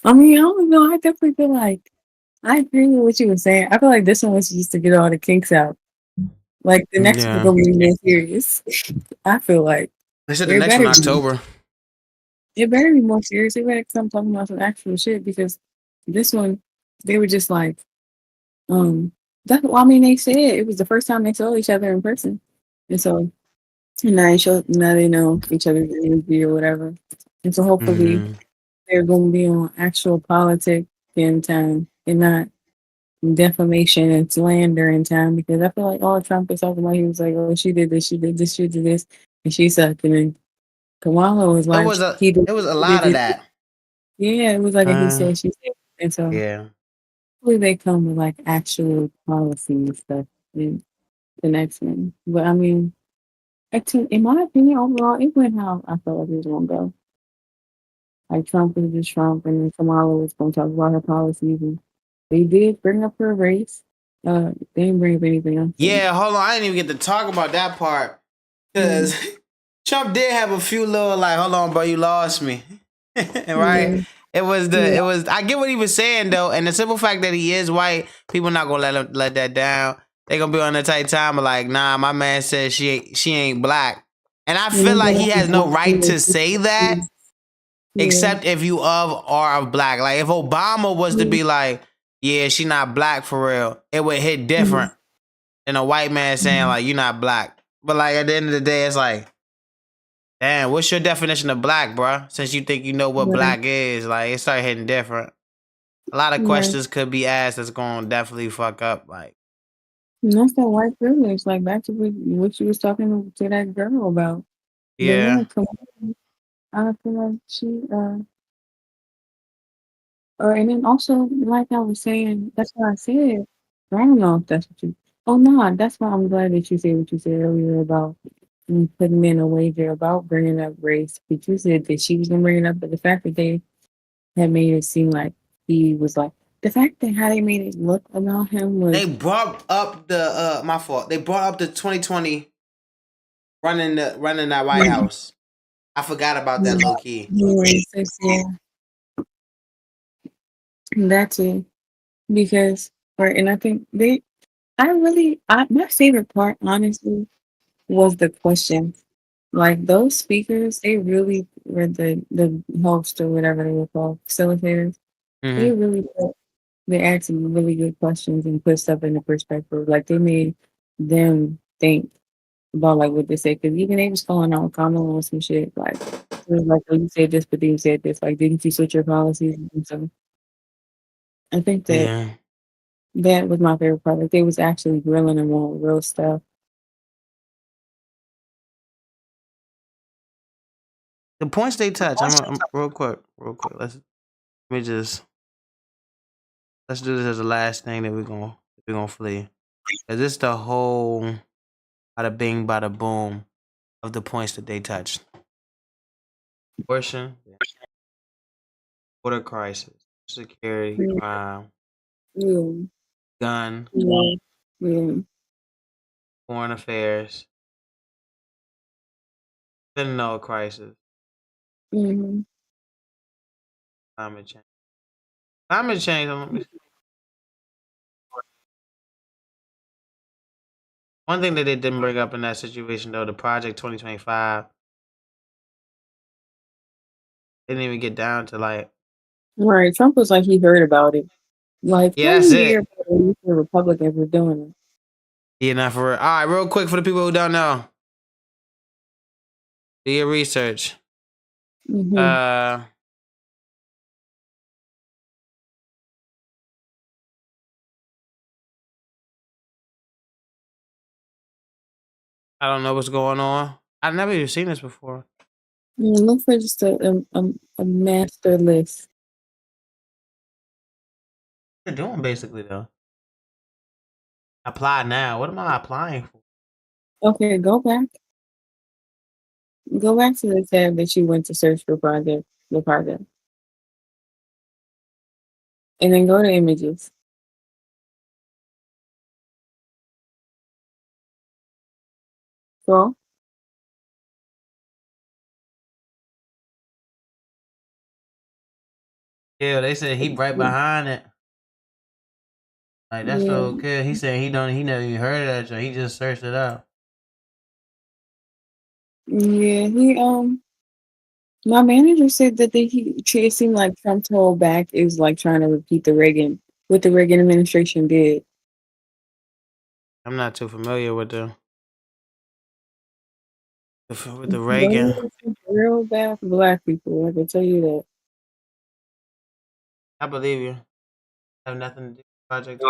I mean, I don't know. I definitely feel like I agree with what you were saying. I feel like this one was used to get all the kinks out. Like the next one Yeah. gonna be more serious. I feel like They said the it next one better be. October. It better be more serious. They better come talking about some actual shit because this one, they were just like, that's what I mean. They said it was the first time they saw each other in person, and so now they know each other's energy or whatever, and so hopefully Mm-hmm. they're gonna be on actual politics in time and not defamation and slander in time because I feel like all Trump is talking about, he was like, oh, she did this, she did this, she did this, and she sucked, and then Kamala was It like, was a he did, it was a he did lot of this. that. Yeah, it was like a he said, she said. And so Yeah. hopefully they come with like actual policy and stuff in the next one. But I mean, in my opinion, overall, it went how I felt like it was going to go. Like Trump was just Trump, and then Kamala was going to talk about her policies. And they did bring up her race. They didn't bring up anything else. Yeah, hold on. I didn't even get to talk about that part. Because Trump did have a few little like, hold on, bro, you lost me. Right? It was I get what he was saying though, and the simple fact that he is white, people not gonna let that down. They gonna be on a tight time of like, nah, my man says she ain't black. And I feel like he has no right to say that except if you are of black. Like if Obama was to be like, yeah, she not black for real, it would hit different than a white man saying like, you're not black. But like at the end of the day, it's like, damn, what's your definition of black, bro? Since you think you know what black is, like it started hitting different. A lot of questions could be asked that's gonna definitely fuck up. Like, And that's that white privilege. Like back to what you was talking to that girl about. But yeah. yeah, I feel like or and then also like I was saying, that's what I said. I don't know if that's what you. Oh no, that's why I'm glad that you said what you said earlier about putting in a wager about bringing up race. But you said that she was gonna bring it up, but the fact that they had made it seem like he was like the fact that how they made it look about him was They brought up the my fault. They brought up the 2020 running that White House. I forgot about that low key. racist, yeah. That too. Because right, and I think my favorite part honestly was the questions. Like those speakers, they really were the host or whatever they were called, facilitators. They Mm-hmm. really they asked some really good questions and put stuff into perspective. Like they made them think about like what they said. Because even they was calling out Kamala on some shit. Like it was like, oh, you said this, but then you said this. Like, didn't you switch your policies? And so I think that Yeah. that was my favorite part. Like they was actually grilling them on real stuff. The points they touch. I'm real quick. Let's do this as the last thing that we're gonna flee. Cause this the whole bada bing bada boom of the points that they touched. Abortion, border crisis, security, Yeah. crime, Yeah. gun, Yeah. foreign affairs, fentanyl crisis, Mm-hmm. climate change. Climate change. One thing that they didn't bring up in that situation though, the Project 2025 didn't even get down to like. Right. Trump was like he heard about it. Like, Yeah, how that's you hear it. about it if the Republicans were doing it? Yeah, not for real. All right, real quick for the people who don't know, do your research. Mm-hmm. I don't know what's going on. I've never even seen this before. Look for just a master list. What they're doing basically though. Apply now. What am I applying for? Okay, go back. Go back to the tab that you went to search for the project, and then go to images. Scroll. Yeah, they said he right behind it. Like that's so good. He said he never even heard of that joint. He just searched it out. Yeah, my manager said that it seemed like Trump's whole back is like trying to repeat what the Reagan administration did. I'm not too familiar with the Reagan. It's real bad for Black people. I can tell you that. I believe you. I have nothing to do with the project.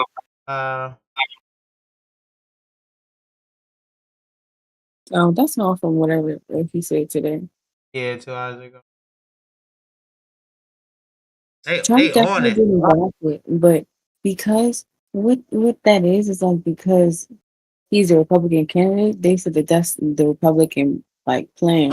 That's all from whatever he said today. Yeah, 2 hours ago. Trump They on definitely it. didn't block it, but because what that is like because he's a Republican candidate, they said that that's the Republican like plan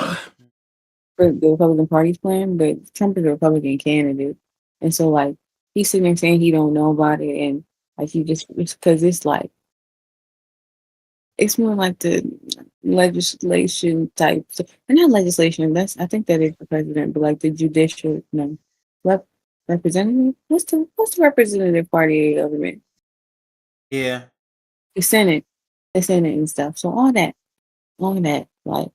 for the Republican Party's plan, but Trump is a Republican candidate, and so like he's sitting there saying he don't know about it, and like it's because it's like it's more like the legislation type, and not legislation. I think that is the president, but like the judicial, no, representative. What's the representative party of government? Yeah. The Senate and stuff. So all that, like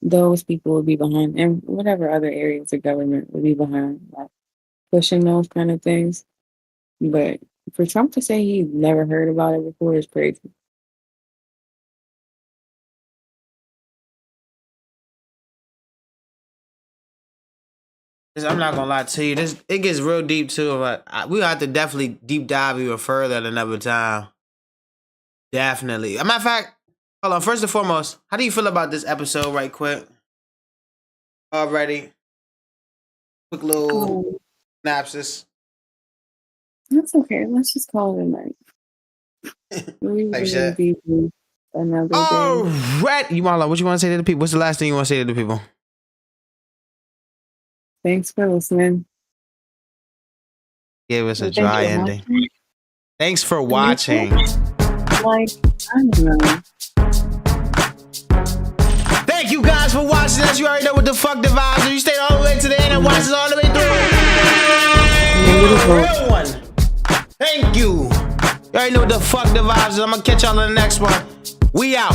those people would be behind, and whatever other areas of government would be behind, like pushing those kind of things. But for Trump to say he never heard about it before is crazy. I'm not gonna lie to you. It gets real deep too. But we have to definitely deep dive even further at another time. Definitely. As a matter of fact, hold on. First and foremost, how do you feel about this episode, right quick? Already. Quick little synopsis. That's okay. Let's just call it a night. Type shit. Another day. Alright. What you want to say to the people? What's the last thing you want to say to the people? Thanks for listening. Gave us a dry ending. Thanks for watching. Like, I don't know. Thank you guys for watching us. You already know what the fuck the vibes are. You stayed all the way to the end and watched us all the way through. Real one. Thank you. You already know what the fuck the vibes is. I'm gonna catch y'all on the next one. We out.